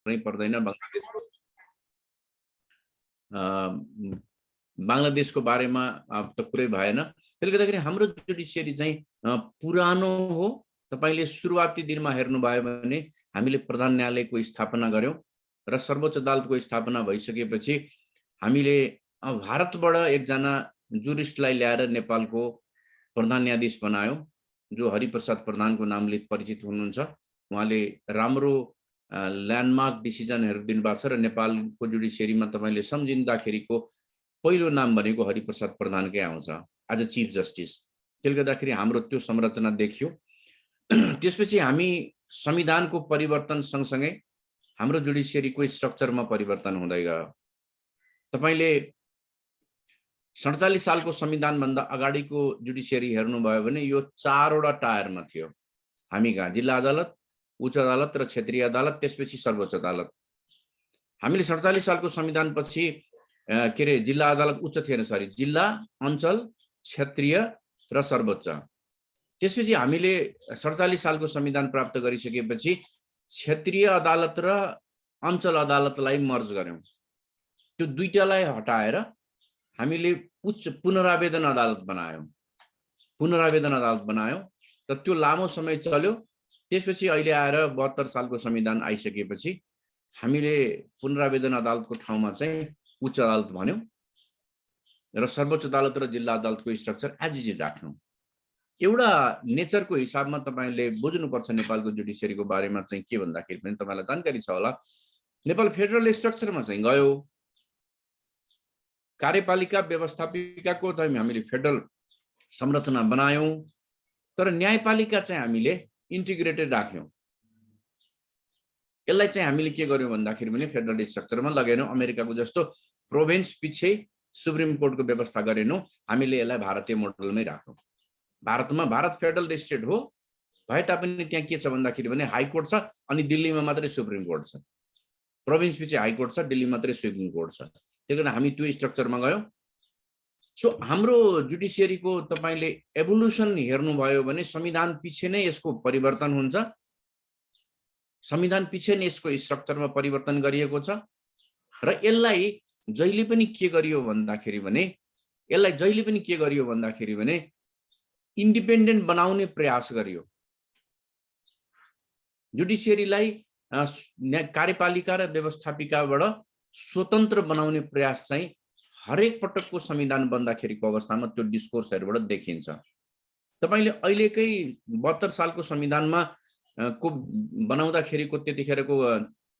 नै पर्दैन। बांग्लादेशको बारेमा त कुरै भएन। त्यसले गर्दाखेरि हाम्रो जुडिसियरी चाहिँ पुरानो हो। तपाईले सुरुवाती दिनमा हेर्नुभयो भने हामीले प्रधान न्यायालयको स्थापना गर्यौं र सर्वोच्च अदालतको स्थापना भइसकेपछि हामीले भारतबाट एकजना जुरिस्टलाई ल्याएर नेपालको प्रधान न्यायाधीश बनायौं, जो हरिप्रसाद प्रधानको नामले परिचित हुनुहुन्छ। उहाँले राम्रो ल्यान्डमार्क डिसिजनहरु दिनुभएको छ र नेपालको जुडिसियरीमा तपाईले सम्झिँदाखेरिको पहिलो नाम भनेको हरिप्रसाद प्रधानकै आउँछ एज अ चीफ जस्टिस। त्यसले गर्दाखेरि हाम्रो त्यो संरचना देखियो। त्यसपछि हामी संविधानको परिवर्तन सँगसँगै हाम्रो जुडिसियरीको स्ट्रक्चरमा परिवर्तन हुँदै गयो। तपाईले 47 सालको संविधान भन्दा अगाडिको जुडिसियरी हेर्नुभयो भने यो 4 वटा टायरमा थियो। हामी कहाँ जिल्ला अदालत, उच्च अदालत र क्षेत्रीय अदालत, त्यसपछि सर्वोच्च अदालत। हामीले 47 सालको संविधान पछि के रे जिल्ला अदालत उच्च थिएन, सरी, जिल्ला, अञ्चल, क्षेत्रीय र सर्वोच्च। त्यसपछि हामीले 47 सालको संविधान प्राप्त गरिसकेपछि क्षेत्रीय अदालत र अञ्चल अदालतलाई मर्ज गर्यौं। त्यो दुईटालाई हटाएर हामीले उच्च पुनरावेदन अदालत बनायौं। र त्यो लामो समय चल्यो। त्यसपछि अहिले आएर 72 सालको संविधान आइसकेपछि हामीले पुनरावेदन अदालतको ठाउँमा चाहिँ उच्च अदालत भन्यौं र सर्वोच्च अदालत र जिल्ला अदालतको स्ट्रक्चर एज इज राख्यौं। एउटा नेचरको हिसाबमा तपाईले बुझ्नुपर्छ नेपालको जुडिसियरीको बारेमा चाहिँ के भन्दाखेरि पनि तपाईलाई जानकारी छ होला। नेपाल फेडरल स्ट्रक्चरमा चाहिँ गयो। कार्यपालिका व्यवस्थापिकाको चाहिँ हामीले फेडरल संरचना बनायौं, तर न्यायपालिका चाहिँ हामीले इन्टिग्रेटेड राख्यौं। यसलाई चाहिँ हामीले के गर्यौं भन्दाखेरि पनि फेडरल स्ट्रक्चरमा लगेनौं। अमेरिकाको जस्तो प्रोभिन्स पछि सुप्रिम कोर्टको व्यवस्था गरेनौं। हामीले यसलाई भारतीय मोडलमै राख्यौं। भारतमा भारत फेडरल स्टेट हो भए तापनि त्यहाँ के छ भन्दाखेरि भने हाई कोर्ट छ अनि दिल्लीमा मात्रै सुप्रिम कोर्ट छ। प्रोभिन्स पछि हाई कोर्ट छ, दिल्ली मात्रै सुप्रिम कोर्ट छ। त्यसैले हामी त्यो स्ट्रक्चरमा गयौं। सो हाम्रो जुडिसियरीको तपाईले एभोल्युसन हेर्नुभयो भने संविधान पछि नै यसको परिवर्तन हुन्छ। संविधान पछि नै यसको स्ट्रक्चरमा परिवर्तन गरिएको छ र यसलाई जहिले पनि के गरियो भन्दाखेरि भने इन्डिपेन्डेन्ट बनाउने प्रयास गरियो। जुडिसियरीलाई कार्यपालिका र व्यवस्थापिकाबाट स्वतन्त्र बनाउने प्रयास चाहिँ हरेक पटकको संविधान बन्दाखेरिको अवस्थामा त्यो डिस्कोर्सहरुबाट देखिन्छ। तपाईले अहिलेकै 72 सालको संविधानमा को बनाउँदाखेरिको त्यतिखेरको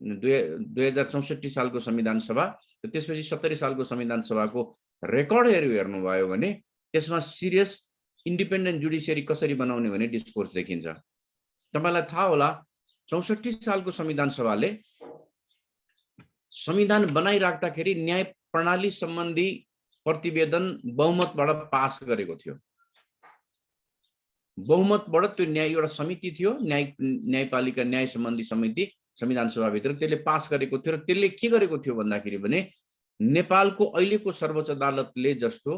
2064 सालको संविधान सभा र त्यसपछि 70 सालको संविधान सभाको रेकर्डहरु हेर्नुभयो भने त्यसमा सिरियस इन्डिपेन्डेन्ट जुडिसियरी कसरी बनाउने भने डिस्कोर्स देखिन्छ। तपाईलाई थाहा होला 64 सालको संविधान सभाले संविधान बनाइराख्दाखेरि न्याय प्रणाली सम्बन्धी प्रतिवेदन बहुमतबाट पास गरेको थियो। बहुमतबाट त्यो न्याय एउटा समिति थियो, न्यायपालिका न्याय सम्बन्धी समिति संविधान सभा भित्र, त्यसले पास गरेको थियो र त्यसले के गरेको थियो भन्दाखेरि भने नेपालको अहिलेको सर्वोच्च अदालतले जस्तो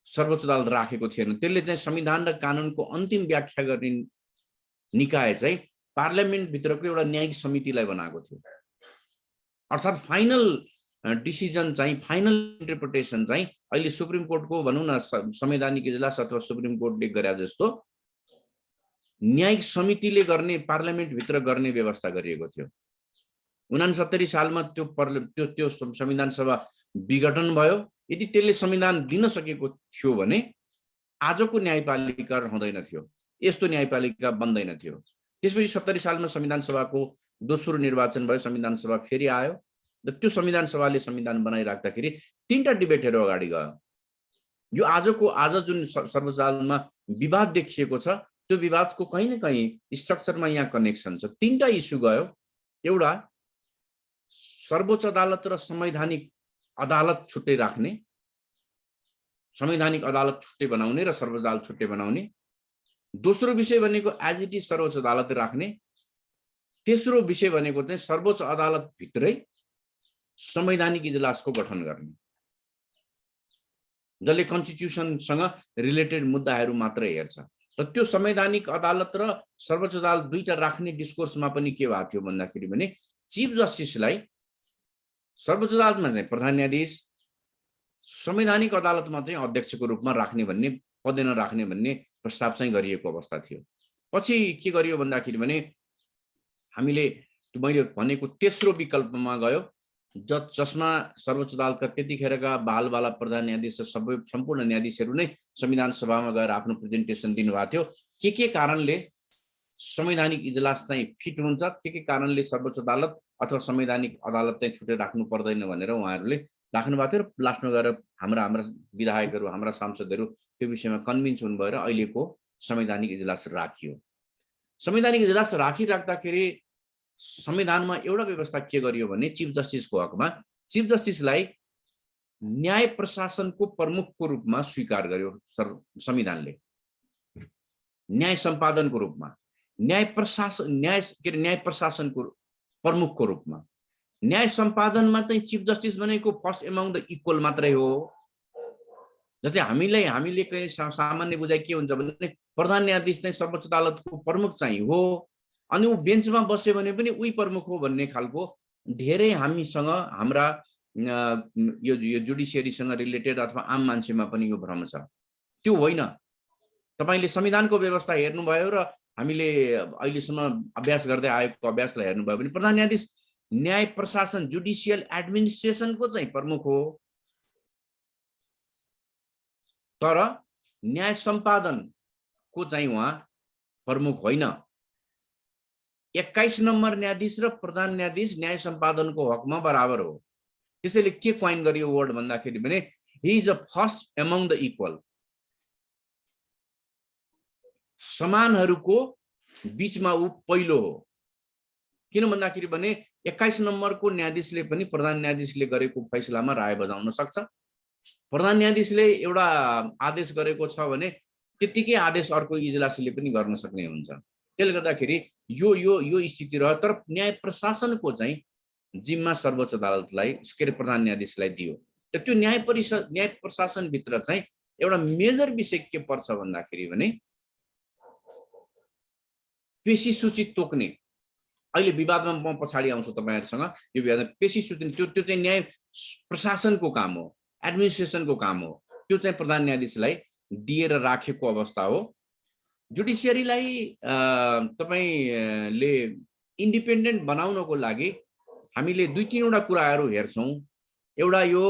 सर्वोच्च अदालत राखेको थिएन। त्यसले चाहिँ संविधान र कानुनको अन्तिम व्याख्या गर्ने निकाय चाहिँ पार्लियामेन्ट भित्रको एउटा न्यायिक समितिलाई बनाएको थियो। अर्थात् फाइनल डिसिजन चाहिँ फाइनल इन्टरप्रिटेसन चाहिँ अहिले सुप्रिम कोर्टको भनौं न संवैधानिक इजलास अथवा सुप्रिम कोर्टले गरे जस्तो न्यायिक समितिले गर्ने पार्लियामेन्ट भित्र गर्ने व्यवस्था गरिएको थियो। 69 सालमा त्यो संविधान सभा विघटन भयो। यदि त्यसले संविधान दिन सकेको थियो भने आजको न्यायपालिका रहँदैन थियो, यस्तो न्यायपालिका बन्दैन थियो। त्यसपछि 70 सालमा संविधान सभाको दोस्रो निर्वाचन भयो, संविधान सभा फेरि आयो र त्यो संविधान सभाले संविधान बनाइराख्दाखेरि 3टा डिबेटहरु अगाडि गयो। यो आज जुन सर्वोच्च अदालतमा विवाद देखिएको छ त्यो विवादको कहीं न कहीं स्ट्रक्चरमा यहाँ कनेक्सन छ। 3टा इस्यु गयो। एउटा सर्वोच्च अदालत र संवैधानिक अदालत छुट्टै राख्ने, संवैधानिक अदालत छुट्टै बनाउने र सर्वोच्च अदालत छुट्टै बनाउने। दोस्रो विषय भनेको एज इट इज सर्वोच्च अदालत राख्ने। तेस्रो विषय भनेको चाहिँ सर्वोच्च अदालत भित्रै संवैधानिक इजलासको गठन गर्ने, जसले कन्स्टिट्युसनसँग रिलेटेड मुद्दाहरू मात्र हेर्छ। र त्यो संवैधानिक अदालत र सर्वोच्च अदालत दुईटा राख्ने डिस्कोर्समा पनि के भएको थियो भन्दाखेरि भने चिफ जस्टिसलाई सर्वोच्च अदालतमा चाहिँ प्रधान न्यायाधीश, संवैधानिक अदालतमा चाहिँ अध्यक्षको रूपमा राख्ने भन्ने, पदेन राख्ने भन्ने प्रस्ताव चाहिँ गरिएको अवस्था थियो। पछि के गरियो भन्दाखेरि भने हामीले मैले भनेको तेस्रो विकल्पमा गयो, जसमा सर्वोच्च अदालतका त्यतिखेरका बहालवाला प्रधान न्यायाधीश सबै सम्पूर्ण न्यायाधीशहरू नै संविधान सभामा गएर आफ्नो प्रेजेन्टेसन दिनुभएको थियो। के कारणले संवैधानिक इजलास चाहिँ फिट हुन्छ, के कारणले सर्वोच्च अदालत अथवा संवैधानिक अदालत चाहिँ छुट्टै राख्नु पर्दैन भनेर उहाँहरूले राख्नु भएको थियो। र लास्टमा गएर हाम्रा विधायकहरू, हाम्रा सांसदहरू त्यो विषयमा कन्भिन्स हुनु भएर अहिलेको संवैधानिक इजलास राखियो। संवैधानिक इजलास राखिराख्दाखेरि संविधानमा एउटा व्यवस्था के गरियो भने चिफ जस्टिसको हकमा चिफ जस्टिसलाई न्याय प्रशासनको प्रमुखको रूपमा स्वीकार गर्यो संविधानले। न्याय सम्पादनको रूपमा, न्याय प्रशासनको प्रमुखको रूपमा। न्याय सम्पादनमा चाहिँ चिफ जस्टिस भनेको फर्स्ट एमङ द इक्वल मात्रै हो। जस्तै हामीले कहिले सामान्य बुझाइ के हुन्छ भने प्रधान न्यायाधीश चाहिँ सर्वोच्च अदालतको प्रमुख चाहिँ हो, अनि ऊ बेन्चमा बस्यो भने पनि उही प्रमुख हो भन्ने खालको धेरै हामीसँग, हाम्रा यो जुडिसियरीसँग रिलेटेड अथवा आम मान्छेमा पनि यो भ्रम छ। त्यो होइन। तपाईले संविधानको व्यवस्था हेर्नुभयो र हामीले अहिलेसम्म अभ्यास गर्दै आएको अभ्यासलाई हेर्नुभयो भने प्रधान न्यायाधीश न्याय प्रशासन, जुडिसियल एडमिनिस्ट्रेसनको चाहिँ प्रमुख हो, तर न्याय सम्पादनको चाहिँ उहाँ प्रमुख होइन। 21 नम्बर न्यायाधीश र प्रधान न्यायाधीश न्याय सम्पादनको हकमा बराबर हो। त्यसैले के क्वाइन गरियो वर्ड भन्दाखेरि भने he is a first among the equal. समानहरूको बीचमा ऊ पहिलो हो। किन भन्दाखेरि भने 21 नम्बरको न्यायाधीशले पनि प्रधान न्यायाधीशले गरेको फैसलामा राय बजाउन सक्छ। प्रधान न्यायाधीशले एउटा आदेश गरेको छ भने त्यतिकै आदेश अर्को इजलासले पनि गर्न सक्ने हुन्छ। त्यसले गर्दाखेरि यो यो यो स्थिति रह्यो। तर न्याय प्रशासनको चाहिँ जिम्मा सर्वोच्च अदालतलाई, प्रधान न्यायाधीशलाई दियो। र त्यो न्याय प्रशासन भित्र चाहिँ एउटा मेजर विषय के पर्छ भन्दाखेरि भने पेशी सूची तोक्ने। अहिले विवादमा म पछाडि आउँछु तपाईहरुसँग। यो विवादमा पेशी सूची त्यो चाहिँ न्याय प्रशासनको काम हो, एडमिनिस्ट्रेसनको काम हो। त्यो चाहिँ प्रधान न्यायाधीशलाई दिएर राखेको अवस्था हो। जुडिसियरीलाई तपाईले इन्डिपेन्डेन्ट बनाउनको लागि हामीले दुई तीनवटा कुराहरू हेर्छौं। एउटा यो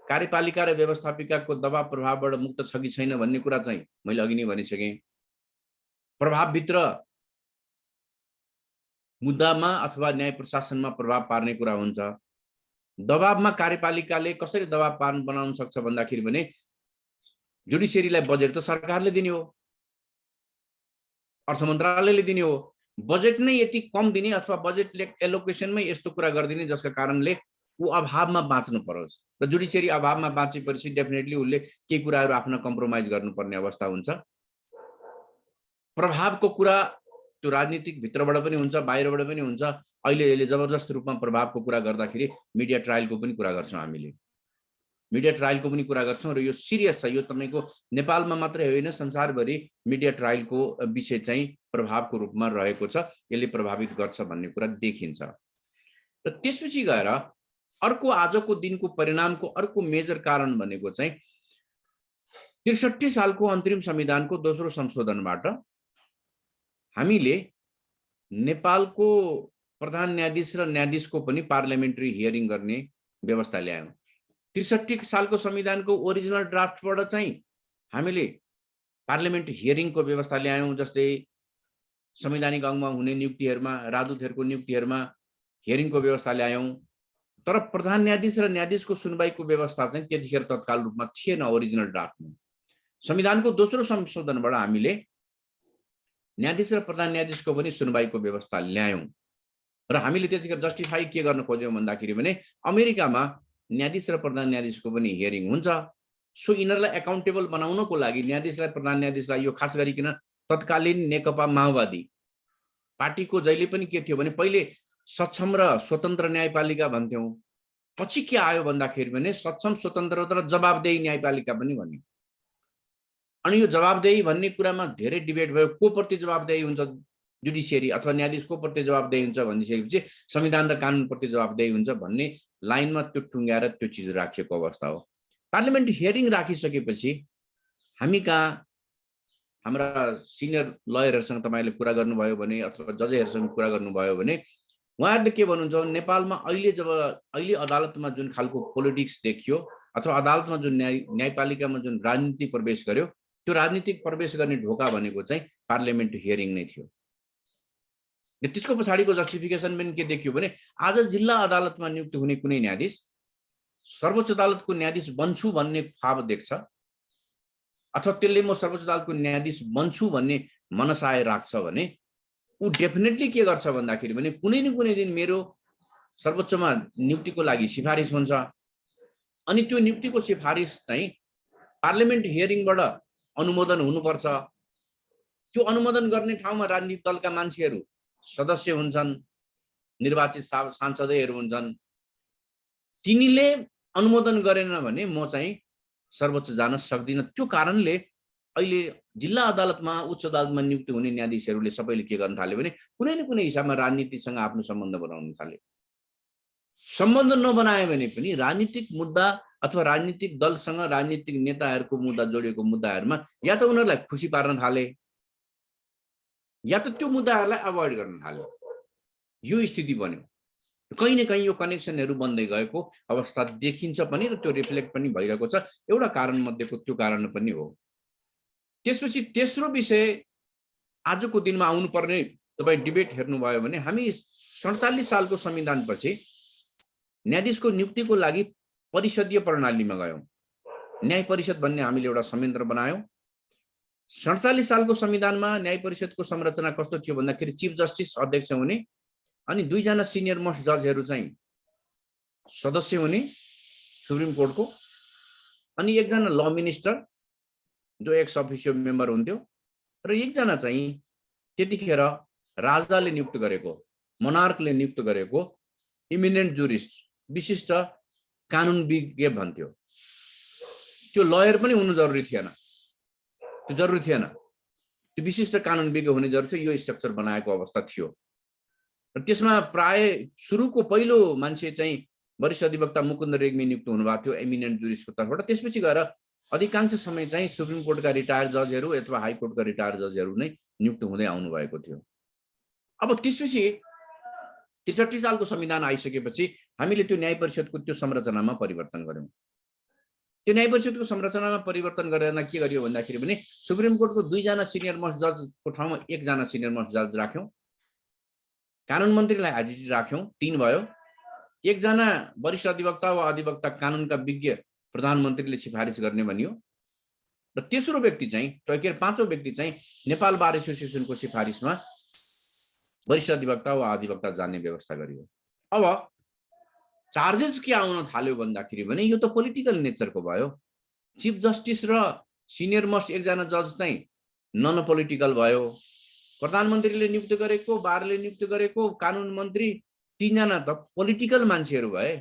कार्यपालिका र व्यवस्थापिकाको दबाव प्रभावबाट मुक्त छ कि छैन भन्ने कुरा चाहिँ मैले अघि नै भनिसके। प्रभावभित्र मुद्दामा अथवा न्याय प्रशासनमा प्रभाव पार्ने कुरा हुन्छ। दबावमा कार्यपालिकाले कसरी दबाव बनाउन सक्छ भन्दाखेरि भने जुडिसियरीलाई बजेट त सरकारले दिने हो, अर्थ मन्त्रालयले दिने हो। बजेट नै यति कम दिने अथवा बजेट एलोकेसनमै यस्तो कुरा गरिदिने जसका कारणले ऊ अभावमा बाँच्नु परोस्। र जुडिसियरी अभावमा बाँचेपछि डेफिनेटली उसले केही कुराहरू आफ्नो कम्प्रोमाइज गर्नुपर्ने अवस्था हुन्छ। प्रभावको कुरा त्यो राजनीतिक भित्रबाट पनि हुन्छ, बाहिरबाट पनि हुन्छ। अहिले यसले जबरजस्त रूपमा प्रभावको कुरा गर्दाखेरि मिडिया ट्रायलको पनि कुरा गर्छौं हामीले। मिडिया ट्रायलको पनि कुरा गर्छौं र यो सिरियस छ। यो तपाईको नेपालमा मात्रै होइन, संसारभरि मिडिया ट्रायलको विषय चाहिँ प्रभावको रूपमा रहेको छ। यसले प्रभावित गर्छ भन्ने कुरा देखिन्छ। र त्यसपछि गएर अर्को आजको दिनको परिणामको अर्को मेजर कारण भनेको चाहिँ 63 सालको अन्तरिम संविधानको दोस्रो संशोधनबाट हामीले नेपालको प्रधान न्यायाधीश र न्यायाधीशको पनि पार्लियामेन्ट्री हियरिङ गर्ने व्यवस्था ल्यायौं। 63 सालको संविधानको ओरिजिनल ड्राफ्टबाट चाहिँ हामीले पार्लियामेन्ट हियरिङको व्यवस्था ल्यायौं। जस्तै संवैधानिक अंगमा हुने नियुक्तिहरुमा, राजदूतहरुको नियुक्तिहरुमा हियरिङको व्यवस्था ल्यायौं। तर प्रधान न्यायाधीश र न्यायाधीशको सुनवाईको व्यवस्था चाहिँ त्यतिखेर तत्काल रूपमा थिएन ओरिजिनल ड्राफ्टमा। संविधानको दोस्रो संशोधनबाट हामीले न्यायाधीश र प्रधान न्यायाधीशको पनि सुनवाईको व्यवस्था ल्यायौं। र हामीले त्यतिखेर जस्टिफाई के गर्न खोज्यौं भन्दाखेरि भने अमेरिकामा न्यायाधीश र प्रधान न्यायाधीशको पनि हियरिङ हुन्छ। सो यिनीहरुलाई एकाउन्टेबल बनाउनको लागि न्यायाधीशलाई, प्रधान न्यायाधीशलाई, यो खास गरिकन तत्कालीन नेकपा माओवादी पार्टीको जहिले पनि के थियो भने पहिले सक्षम र स्वतन्त्र न्यायपालिका भन्थ्यौं। पछि के आयो भन्दाखेरि भने सक्षम, स्वतन्त्र र जवाबदेही न्यायपालिका पनि भन्यो। अनि यो जवाबदेही भन्ने कुरामा धेरै डिबेट भयो। को प्रति जवाबदेही हुन्छ जुडिसियरी अथवा न्यायाधीश को प्रति जवाबदेही हुन्छ भनिसकेपछि संविधान र कानुन प्रति जवाबदेही हुन्छ भन्ने लाइनमा त्यो टुङ्ग्याएर त्यो चिज राखिएको अवस्था हो। पार्लियामेन्ट हियरिङ राखिसकेपछि हामी कहाँ हाम्रा सिनियर लयरहरुसँग तपाईले कुरा गर्नुभयो भने अथवा जजहरुसँग कुरा गर्नुभयो भने उहाँहरूले के भन्नुहुन्छ नेपालमा अहिले अदालतमा जुन खालको पोलिटिक्स देखियो अथवा अदालतमा जुन न्यायपालिकामा जुन राजनीति प्रवेश गर्यो त्यो राजनीतिक प्रवेश गर्ने ढोका भनेको चाहिँ पार्लियामेन्ट हियरिङ नै थियो। त्यसको पछाडिको जस्टिफिकेसन पनि के देखियो भने आज जिल्ला अदालतमा नियुक्त हुने कुनै न्यायाधीश सर्वोच्च अदालतको न्यायाधीश बन्छु भन्ने ख्वाब देख्छ अथवा त्यसले म सर्वोच्च अदालतको न्यायाधीश बन्छु भन्ने मनसाय राख्छ भने उ डेफिनेटली के गर्छ भन्दाखेरि भने कुनै न कुनै दिन मेरो सर्वोच्चमा नियुक्तिको लागि सिफारिस हुन्छ अनि त्यो नियुक्तिको सिफारिस चाहिँ पार्लियामेन्ट हियरिङबाट अनुमोदन हुनुपर्छ। त्यो अनुमोदन गर्ने ठाउँमा राजनीतिक दलका मान्छेहरू सदस्य हुन्छन्, निर्वाचित सांसदहरू हुन्छन्। तिनीले अनुमोदन गरेन भने म चाहिँ सर्वोच्च जान सक्दिन। त्यो कारणले अहिले जिल्ला अदालतमा उच्च अदालतमा नियुक्त हुने न्यायाधीशहरूले सबैले के गर्न थाल्यो भने कुनै न कुनै हिसाबमा राजनीतिसँग आफ्नो सम्बन्ध बनाउन थाले। सम्बन्ध नबनाए भने पनि राजनीतिक मुद्दा अथवा राजनीतिक दलसँग राजनीतिक नेताहरूको मुद्दा जोडिएको मुद्दाहरूमा या त उनीहरूलाई खुसी पार्न थाले या त त्यो मुद्दाहरूलाई अभोइड गर्न थाल्यो। यो स्थिति बन्यो। कहीं न कहीं यो कनेक्सनहरू बन्दै गएको अवस्था देखिन्छ पनि र त्यो रिफ्लेक्ट पनि भइरहेको छ। एउटा कारण मध्येको त्यो कारण पनि हो। त्यसपछि तेस्रो विषय आजको दिनमा आउनुपर्ने तपाई डिबेट हेर्नुभयो भने हामी 47 सालको संविधानपछि न्यायाधीशको नियुक्तिको लागि परिषदीय प्रणालीमा गयौं। न्याय परिषद भन्ने हामीले एउटा संयन्त्र बनायौं। 47 सालको संविधानमा न्याय परिषदको संरचना कस्तो थियो भन्दाखेरि चीफ जस्टिस अध्यक्ष हुने अनि 2 जना सिनियर मोस्ट जजहरू चाहिँ सदस्य हुने सुप्रिम कोर्टको अनि 1 जना ल मिनिस्टर जो एक्स अफिसियो मेम्बर हुन्थ्यो र 1 जना चाहिँ त्यतिखेर राजाले नियुक्त गरेको मोनार्कले नियुक्त गरेको इमिनेन्ट जुरिस्ट विशिष्ट कानुनविज्ञ भन्थ्यो। त्यो लयर पनि हुनु जरुरी थिएन। त्यो जरुरी थिएन। त्यो विशिष्ट कानुनविज्ञ हुने जरुरी थियो। यो स्ट्रक्चर बनाएको अवस्था थियो र त्यसमा प्राय सुरुको पहिलो मान्छे चाहिँ वरिष्ठ अधिवक्ता मुकुन्द रेग्मी नियुक्त हुनुभएको थियो एमिनेन्ट जुरिस्टको तर्फबाट। त्यसपछि गएर अधिकांश समय चाहिँ सुप्रिम कोर्टका रिटायर जजहरू अथवा हाई कोर्टका रिटायर जजहरू नै नियुक्त हुँदै आउनु भएको थियो। अब त्यसपछि 63 सालको संविधान आइसकेपछि हामीले त्यो न्याय परिषदको त्यो संरचनामा परिवर्तन गर्यौं। त्यो न्याय परिषदको संरचनामा परिवर्तन गरेर के गरियो भन्दाखेरि भने सुप्रिम कोर्टको 2 जना सिनियर मोस्ट जजको ठाउँमा 1 जना सिनियर मोस्ट जज राख्यौं। कानुन मन्त्रीलाई आइजिजी राख्यौं, 3 भयो। 1 जना वरिष्ठ अधिवक्ता वा अधिवक्ता कानुनका विज्ञ प्रधानमन्त्रीले सिफारिस गर्ने भनियो र तेस्रो व्यक्ति चाहिँ टकेर पाँचौं व्यक्ति चाहिँ नेपाल बार एसोसिएसनको सिफारिसमा वरिष्ठ अधिवक्ता वा अधिवक्ता जाने व्यवस्था गरियो। अब चार्जेस के आउन थाल्यो भन्दाखेरि भने यो त पोलिटिकल नेचरको भयो। चीफ जस्टिस र सिनियर मोस्ट 1 जना जज चाहिँ नन पोलिटिकल भयो। प्रधानमन्त्रीले नियुक्त गरेको, बारले नियुक्त गरेको, कानुन मन्त्री 3 जना त पोलिटिकल मान्छेहरू भए।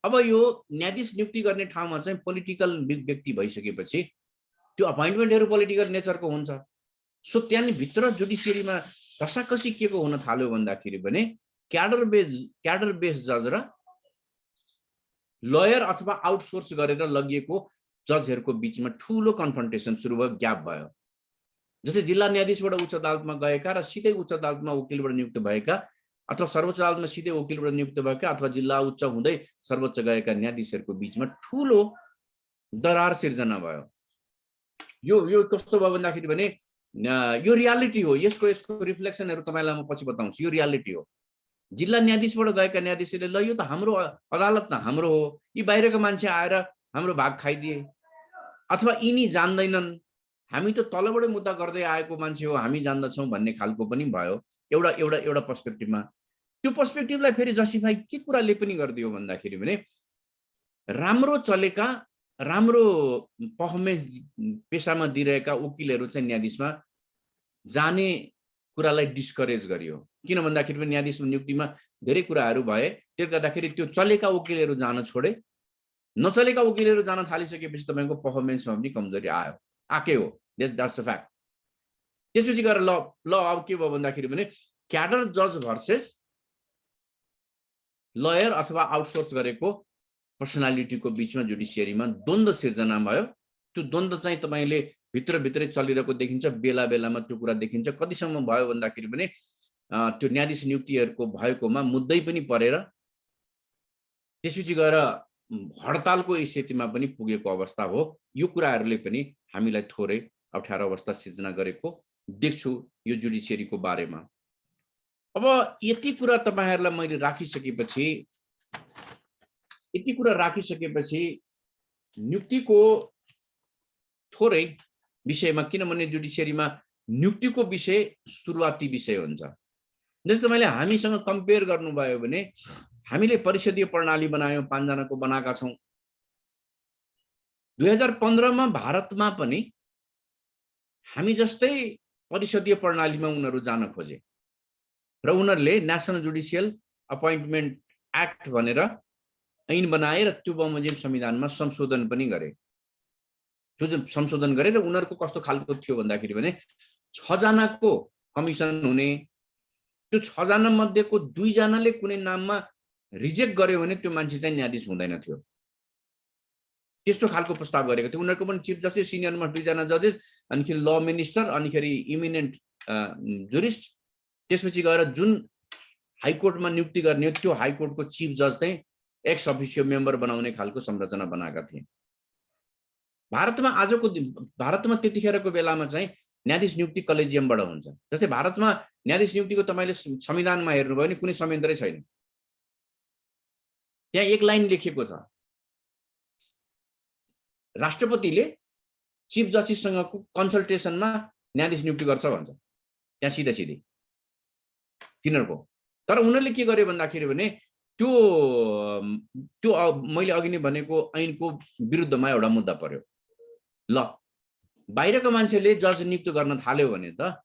अब यो न्यायाधीश नियुक्ति गर्ने ठाउँमा चाहिँ पोलिटिकल व्यक्ति भइसकेपछि त्यो अपोइन्टमेन्टहरू पोलिटिकल नेचरको हुन्छ। सो त्यहाँ भित्र जुडिसियरीमा कसाकसी के को हुन थाल्यो भन्दाखेरि भने क्याडर बेस जज र लयर अथवा आउटसोर्स गरेर लगिएको जजहरूको बीचमा ठूलो कन्फ्रन्टेसन सुरु भयो, ग्याप भयो। जस्तै जिल्ला न्यायाधीशबाट उच्च अदालतमा गएका र सिधै उच्च अदालतमा वकिलबाट नियुक्त भएका अथवा सर्वोच्च अदालतमा सिधै वकिलबाट नियुक्त भएका अथवा जिल्ला उच्च हुँदै सर्वोच्च गएका न्यायाधीशहरूको बीचमा ठूलो दरार सिर्जना भयो। यो कस्तो भयो भन्दाखेरि भने यो रियालिटी हो। यसको रिफ्लेक्सनहरु तपाईलाई म पछि बताउँछु। यो रियालिटी हो। जिल्ला न्यायाधीशबाट गएका न्यायाधीशले ल यो त हाम्रो अदालत त हाम्रो हो, यी बाहिरको मान्छे आएर हाम्रो भाग खाइदिए अथवा यिनी जान्दैनन्, हामी त तलबाटै मुद्दा गर्दै आएको मान्छे हो, हामी जान्दछौं भन्ने खालको पनि भयो एउटा पर्सपेक्टिभमा। त्यो पर्सपेक्टिभलाई फेरि जस्टिफाई के कुराले पनि गर्दियो भन्दाखेरि भने राम्रो चलेका राम्रो पर्फर्मेन्स पेशामा दिइरहेका वकिलहरू चाहिँ न्यायाधीशमा जाने कुरालाई डिस्करेज गरियो। किन भन्दाखेरि पनि न्यायाधीशको नियुक्तिमा धेरै कुराहरू भए, त्यसले गर्दाखेरि त्यो चलेका वकिलहरू जान छोडे। नचलेका वकिलहरू जान थालिसकेपछि तपाईको पर्फर्मेन्समा पनि कमजोरी आयो, आके हो। That's a fact. त्यसपछि गएर ल अब के भयो भन्दाखेरि भने क्याडर जज भर्सेस लयर अथवा आउटसोर्स गरेको पर्सनालिटीको बीचमा जुडिसियरीमा द्वन्द्व सिर्जना भयो। त्यो द्वन्द्व चाहिँ तपाईले भित्रभित्रै चलिरहेको देखिन्छ, बेला बेलामा त्यो कुरा देखिन्छ। कतिसम्म भयो भन्दाखेरि भने त्यो न्यायाधीश नियुक्तिहरूको भएकोमा मुद्दै पनि परेर त्यसपछि गएर हडतालको स्थितिमा पनि पुगेको अवस्था हो। यो कुराहरूले पनि हामीलाई थोरै अप्ठ्यारो अवस्था सिर्जना गरेको देख्छु यो जुडिसियरीको बारेमा। अब यति कुरा तपाईहरुलाई मैले राखिसकेपछि नियुक्तिको थोरै विषयमा, किनभने जुडिसियरीमा नियुक्तिको विषय सुरुवाती विषय हुन्छ। जस्तै तपाईले हामीसँग कम्पेयर गर्नुभयो भने हामीले परिषदीय प्रणाली बनायौं, 5 जनाको बनाएका छौं। 2015 मा भारतमा पनि हामी जस्तै परिषदीय प्रणालीमा उनीहरू जान खोजे र उनीहरूले नेशनल जुडिशियल अपॉइंटमेंट एक्ट भनेर ऐन बनाए र त्यो बमोजिम संविधानमा संशोधन पनि गरे। त्यो जुन संशोधन गरे र उनीहरूको कस्तो खालको थियो भन्दाखेरि भने 6 जनाको कमिसन हुने, त्यो 6 जना मध्येको 2 जनाले कुनै नाममा रिजेक्ट गर्यो भने त्यो मान्छे चाहिँ न्यायाधीश हुँदैन थियो। त्यस्तो खालको प्रस्ताव गरेको थियो। उनीहरूको पनि चिफ जस्टिस, सिनियरमा 2 जना जजेस, अनि ल मिनिस्टर, अनि इमिनेन्ट जुरिस्ट, त्यसपछि गएर जुन हाइकोर्टमा नियुक्ति गर्ने त्यो हाइकोर्टको चिफ जज चाहिँ एक्स अफिसियो मेम्बर बनाउने खालको संरचना बनाएका थिए। भारतमा त्यतिखेरको बेलामा चाहिँ न्यायाधीश नियुक्ति कलेजियमबाट हुन्छ। जस्तै भारतमा न्यायाधीश नियुक्तिको तपाईले संविधानमा हेर्नुभयो भने कुनै संयन्त्रै छैन। त्यहाँ एक लाइन लेखिएको छ, राष्ट्रपतिले चिफ जस्टिससँगको कन्सल्टेसनमा न्यायाधीश नियुक्ति गर्छ भन्छ। त्यहाँ सिधै तिनीहरूको। तर उनीहरूले के गर्यो भन्दाखेरि भने त्यो मैले अघि नै भनेको ऐनको विरुद्धमा एउटा मुद्दा पर्यो। ल बाहिरको मान्छेले जज नियुक्त गर्न थाल्यो भने त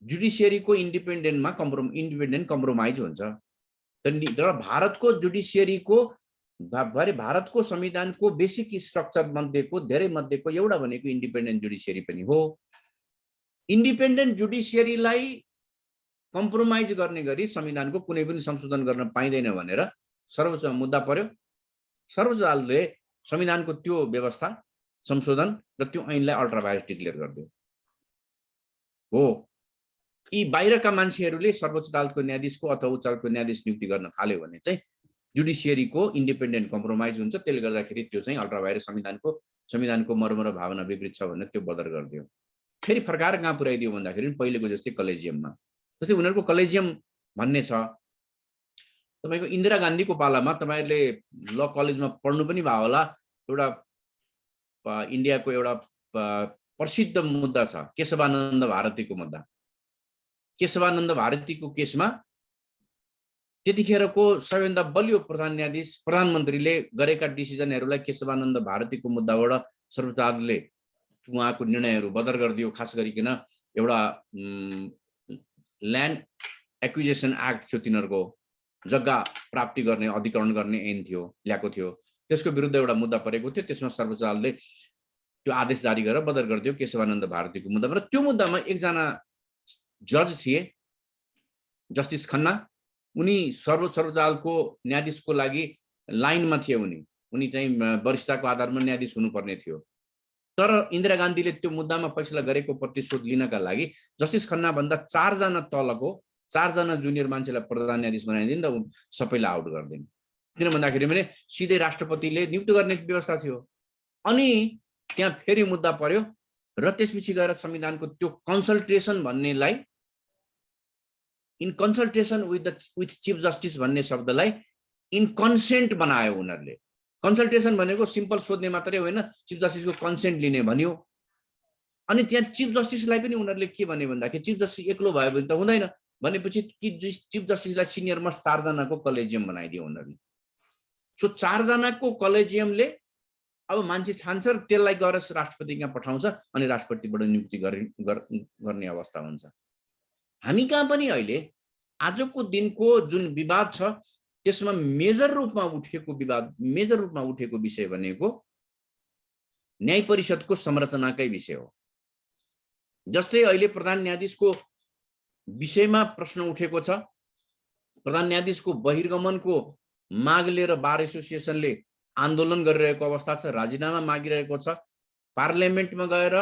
जुडिसियरीको इन्डिपेन्डेन्ट कम्प्रोमाइज हुन्छ। तर भारतको जुडिसियरीको भारतको संविधानको बेसिक स्ट्रक्चर मध्येको धेरै मध्येको एउटा भनेको इन्डिपेन्डेन्ट जुडिसियरी पनि हो। इन्डिपेन्डेन्ट जुडिसियरीलाई कम्प्रोमाइज गर्ने गरी संविधानको कुनै पनि संशोधन गर्न पाइँदैन भनेर सर्वोच्चमा मुद्दा पर्यो। सर्वोच्च अदालतले संविधानको त्यो व्यवस्था संशोधन र त्यो ऐनलाई अल्ट्रा भायलेट डिक्लेयर गरिदियो। हो, यी बाहिरका मान्छेहरूले सर्वोच्च अदालतको न्यायाधीशको अथवा उच्च अदालतको न्यायाधीश नियुक्ति गर्न थाल्यो भने चाहिँ जुडिसियरीको इन्डिपेन्डेन्ट कम्प्रोमाइज हुन्छ। त्यसले गर्दाखेरि त्यो चाहिँ अल्ट्रा भायलेट संविधानको मर्म र भावना विपरीत छ भनेर त्यो बदर गरिदियो। फेरि फर्काएर कहाँ पुर्याइदियो भन्दाखेरि पहिलेको जस्तै कलेजियममा। जस्तै उनीहरूको कलेजियम भन्ने छ। तपाईको इन्दिरा गान्धीको पालामा तपाईहरुले ल कलेजमा पढ्नु पनि भयो होला, एउटा इन्डियाको एउटा प्रसिद्ध मुद्दा छ, केशवानन्द भारतीको मुद्दा। केशवानन्द भारतीको केसमा त्यतिखेरको सबैभन्दा बलियो प्रधानमन्त्रीले गरेका डिसिजनहरूलाई केशवानन्द भारतीको मुद्दाबाट सर्वोच्च अदालतले उहाँको निर्णयहरू बदर गरिदियो। खास गरिकन एउटा ल्यान्ड एक्विजिसन एक्ट थियो, तिनीहरूको जग्गा प्राप्ति गर्ने अधिकरण गर्ने ऐन थियो, ल्याएको थियो। त्यसको विरुद्ध एउटा मुद्दा परेको थियो। त्यसमा सर्वोच्च अदालतले त्यो आदेश जारी गरेर बदर गरिदियो केशवानन्द भारतीको मुद्दामा। र त्यो मुद्दामा एकजना जज थिए, जस्टिस खन्ना। उनी सर्वोच्च अदालतको न्यायाधीशको लागि लाइनमा थिए। उनी चाहिँ वरिष्ठताको आधारमा न्यायाधीश हुनुपर्ने थियो। तर इन्दिरा गान्धीले त्यो मुद्दामा फैसला गरेको प्रतिशोध लिनका लागि जस्टिस खन्ना भन्दा 4 जना तलको 4 जना जुनियर मान्छेलाई प्रधान न्यायाधीश बनाइदिन् र सबैलाई आउट गरिदिन्। किन भन्दाखेरि भने सिधै राष्ट्रपतिले नियुक्त गर्ने व्यवस्था थियो। अनि त्यहाँ फेरि मुद्दा पर्यो र त्यसपछि गएर संविधानको त्यो कन्सल्टेसन भन्नेलाई in consultation with chief justice भन्ने शब्दलाई इन कन्सेन्ट बनायो उनीहरूले। कन्सल्टेसन भनेको सिम्पल सोध्ने मात्रै होइन, चिफ जस्टिसको कन्सेन्ट लिने भन्यो। अनि त्यहाँ चिफ जस्टिसलाई पनि उनीहरूले के भने भन्दाखेरि चिफ जस्टिस एक्लो भयो भने त हुँदैन भनेपछि चिफ जस्टिसलाई सिनियर मोस्ट 4 जनाको कलेजियम बनाइदियो उनीहरूले। सो 4 जनाको कलेजियमले अब मान्छे छान्छ र त्यसलाई गएर राष्ट्रपति कहाँ पठाउँछ अनि राष्ट्रपतिबाट नियुक्ति गर्ने अवस्था हुन्छ। हामी कहाँ पनि अहिले आजको दिनको जुन विवाद छ त्यसमा मेजर रूपमा उठेको विषय भनेको न्याय परिषदको संरचनाकै विषय हो। जस्तै अहिले प्रधान न्यायाधीशको विषयमा प्रश्न उठेको छ। प्रधान न्यायाधीशको बहिर्गमनको माग लिएर बार एसोसिएसनले आन्दोलन गरिरहेको अवस्था छ, राजीनामा मागिरहेको छ। पार्लियामेन्टमा गएर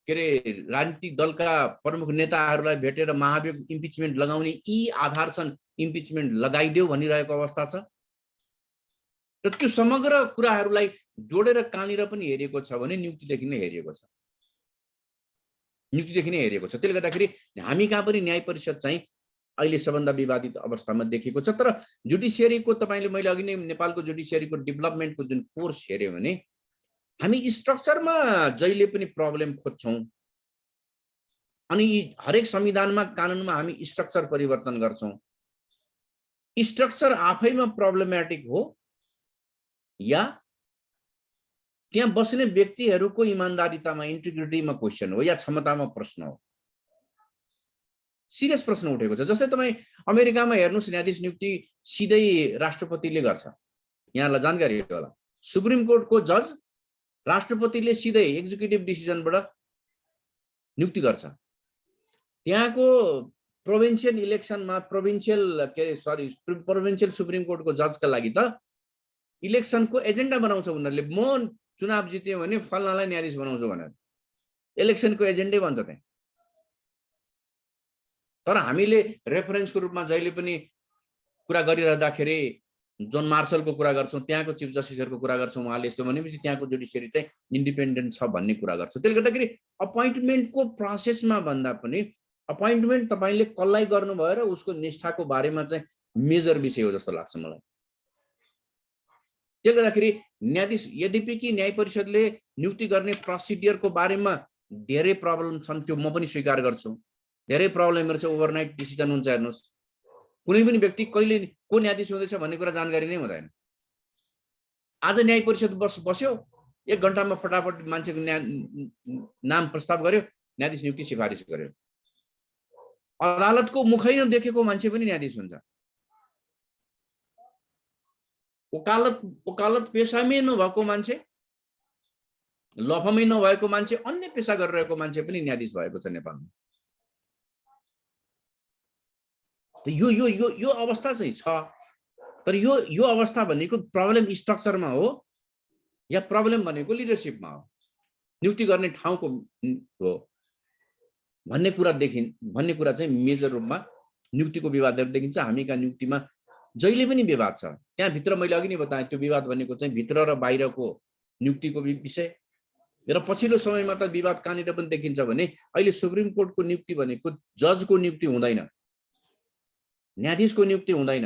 के अरे राजनीतिक दलका प्रमुख नेताहरूलाई भेटेर महाभियोग इम्पिचमेन्ट लगाउने यी आधार छन्, इम्पिचमेन्ट लगाइदेऊ भनिरहेको अवस्था छ। र त्यो समग्र कुराहरूलाई जोडेर कहाँनिर पनि हेरिएको छ भने नियुक्तिदेखि नै हेरिएको छ, नियुक्तिदेखि नै हेरिएको छ। त्यसले गर्दाखेरि हामी कहाँ पनि न्याय परिषद चाहिँ अहिले सबभन्दा विवादित अवस्थामा देखेको छ। तर जुडिसियरीको तपाईले मैले अघि नै नेपालको जुडिसियरीको डेभलपमेन्टको जुन कोर्स हेर्यो भने हामी स्ट्रक्चरमा जहिले पनि प्रब्लम खोज्छौं, अनि हरेक संविधानमा कानुनमा हामी स्ट्रक्चर परिवर्तन गर्छौं। स्ट्रक्चर आफैमा प्रब्लमेटिक हो या त्यहाँ बस्ने व्यक्तिहरूको इमानदारीतामा, इन्टिग्रिटीमा क्वेशन हो या क्षमतामा प्रश्न हो? सिरियस प्रश्न उठेको छ। जस्तै तपाईँ अमेरिकामा हेर्नुस्, न्यायाधीश नियुक्ति सिधै राष्ट्रपतिले गर्छ, यहाँलाई जानकारी होला। सुप्रिम कोर्टको जज राष्ट्रपतिले सिधै एक्जिक्युटिभ डिसिजनबाट नियुक्ति गर्छ। त्यहाँको प्रोभिन्सियल इलेक्सनमा प्रोभिन्सियल सुप्रिम कोर्टको जजका लागि त इलेक्सनको एजेन्डा बनाउँछ उनीहरूले। म चुनाव जित्यो भने फल्नालाई न्यायाधीश बनाउँछु भनेर इलेक्सनको एजेन्डै बन्छ त्यहाँ। तर हामीले रेफरेन्सको रूपमा जहिले पनि कुरा गरिरहँदाखेरि जोन मार्शलको कुरा गर्छौं, त्यहाँको चिफ जस्टिसहरुको कुरा गर्छौं, उहाँले यस्तो भनेपछि त्यहाँको जुडिसियरी चाहिँ इन्डिपेन्डेन्ट छ भन्ने कुरा गर्छ। त्यसले गर्दाखेरि अपोइन्टमेन्टको प्रोसेसमा भन्दा पनि अपोइन्टमेन्ट तपाईले कसलाई गर्नु भयो र उसको निष्ठाको बारेमा चाहिँ मेजर विषय हो जस्तो लाग्छ मलाई। त्यसले गर्दाखेरि न्यायाधीश यद्यपि कि न्याय परिषदले नियुक्ति गर्ने प्रोसिडियरको बारेमा धेरै प्रब्लम छन्, त्यो म पनि स्वीकार गर्छु। धेरै प्रब्लमहरु छ, ओभरनाइट डिसिजन हुन्छ। हेर्नुस्, कुनै पनि व्यक्ति कहिले को न्यायाधीश हुँदैछ भन्ने कुरा जानकारी नै हुँदैन। आज न्याय परिषद बस्यो, 1 घण्टामा फटाफट मान्छेको नाम प्रस्ताव गर्यो, न्यायाधीश नियुक्ति सिफारिस गर्यो। अदालतको मुखै नदेखेको मान्छे पनि न्यायाधीश हुन्छ। वकालत पेशामै नभएको मान्छे, लफमै नभएको मान्छे, अन्य पेशा गरिरहेको मान्छे पनि न्यायाधीश भएको छ नेपालमा। यो अवस्था चाहिँ छ। तर यो अवस्था भनेको प्रब्लम स्ट्रक्चरमा हो या प्रब्लम भनेको लिडरशिपमा हो, नियुक्ति गर्ने ठाउँको हो भन्ने कुरा चाहिँ मेजर रूपमा नियुक्तिको विवादहरु देखिन्छ। हामीका नियुक्तिमा जहिले पनि विवाद छ। त्यहाँ भित्र मैले अघि नै बताएँ, त्यो विवाद भनेको चाहिँ भित्र र बाहिरको नियुक्तिको विषय। र पछिल्लो समयमा त विवाद कहाँनिर पनि देखिन्छ भने अहिले सुप्रिम कोर्टको नियुक्ति भनेको जजको नियुक्ति हुँदैन, न्यायाधीशको नियुक्ति हुँदैन,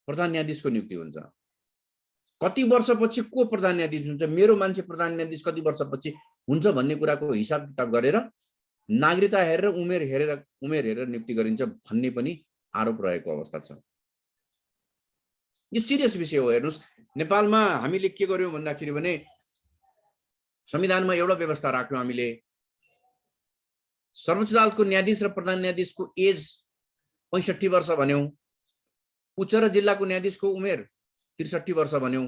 प्रधान न्यायाधीशको नियुक्ति हुन्छ। कति वर्षपछि को प्रधान न्यायाधीश हुन्छ, मेरो मान्छे प्रधान न्यायाधीश कति वर्षपछि हुन्छ भन्ने कुराको हिसाब किताब गरेर नागरिकता हेरेर उमेर हेरेर नियुक्ति गरिन्छ भन्ने पनि आरोप रहेको अवस्था छ। यो सिरियस विषय हो। हेर्नुस्, नेपालमा हामीले के गर्यौं भन्दाखेरि भने संविधानमा एउटा व्यवस्था राख्यौं हामीले, सर्वोच्च अदालतको न्यायाधीश र प्रधान न्यायाधीशको एज 65 वर्ष भन्यौं, उच्च र जिल्लाको न्यायाधीशको उमेर 63 वर्ष भन्यौं,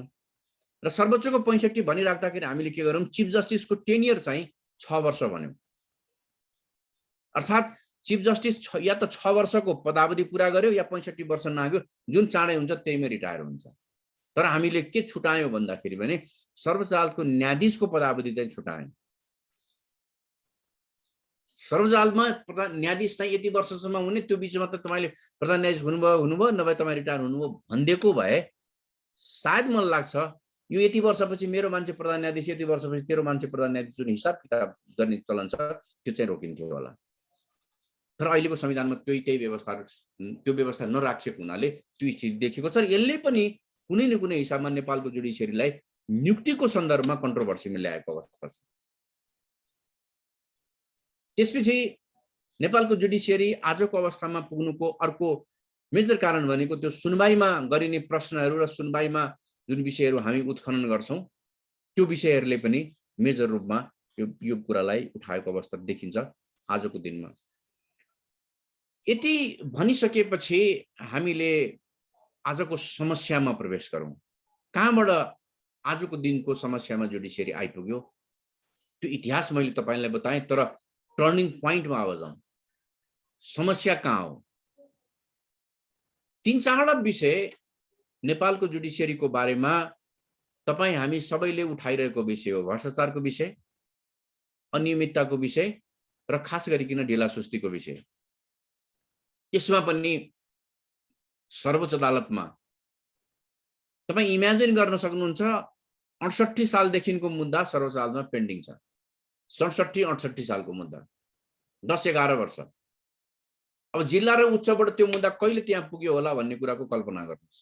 र सर्वोच्चको 65 भनिराख्दाखेरि हामीले के गर्यौं, चिफ जस्टिसको टेन्युर चाहिँ 6 वर्ष भन्यौं। अर्थात् चिफ जस्टिस या त 6 वर्षको पदावधि पूरा गर्यो या 65 वर्ष नाग्यो, जुन चाँडै हुन्छ त्यहीमै रिटायर हुन्छ। तर हामीले के छुटायौं भन्दाखेरि भने सर्वोच्च अदालतको न्यायाधीशको पदावधि चाहिँ छुटायौं। सर्वोच्च अदालतमा प्रधान न्यायाधीश चाहिँ यति वर्षसम्म हुने, त्यो बीचमा त तपाईले प्रधान न्यायाधीश हुनुभयो नभए तपाईँ रिटायर हुनुभयो भन्देको भए सायद मलाई लाग्छ यो यति वर्षपछि मेरो मान्छे प्रधान न्यायाधीश, यति वर्षपछि तेरो मान्छे प्रधान न्यायाधीश, जुन हिसाब किताब गर्ने चलन छ त्यो चाहिँ रोकिन्थ्यो होला। तर अहिलेको संविधानमा त्यही व्यवस्था नराखिएको हुनाले त्यो स्थिति देखिएको छ। यसले पनि कुनै न कुनै हिसाबमा नेपालको जुडिसियरीलाई नियुक्तिको सन्दर्भमा कन्ट्रोभर्सीमा ल्याएको अवस्था छ। त्यसपछि नेपालको जुडिसियरी आजको अवस्थामा पुग्नुको अर्को मेजर कारण भनेको त्यो सुनवाईमा गरिने प्रश्नहरू र सुनवाईमा जुन विषयहरू हामी उत्खनन गर्छौं त्यो विषयहरूले पनि मेजर रूपमा यो कुरालाई उठाएको अवस्था देखिन्छ आजको दिनमा। यति भनिसकेपछि हामीले आजको समस्यामा प्रवेश गरौं। कहाँबाट आजको दिनको समस्यामा जुडिसियरी आइपुग्यो त्यो इतिहास मैले तपाईलाई बताएँ, तर टर्निङ पोइन्टमा अब जाउँ। समस्या कहाँ हो? 3-4 विषय नेपालको जुडिसियरीको बारेमा तपाई हामी सबैले उठाइरहेको विषय हो। भ्रष्टाचारको विषय, अनियमितताको विषय र खास गरिकन ढिलासुस्तीको विषय। यसमा पनि सर्वोच्च अदालतमा तपाई इमेजिन गर्न सक्नुहुन्छ 68 सालदेखिको मुद्दा सर्वोच्च अदालतमा पेन्डिङ छ। 67-68 सालको मुद्दा, 10-11 वर्ष। अब जिल्ला र उच्चबाट त्यो मुद्दा कहिले त्यहाँ पुग्यो होला भन्ने कुराको कल्पना गर्नुहोस्।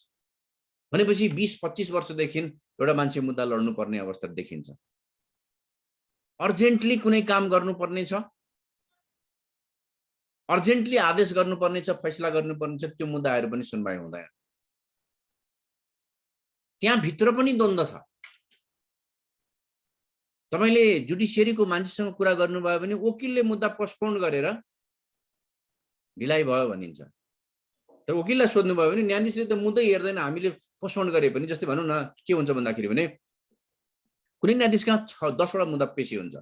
भनेपछि 20-25 वर्षदेखि एउटा मान्छे मुद्दा लड्नुपर्ने अवस्था देखिन्छ। अर्जेन्टली कुनै काम गर्नुपर्ने छ, अर्जेन्टली आदेश गर्नुपर्ने छ, फैसला गर्नुपर्ने छ, त्यो मुद्दाहरू पनि सुनवाई हुँदैन। त्यहाँ भित्र पनि द्वन्द्व छ। तपाईले जुडिसियरीको मान्छेसँग कुरा गर्नुभयो भने वकिलले मुद्दा पोस्टपोन गरेर ढिलाइ भयो भनिन्छ। तर वकिललाई सोध्नुभयो भने न्यायाधीशले त मुद्दै हेर्दैन, हामीले पोस्टपोन गरे पनि। जस्तै भनौँ न, के हुन्छ भन्दाखेरि भने कुनै न्यायाधीशका 10 वटा मुद्दा पेशी हुन्छ।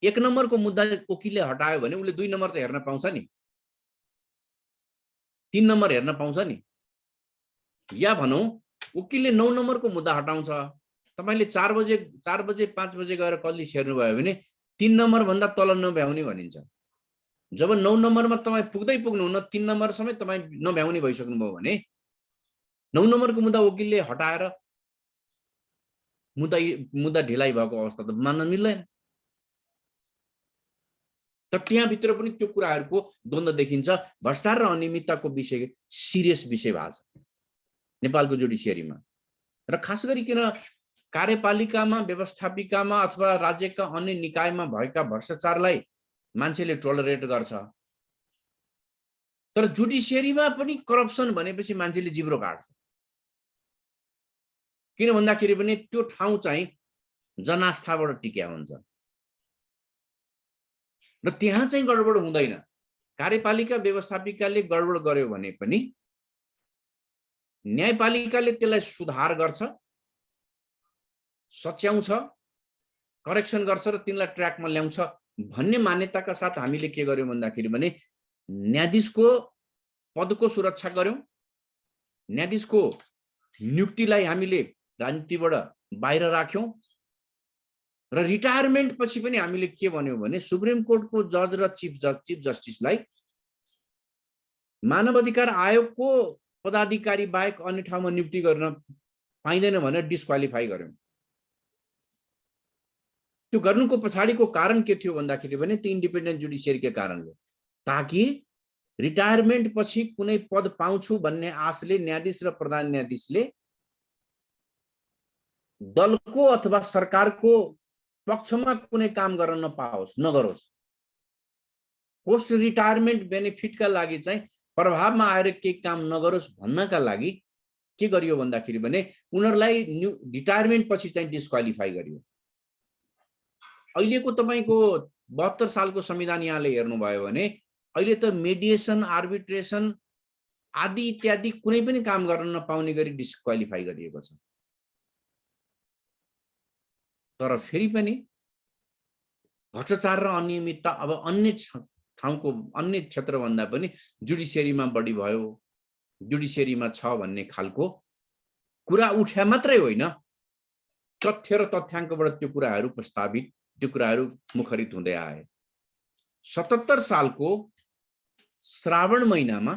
1 नम्बरको मुद्दा वकिलले हटायो भने उसले 2 नम्बर त हेर्न पाउँछ नि, 3 नम्बर हेर्न पाउँछ नि। या भनौँ वकिलले 9 नम्बरको मुद्दा हटाउँछ, तपाईले 4 बजे 5 बजे गएर कल्ली हेर्नु भयो भने 3 नम्बर भन्दा तल नभ्याउने भनिन्छ। जब 9 नम्बरमा तपाई पुग्दै पुग्नुहुन्न, 3 नम्बर समेत तपाई नभ्याउने भइसक्नुभयो भने 9 नम्बरको मुद्दा वकिलले हटाएर मुद्दा ढिलाइ भएको अवस्था त मान्न मिल्दैन। तर त्यहाँ भित्र पनि त्यो कुराहरूको द्वन्द्व देखिन्छ। भ्रष्टाचार र अनियमितताको विषय सिरियस विषय भएको छ नेपालको जुडिसियरीमा। र खास गरिकन कार्यपालिकामा, व्यवस्थापिकामा अथवा राज्यका अन्य निकायमा भएका भ्रष्टाचारलाई मान्छेले टोलरेट गर्छ। तर जुडिसियरीमा पनि करप्सन भनेपछि मान्छेले जिब्रो काट्छ। किन भन्दाखेरि पनि त्यो ठाउँ चाहिँ जनास्थाबाट टिक्या हुन्छ र त्यहाँ चाहिँ गडबड हुँदैन। कार्यपालिका व्यवस्थापिकाले गडबड गर्यो भने पनि न्यायपालिकाले त्यसलाई सुधार गर्छ, सच्याउँछ, करेक्सन गर्छ र तिनलाई ट्र्याकमा ल्याउँछ भन्ने मान्यताका साथ हामीले के गर्यौं भन्दाखेरि भने न्यायाधीशको पदको सुरक्षा गर्यौं, न्यायाधीशको नियुक्तिलाई हामीले राजनीतिबाट बाहिर राख्यौं र रिटायरमेन्ट पछि पनि हामीले के भन्यौं भने सुप्रिम कोर्टको जज र चीफ जस्टिसलाई मानव अधिकार आयोगको पदाधिकारी बाहेक अन्य ठाउँमा नियुक्ति गर्न पाइँदैन भनेर डिस्क्वालिफाई गर्यौं। त्यो गर्नुको पछाडीको कारण के थियो भन्दाखेरि भने त्यो इन्डिपेन्डेन्ट जुडिसियरीको कारणले, ताकि रिटायरमेन्ट पछि कुनै पद पाउँछु भन्ने आशले न्यायाधीश र प्रधान न्यायाधीशले दलको अथवा सरकारको पक्षमा कुनै काम गर्न नपाओस्, नगरोस्। पोस्ट रिटायरमेन्ट बेनिफिटका लागि चाहिँ प्रभावमा आएर केही काम नगरोस् भन्नका लागि के गरियो भन्दाखेरि भने उनीहरुलाई रिटायरमेन्ट पछि चाहिँ डिस्क्वालिफाई गरियो। अहिलेको तपाईको 72 सालको संविधान यहाँले हेर्नुभयो भने अहिले त मेडिएसन, आर्बिट्रेसन आदि इत्यादि कुनै पनि काम गर्न नपाउने गरी डिस्क्वालिफाई गरिएको छ। तर फेरि पनि भ्रष्टाचार र अनियमितता अब अन्य ठाउँको अन्य क्षेत्र भन्दा पनि जुडिसियरीमा बढी भयो, जुडिसियरीमा छ भन्ने खालको कुरा उठ्या मात्रै होइन, तथ्य र तथ्याङ्कबाट त्यो कुराहरू प्रस्तावित, त्यो कुराहरू मुखरित हुँदै आए। 77 सालको श्रावण महिनामा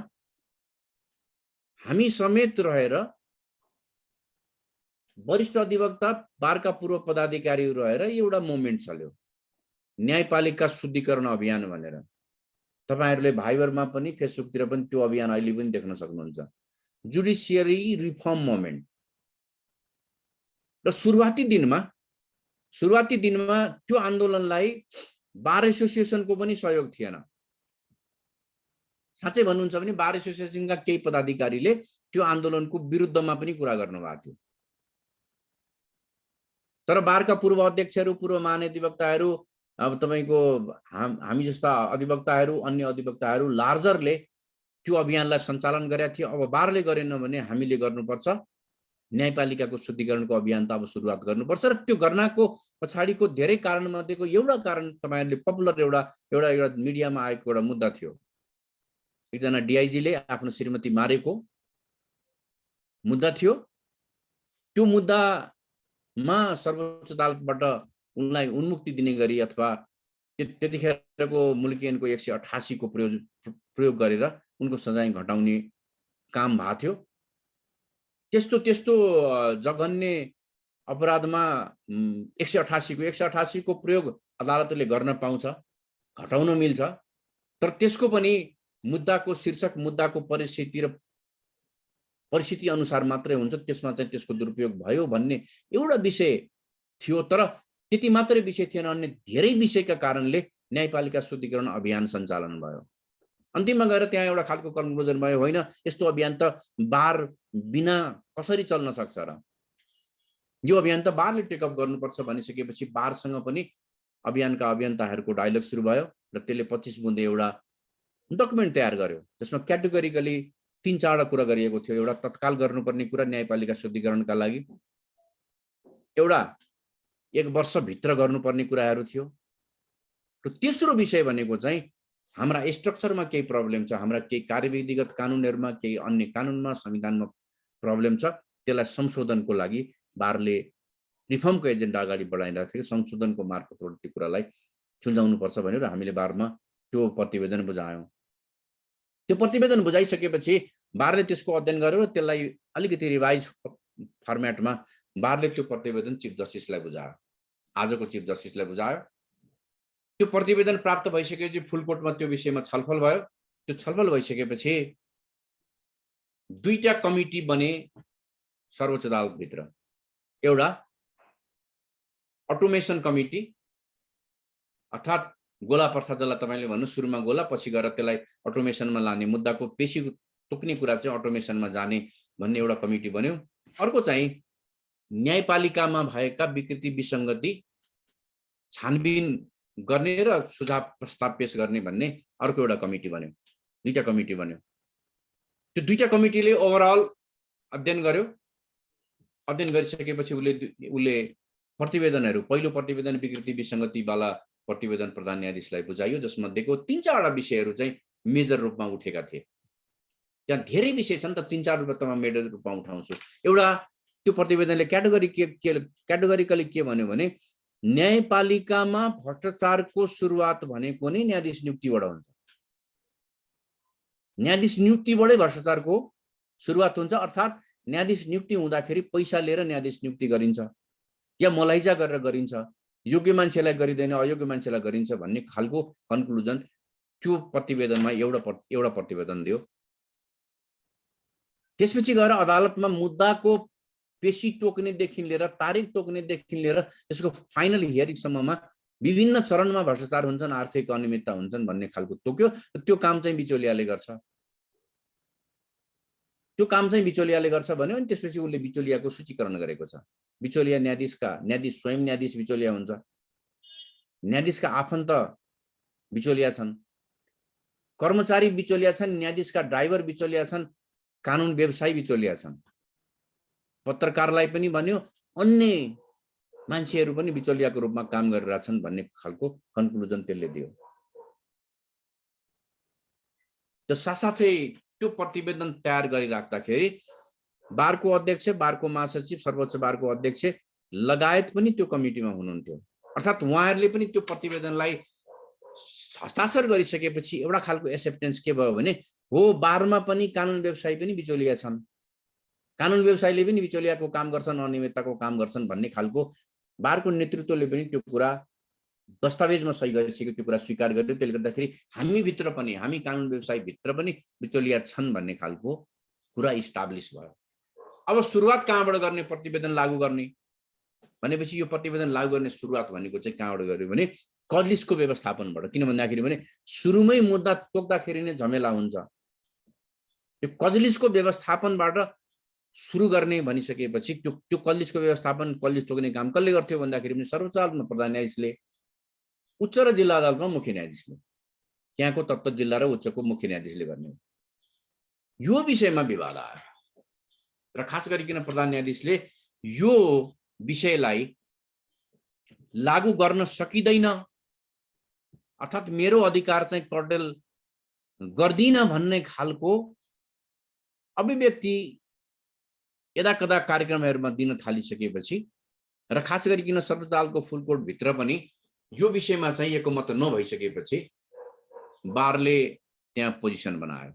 हामी समेत रहेर वरिष्ठ अधिवक्ता, बारका पूर्व पदाधिकारीहरू रहेर एउटा मुभमेन्ट चल्यो, न्यायपालिका शुद्धिकरण अभियान भनेर। तपाईहरुले भाइबरमा पनि फेसबुकतिर पनि त्यो अभियान अहिले पनि देख्न सक्नुहुन्छ, जुडिसियरी रिफर्म मुभमेन्ट। र सुरुवाती दिनमा त्यो आन्दोलनलाई बार एसोसिएसनको पनि सहयोग थिएन। साच्चै भन्नुहुन्छ भने बार एसोसिएसनका केही पदाधिकारीले त्यो आन्दोलनको विरुद्धमा पनि कुरा गर्नुभएको थियो। तर बारका पूर्व अध्यक्षहरू, पूर्व महाधिवक्ताहरू, अब तपाईको हामी जस्ता अधिवक्ताहरू, अन्य अधिवक्ताहरू लार्जरले त्यो अभियानलाई सञ्चालन गरेका थिए। अब बारले गरेन भने हामीले गर्नुपर्छ न्यायपालिकाको शुद्धिकरणको अभियान त अब सुरुवात गर्नुपर्छ र त्यो गर्नको पछाडिको धेरै कारणमध्येको एउटा कारण तपाईहरुले पपुलर एउटा मिडियामा आएको एउटा मुद्दा थियो। एकजना डीआईजीले आफ्नो श्रीमती मारेको मुद्दा थियो। त्यो मुद्दामा सर्वोच्च अदालतबाट उनलाई उन्मुक्ति दिने गरी अथवा त्यतिखेरको मुलुकी ऐनको 188 को प्रयोग गरेर उनको सजाय घटाउने काम भएको थियो। त्यस्तो जघन्य अपराधमा 188 को प्रयोग अदालतले गर्न पाउँछ, घटाउन मिल्छ, तर त्यसको पनि मुद्दाको शीर्षक मुद्दाको परिस्थिति अनुसार मात्रै हुन्छ, त्यसमा चाहिँ त्यसको दुरुपयोग भयो भन्ने एउटा विषय थियो। तर त्यति मात्रै विषय थिएन, अन्य धेरै विषयका कारणले न्यायपालिका शुद्धिकरण अभियान सञ्चालन भयो। अन्तिममा गएर त्यहाँ एउटा खालको कन्क्लुजन भयो, होइन यस्तो अभियान त बार बिना कसरी चल्न सक्छ र, यो अभियान त बारले टेकअप गर्नुपर्छ भनिसकेपछि बारसँग पनि अभियानका अभियन्ताहरूको डायलग सुरु भयो र त्यसले 25 बुँदे एउटा डकुमेन्ट तयार गर्यो, जसमा क्याटेगोरिकली 3-4 कुरा गरिएको थियो। एउटा तत्काल गर्नुपर्ने कुरा न्यायपालिका शुद्धिकरणका लागि, एउटा 1 वर्षभित्र गर्नुपर्ने कुराहरू थियो, र तेस्रो विषय भनेको चाहिँ हाम्रा स्ट्रक्चरमा केही प्रब्लम छ, हाम्रा केही कार्यविधिगत कानुनहरुमा, केही अन्य कानुनमा, संविधानमा प्रब्लम छ, त्यसलाई संशोधनको लागि बारले रिफर्मको एजेन्डा अगाडि बढाइरहेको थियो। संशोधनको मार्फतबाट त्यो कुरालाई सुल्झाउनु पर्छ भनेर हामीले बारमा त्यो प्रतिवेदन बुझायौं। त्यो प्रतिवेदन बुझाइसकेपछि बारले त्यसको अध्ययन गर्यो र त्यसलाई अलिकति रिभाइज फर्मेटमा बारले त्यो प्रतिवेदन चिफ जस्टिसलाई बुझायो, आजको चिफ जस्टिसलाई बुझायो। त्यो प्रतिवेदन प्राप्त भइसकेपछि फुलकोटमा त्यो विषयमा छलफल भयो। त्यो छलफल भइसकेपछि 2टा कमिटी बने सर्वोच्च अदालत भित्र। एउटा अटोमेसन कमिटी, अर्थात् गोला प्रथा जसलाई तपाईले भन्नु सुरुमा गोला, पछि गएर त्यसलाई अटोमेसनमा लाने, मुद्दाको पेशी तोक्ने कुरा चाहिँ अटोमेसनमा जाने भन्ने एउटा कमिटी बन्यो। अर्को चाहिँ न्यायपालिकामा भएका विकृति विसंगति छानबिन गर्ने र सुझाव प्रस्ताव पेश गर्ने भन्ने अर्को एउटा कमिटी बन्यो। 2टा कमिटी बन्यो। त्यो 2टा कमिटीले ओभरअल अध्ययन गर्यो। अध्ययन गरिसकेपछि उले प्रतिवेदनहरू, पहिलो प्रतिवेदन विकृति विसंगति वाला प्रतिवेदन प्रधान न्यायाधीशलाई बुझाइयो, जसमध्येको 3-4 विषयहरू चाहिँ मेजर रूपमा उठेका थिए। त्यहाँ धेरै विषय छन्, त 3-4 रूपमा मेजर रूपमा उठाउँछु। एउटा त्यो प्रतिवेदनले क्याटेगोरिकली के भन्यो भने न्यायपालिकामा भ्रष्टाचारको सुरुवात भनेको नै न्यायाधीश नियुक्तिबाट हुन्छ। न्यायाधीश नियुक्तिबाटै भ्रष्टाचारको सुरुवात हुन्छ, अर्थात् न्यायाधीश नियुक्ति हुँदाखेरि पैसा लिएर न्यायाधीश नियुक्ति गरिन्छ या मलाइजा गरेर गरिन्छ, योग्य मान्छेलाई गरिदैन, अयोग्य मान्छेलाई गरिन्छ भन्ने खालको कन्क्लुजन त्यो प्रतिवेदनमा एउटा प्रतिवेदन दियो। त्यसपछि गएर अदालतमा मुद्दाको पेशी तोक्नेदेखि लिएर तारिख तोक्नेदेखि लिएर त्यसको फाइनल हियरिङसम्ममा विभिन्न चरणमा भ्रष्टाचार हुन्छन्, आर्थिक अनियमितता हुन्छन् भन्ने खालको तोक्यो। त्यो काम चाहिँ बिचौलियाले गर्छ। त्यो काम चाहिँ बिचौलियाले गर्छ भन्यो अनि त्यसपछि उले बिचौलियाको सूचीकरण गरेको छ। बिचौलिया न्यायाधीश स्वयं न्यायाधीश बिचौलिया हुन्छ, न्यायाधीशका आफन्त बिचौलिया छन्, कर्मचारी बिचौलिया छन्, न्यायाधीशका ड्राइभर बिचौलिया छन्, कानुन व्यवसायी बिचौलिया छन्, पत्रकारलाई पनि भन्यो, अन्य मान्छेहरू पनि बिचौलियाको रूपमा काम गरिरहेछन् भन्ने खालको कन्क्लुजन त्यसले दियो। त्यो साथसाथै त्यो प्रतिवेदन तयार गरिराख्दाखेरि बारको अध्यक्ष, बारको महासचिव, सर्वोच्च बारको अध्यक्ष लगायत पनि त्यो कमिटीमा हुनुहुन्थ्यो। अर्थात् उहाँहरूले पनि त्यो प्रतिवेदनलाई हस्ताक्षर गरिसकेपछि एउटा खालको एक्सेप्टेन्स के भयो भने हो बारमा पनि कानुन व्यवसायी पनि बिचौलिया छन्, कानुन व्यवसायीले पनि बिचौलियाको काम गर्छन्, अनियमितताको काम गर्छन् भन्ने खालको बारको नेतृत्वले पनि त्यो कुरा दस्तावेजमा सही गरिसक्यो, त्यो कुरा स्वीकार गर्यो। त्यसले गर्दाखेरि हामी भित्र पनि, हामी कानुन व्यवसायी भित्र पनि बिचौलिया छन् भन्ने खालको कुरा इस्टाब्लिस भयो। अब सुरुवात कहाँबाट गर्ने प्रतिवेदन लागू गर्ने भनेपछि यो प्रतिवेदन लागू गर्ने सुरुवात भनेको चाहिँ कहाँबाट गर्यो भने कजलिसको व्यवस्थापनबाट। किन भन्दाखेरि भने सुरुमै मुद्दा तोक्दाखेरि नै झमेला हुन्छ। त्यो कजलिसको व्यवस्थापनबाट सुरु गर्ने भनिसकेपछि त्यो कजलिसको व्यवस्थापन, कजलिस तोक्ने काम कसले गर्थ्यो भन्दाखेरि पनि सर्वोच्च अदालतमा प्रधान न्यायाधीशले, उच्च र जिल्ला अदालतमा मुख्य न्यायाधीशले, त्यहाँको तत्त जिल्ला र उच्चको मुख्य न्यायाधीशले गर्ने। यो विषयमा विवाद आयो र खास गरिकन प्रधान न्यायाधीशले यो विषयलाई लागू गर्न सकिँदैन, अर्थात् मेरो अधिकार चाहिँ कर्टेल गर्दिन भन्ने खालको अभिव्यक्ति यदाकदा कार्यक्रमहरूमा दिन थालिसकेपछि र खास गरिकन सर्वोच्च अदालतको फुल कोर्ट भित्र पनि यो विषयमा चाहिँ एकमत नभइसकेपछि बारले त्यहाँ पोजिसन बनायो।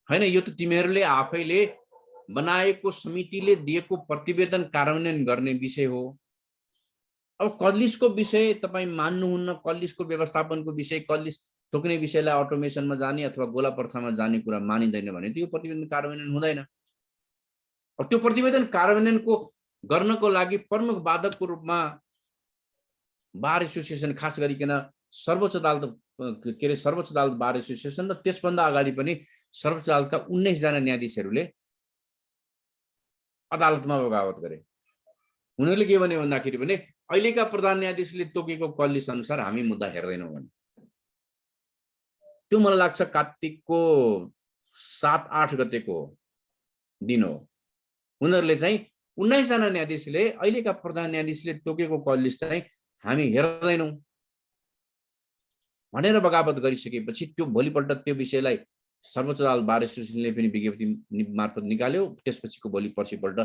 हैन, यो त तिमीहरूले आफैले बनाएको समितिले दिएको प्रतिवेदन कार्यान्वयन गर्ने विषय हो। अब कल्लिसको विषय तपाईँ मान्नुहुन्न, कल्लिसको व्यवस्थापनको विषय, कल्लिस थोक्ने विषयलाई अटोमेसनमा जाने अथवा गोला प्रथामा जाने कुरा मानिँदैन भने त यो प्रतिवेदन कार्यान्वयन हुँदैन। अब त्यो प्रतिवेदन कार्यान्वयनको गर्नको लागि प्रमुख बाधकको रूपमा बार एसोसिएसन, खास गरिकन सर्वोच्च अदालत सर्वोच्च अदालत बार एसोसिएसन र त्यसभन्दा अगाडि पनि सर्वोच्च अदालतका 19 जना न्यायाधीशहरूले अदालतमा बगावत गरे। उनीहरूले के भने भन्दाखेरि भने अहिलेका प्रधान न्यायाधीशले तोकेको कल्लिस अनुसार हामी मुद्दा हेर्दैनौँ भने। त्यो मलाई लाग्छ कार्तिकको 7-8 गतेको दिन हो। उनीहरूले चाहिँ 19 जना न्यायाधीशले अहिलेका प्रधान न्यायाधीशले तोकेको कल्लिस चाहिँ हामी हेर्दैनौँ भनेर बगावत गरिसकेपछि त्यो भोलिपल्ट त्यो विषयलाई सर्वोच्च अदालत बार एसोसिएसनले पनि विज्ञप्ति मार्फत निकाल्यो। त्यसपछिको भोलि पर्सिपल्ट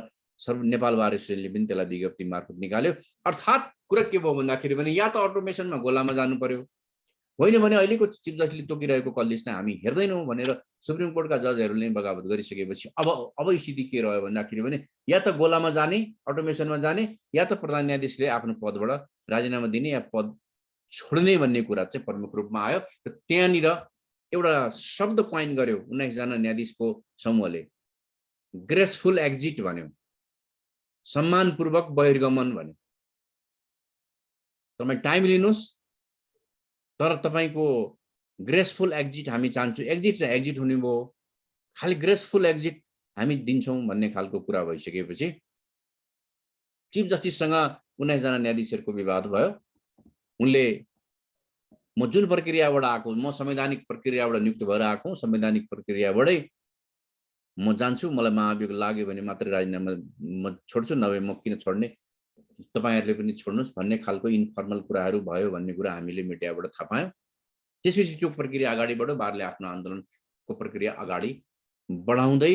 नेपाल बार एसोसिएसनले पनि त्यसलाई विज्ञप्ति मार्फत निकाल्यो। अर्थात् कुरा के भयो भन्दाखेरि भने या त अटोमेसनमा गोलामा जानु पर्यो, होइन भने अहिलेको चिफ जजले तोकिरहेको कल्लिस चाहिँ हामी हेर्दैनौँ भनेर सुप्रिम कोर्टका जजहरूले बगावत गरिसकेपछि अब स्थिति के रह्यो भन्दाखेरि भने या त गोलामा जाने, अटोमेसनमा जाने, या त प्रधान न्यायाधीशले आफ्नो पदबाट राजीनामा दिने या पद छोड्ने भन्ने कुरा चाहिँ प्रमुख रूपमा आयो। र त्यहाँनिर एउटा शब्द क्वाइन गर्यो 19 जना न्यायाधीशको समूहले, ग्रेसफुल एक्जिट भन्यो, सम्मानपूर्वक बहिर्गमन भन्यो। तपाईँ टाइम लिनुहोस्, तर तपाईँको ग्रेसफुल एक्जिट हामी चाहन्छौँ। एक्जिट चाहिँ एक्जिट हुने भयो, खालि ग्रेसफुल एक्जिट हामी दिन्छौँ भन्ने खालको कुरा भइसकेपछि चिफ जस्टिससँग 19 जना न्यायाधीशहरूको विवाद भयो। उनले म जुन प्रक्रियाबाट आएको, म संवैधानिक प्रक्रियाबाट नियुक्त भएर आएको, संवैधानिक प्रक्रियाबाटै म जान्छु, मलाई महाभियोग लाग्यो भने मात्रै राजीनामा म छोड्छु, नभए म किन छोड्ने, तपाईहरुले पनि छोड्नुस् भन्ने खालको इन्फर्मल कुराहरू भयो भन्ने कुरा हामीले मिडियाबाट थाहा पायौं। त्यसपछि त्यो प्रक्रिया अगाडि बढ्यो, बारले आफ्नो आन्दोलनको प्रक्रिया अगाडि बढाउँदै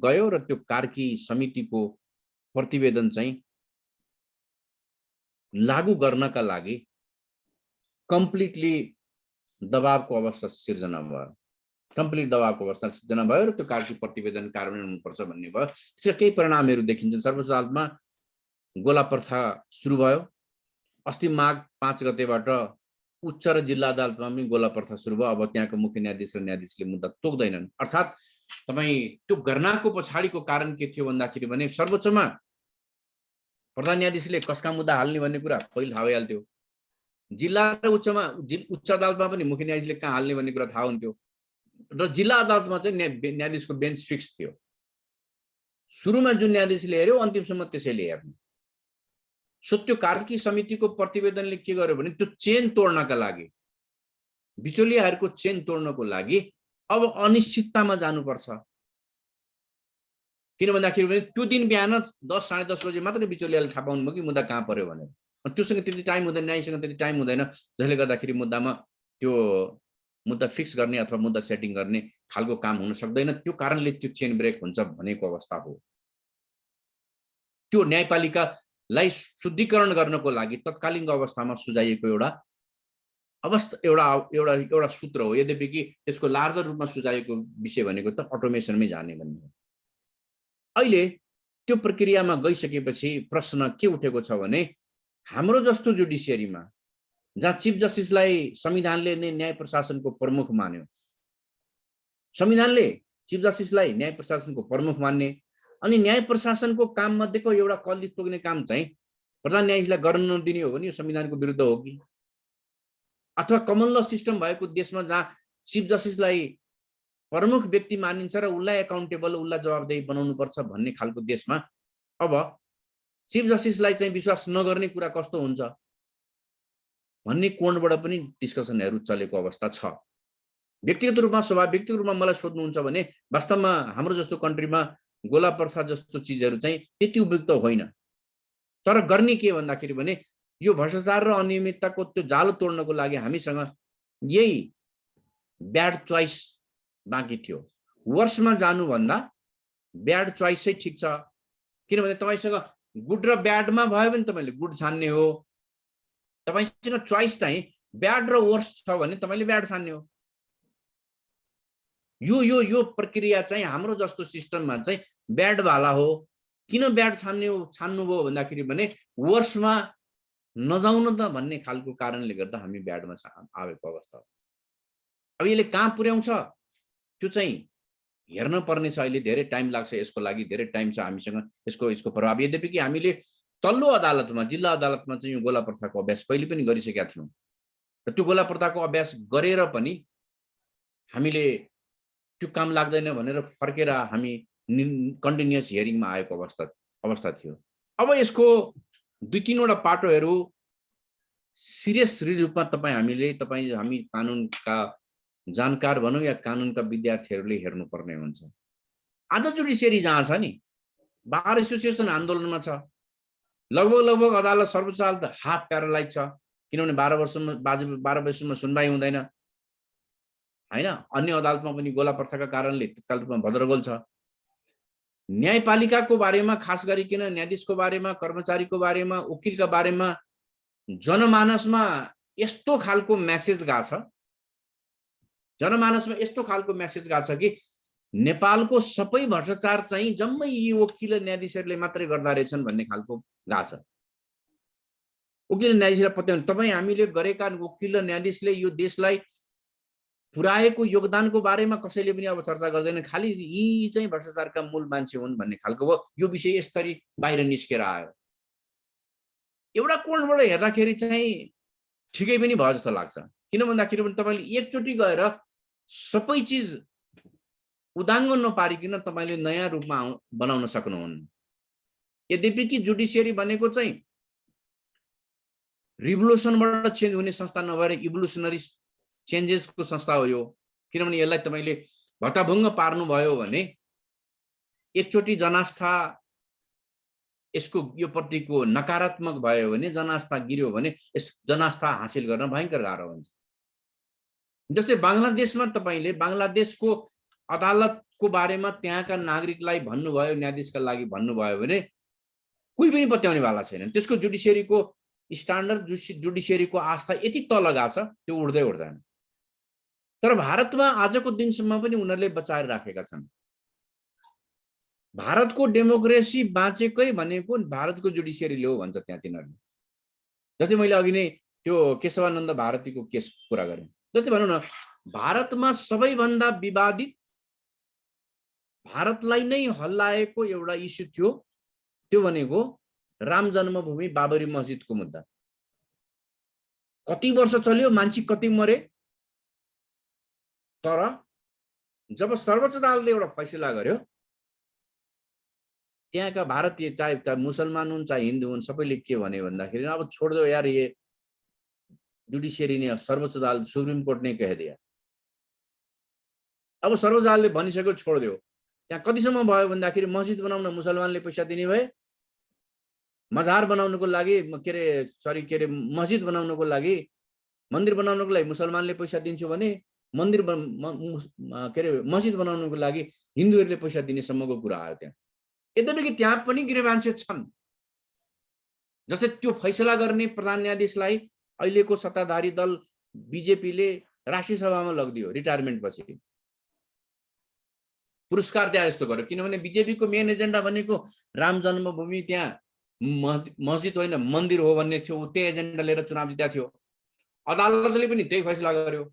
गयो र त्यो कार्की समितिको प्रतिवेदन चाहिँ लागू गर्नका लागि कम्प्लिटली दबावको अवस्था सिर्जना भयो। कम्प्लिट दबावको अवस्था सिर्जना भयो र त्यो कार्की प्रतिवेदन कार्यान्वयन हुनुपर्छ भन्ने भयो। त्यसका केही परिणामहरू देखिन्छन्। सर्वोच्च अदालतमा गोला प्रथा सुरु भयो। अस्ति माघ 5 गतेबाट उच्च र जिल्ला अदालतमा पनि गोला प्रथा सुरु भयो। अब त्यहाँको मुख्य न्यायाधीश र न्यायाधीशले मुद्दा तोक्दैनन्। अर्थात् तपाई त्यो गर्नाको पछाडिको कारण के थियो भन्दाखेरि भने सर्वोच्चमा प्रधान न्यायाधीशले कसका मुद्दा हाल्ने भन्ने कुरा पहिले थाहा भइहाल्थ्यो। जिल्ला र उच्च अदालतमा पनि मुख्य न्यायाधीशले कहाँ हाल्ने भन्ने कुरा थाहा हुन्थ्यो र जिल्ला अदालतमा चाहिँ न्यायाधीशको बेन्च फिक्स थियो। सुरुमा जुन न्यायाधीशले हेर्यो अन्तिमसम्म त्यसैले हेर्ने। सो त्यो कार्की समितिको प्रतिवेदनले के गर्यो भने त्यो चेन तोड्नका लागि, बिचौलियाहरूको चेन तोड्नको लागि अब अनिश्चिततामा जानुपर्छ। किन भन्दाखेरि भने त्यो दिन बिहान 10 साढे 10 बजे मात्रै बिचौलियाले थाहा पाउनुभयो कि मुद्दा कहाँ पर्यो भनेर। त्योसँग त्यति टाइम हुँदैन, न्यायसँग त्यति टाइम हुँदैन, जसले गर्दाखेरि मुद्दामा त्यो मुद्दा फिक्स गर्ने अथवा मुद्दा सेटिङ गर्ने खालको काम हुन सक्दैन। त्यो कारणले त्यो चेन ब्रेक हुन्छ भनेको अवस्था हो। त्यो न्यायपालिकालाई शुद्धिकरण गर्नको लागि तत्कालीन अवस्थामा सुझाइएको एउटा सूत्र हो। यद्यपि कि त्यसको लार्जर रूपमा सुझाइएको विषय भनेको त अटोमेसनमै जाने भन्ने हो। अहिले त्यो प्रक्रियामा गइसकेपछि प्रश्न के उठेको छ भने हाम्रो जस्तो जुडिसियरीमा जहाँ चिफ जस्टिसलाई संविधानले नै न्याय प्रशासनको प्रमुख मान्यो, संविधानले चिफ जस्टिसलाई न्याय प्रशासनको प्रमुख मान्ने, अनि न्याय प्रशासनको काम मध्येको एउटा कल्लिस तोक्ने काम चाहिँ प्रधान न्यायाधीशलाई गर्न नदिने हो भने यो संविधानको विरुद्ध हो कि? अथवा कमन ल सिस्टम भएको देशमा जहाँ चिफ जस्टिसलाई प्रमुख व्यक्ति मानिन्छ र उसलाई एकाउन्टेबल, उसलाई जवाबदेही बनाउनु पर्छ भन्ने खालको देशमा अब चिफ जस्टिसलाई चाहिँ विश्वास नगर्ने कुरा कस्तो हुन्छ भन्ने कोणबाट पनि डिस्कसनहरू चलेको अवस्था छ। व्यक्तिगत रूपमा व्यक्तिगत रूपमा मलाई सोध्नुहुन्छ भने वास्तवमा हाम्रो जस्तो कन्ट्रीमा गोला प्रथा जस्तो चिजहरू चाहिँ त्यति उपयुक्त होइन। तर गर्ने के भन्दाखेरि भने यो भ्रष्टाचार र अनियमितताको त्यो जालो तोड्नको लागि हामीसँग यही ब्याड चोइस बाँकी थियो। वर्षमा जानुभन्दा ब्याड चोइस चाहिँ ठिक छ, किनभने तपाईसँग गुड र ब्याडमा भयो भने तपाईँले गुड छान्ने हो, तपाईसँग चोइस चाहिँ ब्याड र वर्स छ भने तपाईँले ब्याड छान्ने हो। यो यो यो प्रक्रिया चाहिँ हाम्रो जस्तो सिस्टममा चाहिँ ब्याड वाला हो। किन ब्याड छान्नुभयो भन्दाखेरि भने वर्षमा नजाउन त भन्ने खालको कारणले गर्दा हामी ब्याडमा आएको अवस्था हो। अब यसले कहाँ पुर्याउँछ त्यो चाहिँ हेर्न पर्ने छ। अहिले धेरै टाइम लाग्छ, यसको लागि धेरै टाइम छ हामीसँग यसको प्रभाव। यद्यपि कि हामीले तल्लो अदालतमा, जिल्ला अदालतमा चाहिँ यो गोला प्रथाको अभ्यास पहिले पनि गरिसकेका थियौँ र त्यो गोला प्रथाको अभ्यास गरेर पनि हामीले त्यो काम लाग्दैन भनेर फर्केर हामी कन्टिन्युअस हियरिङमा आएको अवस्था थियो। अब यसको 2-3 पाटोहरू सिरियस रूपमा हामी कानुनका जानकार भनौँ या कानुनका विद्यार्थीहरूले हेर्नुपर्ने हुन्छ। आज जुडिसियरी जहाँ छ नि, बार एसोसिएसन आन्दोलनमा छ, लगभग अदालत, सर्वोच्च अदालत हाफ प्यारालाइज छ, किनभने 12 वर्षमा सुनवाई हुँदैन हैन। अन्य अदालतमा पनि गोला प्रथाका कारणले तत्काल रूपमा भद्रगोल छ। न्यायपालिकाको बारेमा, खास गरिकन न्यायाधीशको बारेमा, कर्मचारीको बारेमा, वकिलका बारेमा जनमानसमा यस्तो खालको मेसेज गएको छ, जनमानसमा यस्तो खालको मेसेज गएको छ कि नेपालको सबै भ्रष्टाचार चाहिँ जम्मै यी वकिल न्यायाधीशहरूले मात्रै गर्दा रहेछन् भन्ने खालको गएको छ। वकिल न्यायाधीशलाई पत्याउनु, तपाईँ हामीले गरेका वकिल र न्यायाधीशले यो देशलाई पुर्याएको योगदानको बारेमा कसैले पनि अब चर्चा गर्दैन, खालि यी चाहिँ भ्रष्टाचारका मूल मान्छे हुन् भन्ने खालको हो। यो विषय यसरी बाहिर निस्केर आयो। एउटा कोणबाट हेर्दाखेरि चाहिँ ठिकै पनि भयो जस्तो लाग्छ। किन भन्दाखेरि पनि तपाईँले एकचोटि गएर सबै चिज उदाङ्ग नपारिकन तपाईँले नयाँ रूपमा बनाउन सक्नुहुन्न। यद्यपि कि जुडिसियरी भनेको चाहिँ रिभोल्युसनबाट चेन्ज हुने संस्था नभएर इभोल्युसनरी चेन्जेसको संस्था हो यो। किनभने यसलाई तपाईँले भत्ताभङ्ग पार्नुभयो भने एकचोटि जनास्था यसको यो प्रतिको नकारात्मक भयो भने, जनास्था गिर्यो भने यस जनास्था हासिल गर्न भयङ्कर गाह्रो हुन्छ। जस्तै बङ्गलादेशमा तपाईँले बङ्गलादेशको अदालतको बारेमा त्यहाँका नागरिकलाई भन्नुभयो, न्यायाधीशका लागि भन्नुभयो भने कोही पनि पत्याउने वाला छैन। त्यसको जुडिसियरीको स्ट्यान्डर्ड, जुडिसियरीको आस्था यति तल गएको छ, त्यो उड्दै उड्दैन। तर भारतमा आजको दिनसम्म पनि उनीहरूले बचाएर राखेका छन्। भारतको डेमोक्रेसी बाँचेकै भनेको भारतको जुडिसियरीले हो भन्छ त्यहाँ तिनीहरूले। जस्तै मैले अघि नै त्यो केशवानन्द भारतीको केस कुरा गरेँ। जस्तै भनौँ न, भारतमा सबैभन्दा विवादित, भारतलाई नै हल्लाएको एउटा इस्यु थियो, त्यो भनेको राम जन्मभूमि बाबरी मस्जिदको मुद्दा। कति वर्ष चल्यो, मान्छे कति मरे, तर जब सर्वोच्च अदालतले एउटा फैसला गर्यो, त्यहाँका भारतीय चाहे मुसलमान हुन् चाहे हिन्दू हुन् सबैले के भने भन्दाखेरि अब छोड दो यार, ये जुडिसियरी ने, सर्वोच्च अदालत, सुप्रीम कोर्ट ने कह दिया। अब सर्वोच्च अदालतले भनिसक्यो छोड दियो। त्यहाँ कतिसम्म भयो भन्दाखेरि मस्जिद बनाउन मुसलमानले पैसा दिने भए, मजार बनाउनको लागि मस्जिद बनाउनको लागि, मन्दिर बनाउनको लागि मुसलमानले पैसा दिन्छु भने मस्जिद बनाउनको लागि हिन्दूहरूले पैसा दिने सम्मको कुरा आयो त्यहाँ। यद्यपि कि त्यहाँ पनि ग्रीभान्सेस छन्। जस्तै त्यो फैसला गर्ने प्रधान न्यायाधीशलाई अहिलेको सत्ताधारी दल बीजेपीले राष्ट्रिय सभामा लगिदियो रिटायरमेन्ट पछि, पुरस्कार दिए जस्तो गर्यो। किनभने बीजेपीको मेन एजेन्डा भनेको राम जन्मभूमि त्यहाँ मस्जिद होइन मन्दिर हो भन्ने थियो। त्यही एजेन्डा लिएर चुनाव जितेको थियो। अदालतले पनि त्यही फैसला गर्यो।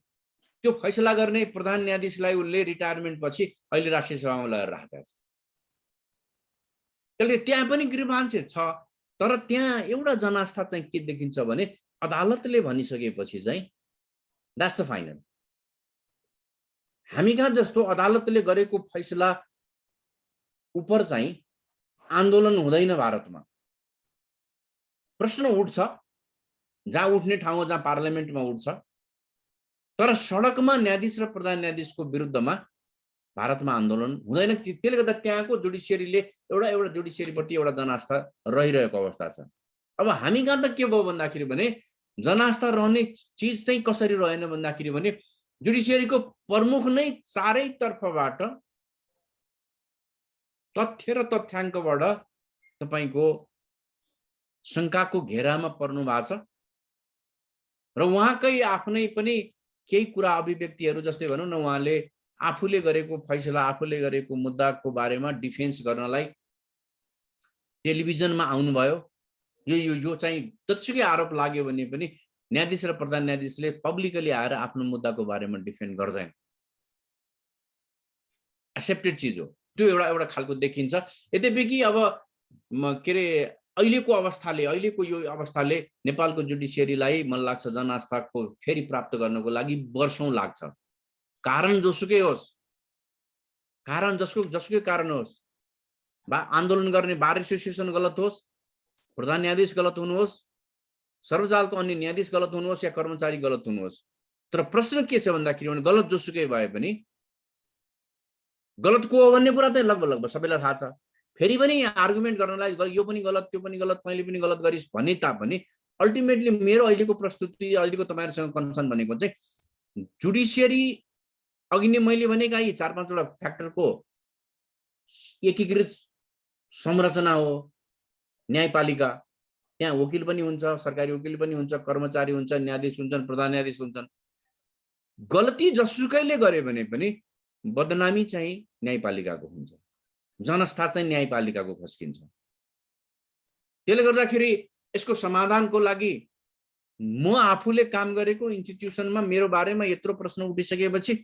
त्यो फैसला गर्ने प्रधान न्यायाधीशलाई उसले रिटायरमेन्ट पछि अहिले राष्ट्रिय सभामा लगेर राखेको छ। त्यसले त्यहाँ पनि ग्रीभान्सेस छ। तर त्यहाँ एउटा जनास्था चाहिँ के देखिन्छ भने अदालतले भनिसकेपछि चाहिँ द्याट्स द फाइनल। हामी कहाँ जस्तो अदालतले गरेको फैसला उपर चाहिँ आन्दोलन हुँदैन। भारतमा प्रश्न उठ्छ, जहाँ उठ्ने ठाउँ जहाँ पार्लियामेन्टमा उठ्छ, तर सडकमा न्यायाधीश र प्रधान न्यायाधीशको विरुद्धमा भारतमा आन्दोलन हुँदैन। त्यसले गर्दा त्यहाँको जुडिसियरीले एउटा जुडिसियरीप्रति एउटा जनआस्था रहिरहेको अवस्था छ। अब हामी कहाँ त के भयो भन्दाखेरि भने जनआस्था रहने चिज चाहिँ कसरी रहेन भन्दाखेरि भने जुडिसियरीको प्रमुख नै चारै तर्फबाट तथ्य र तथ्याङ्कबाट तपाईको शंकाको घेरामा पर्नु भएको छ र उहाँकै आफ्नै पनि केही कुरा अभिव्यक्तिहरू जस्तै भनौं न उहाँले आफूले गरेको फैसला आफूले गरेको मुद्दाको बारेमा डिफेन्स गर्नलाई टेलिभिजनमा आउनुभयो। यो चाहिँ जतिसुकै आरोप लाग्यो भने पनि न्यायाधीश र प्रधान न्यायाधीशले पब्लिकली आएर आफ्नो मुद्दाको बारेमा डिफेन्ड गर्दैन। एक्सेप्टेड चिज हो त्यो एउटा खालको देखिन्छ। यद्यपि कि अब के रे अहिलेको यो अवस्थाले नेपालको जुडिसियरीलाई मन लाग्छ जनआस्थाको फेरि प्राप्त गर्नको लागि वर्षौं लाग्छ। कारण जोसुकै होस्, कारण जसुकै कारण होस्, आन्दोलन गर्ने बार एसोसिएसन गलत होस्, प्रधान न्यायाधीश गलत हुनुहोस्, सर्वोच्च अन्य न्यायाधीश गलत हुनुहोस् या कर्मचारी गलत हुनुहोस्, तर प्रश्न के छ भन्दाखेरि भने गलत जोसुकै भए पनि गलत को हो भन्ने कुरा त लगभग सबैलाई थाहा छ। फेरि पनि आर्गुमेन्ट गर्नलाई यो पनि गलत त्यो पनि गलत मैले पनि गलत गरिस् भने तापनि अल्टिमेटली मेरो अहिलेको प्रस्तुति अहिलेको तपाईहरुसँग कन्सर्न भनेको चाहिँ जुडिसियरी अघि नै मैले भनेका यी 4-5 वटा फ्याक्टरको एकीकृत संरचना हो। न्यायपालिका त्यहाँ वकिल पनि हुन्छ, सरकारी वकिल पनि हुन्छ, कर्मचारी हुन्छ, न्यायाधीश हुन्छन्, प्रधान न्यायाधीश हुन्छन्। गलती जसुकैले गरे भने पनि बदनामी चाहिँ न्यायपालिकाको हुन्छ, जनस्था चाहिँ न्यायपालिकाको खस्किन्छ। त्यसले गर्दाखेरि यसको समाधानको लागि म आफूले काम गरेको इन्स्टिट्युसनमा मेरो बारेमा यत्रो प्रश्न उठिसकेपछि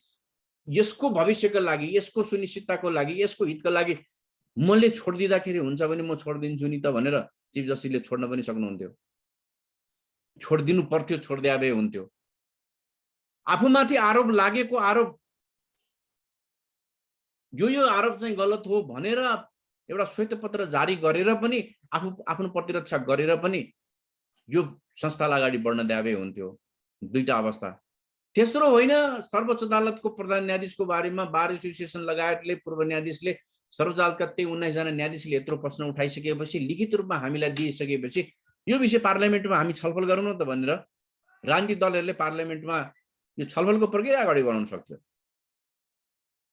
यसको भविष्यको लागि, यसको सुनिश्चितताको लागि, यसको हितको लागि मैले छोड्दिँदाखेरि हुन्छ भने म छोड्दिन्छु नि त भनेर चिफ जस्टिसले छोड्न पनि सक्नुहुन्थ्यो, छोड्दिनु पर्थ्यो, छोड्दै आए हुन्थ्यो। आफूमाथि आरोप लागेको आरोप यो आरोप चाहिँ गलत हो भनेर एउटा श्वेतपत्र जारी गरेर पनि आफ्नो प्रतिरक्षा गरेर पनि यो संस्थालाई अगाडि बढ्न दिए हुन्थ्यो। दुईटा अवस्था। तेस्रो होइन, सर्वोच्च अदालतको प्रधान न्यायाधीशको बारेमा बार एसोसिएसन लगायतले पूर्व न्यायाधीशले सर्वोच्च अदालतका 29 जना न्यायाधीशले यत्रो प्रश्न उठाइसकेपछि लिखित रूपमा हामीलाई दिइसकेपछि यो विषय पार्लियामेन्टमा हामी छलफल गरौँ न त भनेर राजनीतिक दलहरूले पार्लियामेन्टमा यो छलफलको प्रक्रिया अगाडि बढाउन सक्थ्यो।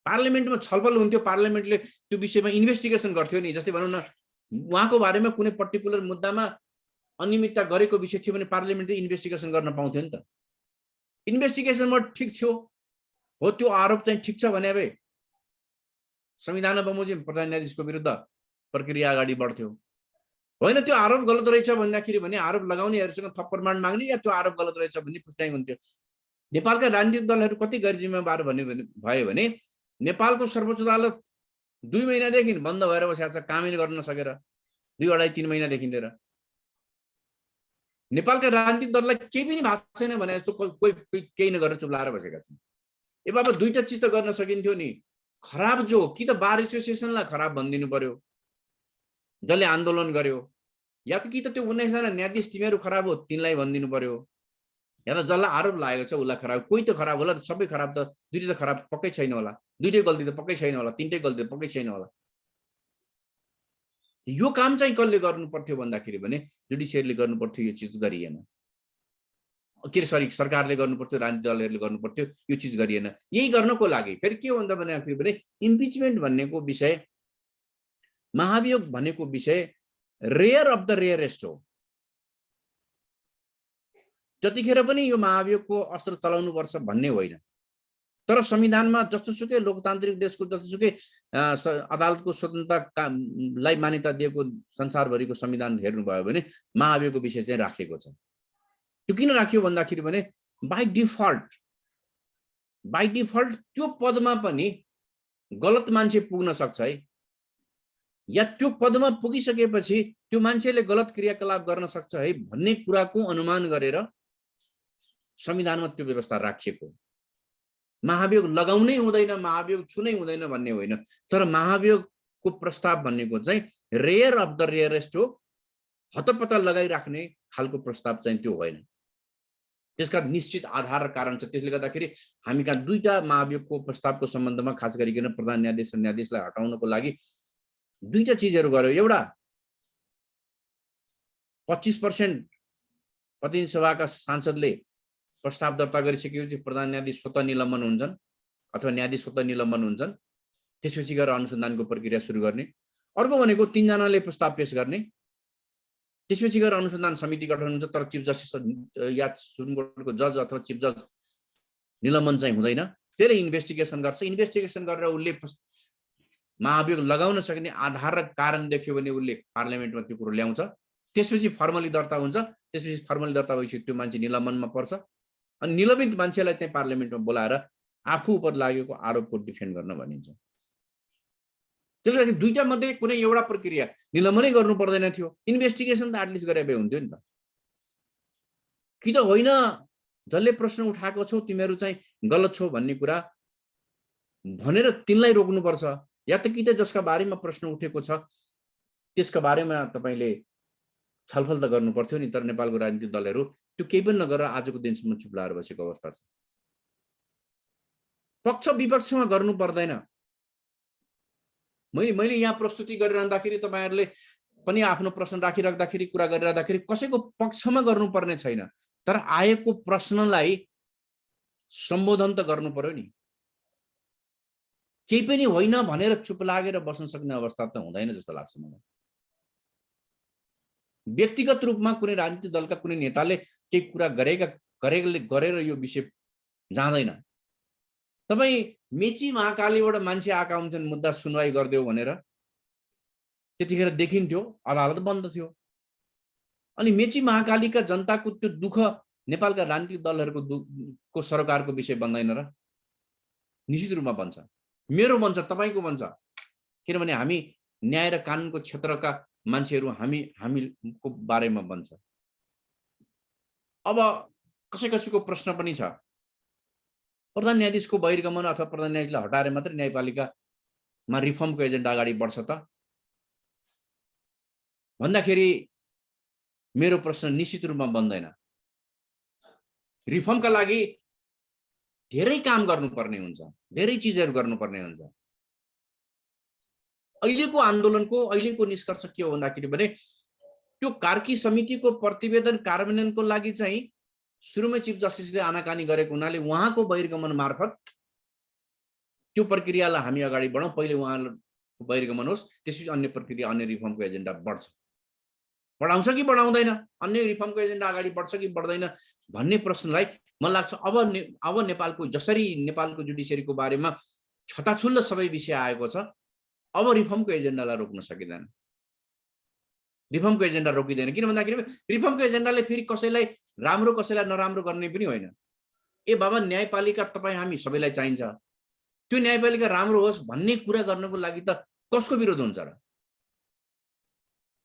पार्लियामेन्टमा छलफल हुन्थ्यो, पार्लियामेन्टले त्यो विषयमा इन्भेस्टिगेसन गर्थ्यो नि। जस्तै भनौँ न उहाँको बारेमा कुनै पर्टिकुलर मुद्दामा अनियमितता गरेको विषय थियो भने पार्लियामेन्टले इन्भेस्टिगेसन गर्न पाउँथ्यो नि त। इन्भेस्टिगेसनमा ठिक थियो हो, त्यो आरोप चाहिँ ठिक छ भने भए संविधान बमोजिम प्रधान न्यायाधीशको विरुद्ध प्रक्रिया अगाडि बढ्थ्यो। होइन त्यो आरोप गलत रहेछ भन्दाखेरि भने आरोप लगाउनेहरूसँग थप प्रमाण माग्ने या त्यो आरोप गलत रहेछ भन्ने पुष्टाइ हुन्थ्यो। नेपालका राजनीतिक दलहरू कति गैर जिम्मेवार भयो भने नेपालको सर्वोच्च अदालत 2 महिनादेखि बन्द भएर बसेको छ, कामै गर्न नसकेर 2-2.5-3 महिनादेखि लिएर। नेपालका राजनीतिक दललाई केही पनि भएको छैन भने जस्तो कोही केही नगरेर चुप लाएर बसेका छन्। ए बाबा दुईटा चिज त गर्न सकिन्थ्यो नि। खराब जो कि त बार एसोसिएसनलाई खराब भनिदिनु पर्यो जसले आन्दोलन गर्यो, या त कि त त्यो 19 जना न्यायाधीश तिमीहरू खराब हो तिनलाई भनिदिनु पर्यो, या त जसलाई आरोप लागेको छ उसलाई खराब। कोही त खराब होला, सबै खराब त दुईटै त खराब पक्कै छैन होला, दुईटै गल्ती त पक्कै छैन होला, तीनटै गल्ती त पक्कै छैन होला। यो काम चाहिँ कसले गर्नु पर्थ्यो भन्दाखेरि भने जुडिसियरीले गर्नु पर्थ्यो, यो चिज गरिएन। के सरी सरकारले गर्नु पर्थ्यो, राजनीतिक दलहरूले गर्नु पर्थ्यो, यो चिज गरिएन। यही गर्नको लागि फेरि के भन्दा भन्दाखेरि भने इम्पिचमेन्ट भन्नेको विषय, महाभियोग भनेको विषय रेयर अफ द रेयरेस्ट हो। जतिखेर पनि यो महाभियोगको अस्त्र चलाउनु पर्छ भन्ने होइन, तर संविधानमा जस्तोसुकै लोकतान्त्रिक देशको जस्तोसुकै अदालतको स्वतन्त्रतालाई मान्यता दिएको संसारभरिको संविधान हेर्नुभयो भने महाभियोगको विषय चाहिँ राखेको छ। त्यो किन राखियो भन्दाखेरि भने बाइ डिफल्ट त्यो पदमा पनि गलत मान्छे पुग्न सक्छ है, या त्यो पदमा पुगिसकेपछि त्यो मान्छेले गलत क्रियाकलाप गर्न सक्छ है भन्ने कुराको अनुमान गरेर संविधानमा त्यो व्यवस्था राखिएको। महाभियोग लगाउनै हुँदैन, महाभियोग छुनै हुँदैन भन्ने होइन, तर महाभियोगको प्रस्ताव भनेको चाहिँ रेयर अफ द रेयरेस्ट हो, हतपत्ता लगाइराख्ने खालको प्रस्ताव चाहिँ त्यो होइन। त्यसका निश्चित आधार र कारण छ। त्यसले गर्दाखेरि हामी कहाँ दुईटा महाभियोगको प्रस्तावको सम्बन्धमा खास गरिकन प्रधान न्यायाधीश र न्यायाधीशलाई हटाउनको लागि दुईटा चीजहरू गर्यो। एउटा 25% प्रतिनिधि सभाका सांसदले प्रस्ताव दर्ता गरिसकेपछि प्रधान न्यायाधीश स्वतः निलम्बन हुन्छन् अथवा न्यायाधीश स्वतः निलम्बन हुन्छन्। त्यसपछि गएर अनुसन्धानको प्रक्रिया सुरु गर्ने। अर्को भनेको 3 जनाले प्रस्ताव पेश गर्ने, त्यसपछि गएर अनुसन्धान समिति गठन हुन्छ। तर चिफ जस्टिस या सुप्रिम कोर्टको जज अथवा चिफ जज निलम्बन चाहिँ हुँदैन। त्यसले इन्भेस्टिगेसन गर्छ। इन्भेस्टिगेसन गरेर उसले महाभियोग लगाउन सक्ने आधार र कारण देख्यो भने उसले पार्लियामेन्टमा त्यो कुरो ल्याउँछ। त्यसपछि फर्मली दर्ता हुन्छ। त्यसपछि फर्मली दर्ता भएपछि त्यो मान्छे निलम्बनमा पर्छ। अनि निलम्बित मान्छेलाई चाहिँ पार्लियामेन्टमा बोलाएर आफू उपर लागेको आरोपको डिफेन्ड गर्न भनिन्छ। त्यसले गर्दा दुईटा मध्ये कुनै एउटा प्रक्रिया निलम्बनै गर्नु पर्दैन थियो। इन्भेस्टिगेसन त एटलिस्ट गरे भए हुन्थ्यो नि त। कि त होइन जसले प्रश्न उठाएको छौ तिमीहरू चाहिँ गलत छौ भन्ने कुरा भनेर तिनलाई रोक्नुपर्छ, या त कि त जसका बारेमा प्रश्न उठेको छ त्यसका बारेमा तपाईले छलफल त गर्नु पर्थ्यो नि। तर नेपालको राजनीतिक दलहरू त्यो केही पनि नगरेर आजको दिनसम्म चुप लाएर बसेको अवस्था छ। पक्ष विपक्षमा गर्नु पर्दैन। मैले यहाँ प्रस्तुति गरिरहँदाखेरि तपाईहरुले पनि आफ्नो प्रश्न राखिराख्दाखेरि कुरा गरिरहँदाखेरि कसैको पक्षमा गर्नुपर्ने छैन। तर आएको प्रश्नलाई सम्बोधन त गर्नु पर्यो नि। केही पनि होइन भनेर चुप लागेर बस्न सक्ने अवस्था त हुँदैन जस्तो लाग्छ मलाई। व्यक्तिगत रूपमा कुनै राजनीतिक दलका कुनै नेताले केही कुरा गरेर यो विषय जाँदैन। तपाई मेची महाकालीबाट मान्छे आएका हुन्छन् मुद्दा सुनवाई गर्दियो भनेर, त्यतिखेर देखिन्थ्यो अदालत बन्द थियो। अनि मेची महाकालीका जनताको त्यो दुःख नेपालका राजनीतिक दलहरूको सरकारको विषय बन्दैन र? निश्चित रूपमा बन्छ। मेरो बन्छ, तपाईको बन्छ। किनभने हामी न्याय र कानुनको क्षेत्रका मान्छेहरू हामीको बारेमा बन्छ। अब कसैको प्रश्न पनि छ, प्रधान न्यायाधीशको बहिर्गमन अथवा प्रधान न्यायाधीशलाई हटाएर मात्र न्यायपालिकामा रिफर्मको एजेन्डा अगाडि बढ्छ त भन्दाखेरि मेरो प्रश्न निश्चित रूपमा बन्दैन। रिफर्मका लागि धेरै काम गर्नुपर्ने हुन्छ, धेरै चीजहरू गर्नुपर्ने हुन्छ। अहिलेको आन्दोलनको अहिलेको निष्कर्ष के हो भन्दाखेरि भने त्यो कार्की समितिको प्रतिवेदन कार्यान्वयनको लागि चाहिँ सुरुमै चिफ जस्टिसले आनाकानी गरेको हुनाले उहाँको बहिर्गमन मार्फत त्यो प्रक्रियालाई हामी अगाडि बढाउँ। पहिले उहाँको बहिर्गमन होस्, त्यसपछि अन्य प्रक्रिया अन्य रिफर्मको एजेन्डा बढ्छ। बढाउँछ कि बढाउँदैन, अन्य रिफर्मको एजेन्डा अगाडि बढ्छ कि बढ्दैन भन्ने प्रश्नलाई मलाई लाग्छ अब नेपालको जसरी नेपालको जुडिसियरीको बारेमा छताछुल्लो सबै विषय आएको छ, अब रिफर्मको एजेन्डालाई रोक्न सकिँदैन। रिफर्मको एजेन्डा रोकिँदैन। किन भन्दाखेरि रिफर्मको एजेन्डाले फेरि कसैलाई राम्रो कसैलाई नराम्रो गर्ने पनि होइन। ए बाबा न्यायपालिका तपाईँ हामी सबैलाई चाहिन्छ, त्यो न्यायपालिका राम्रो होस् भन्ने कुरा गर्नको लागि त कसको विरोध हुन्छ र?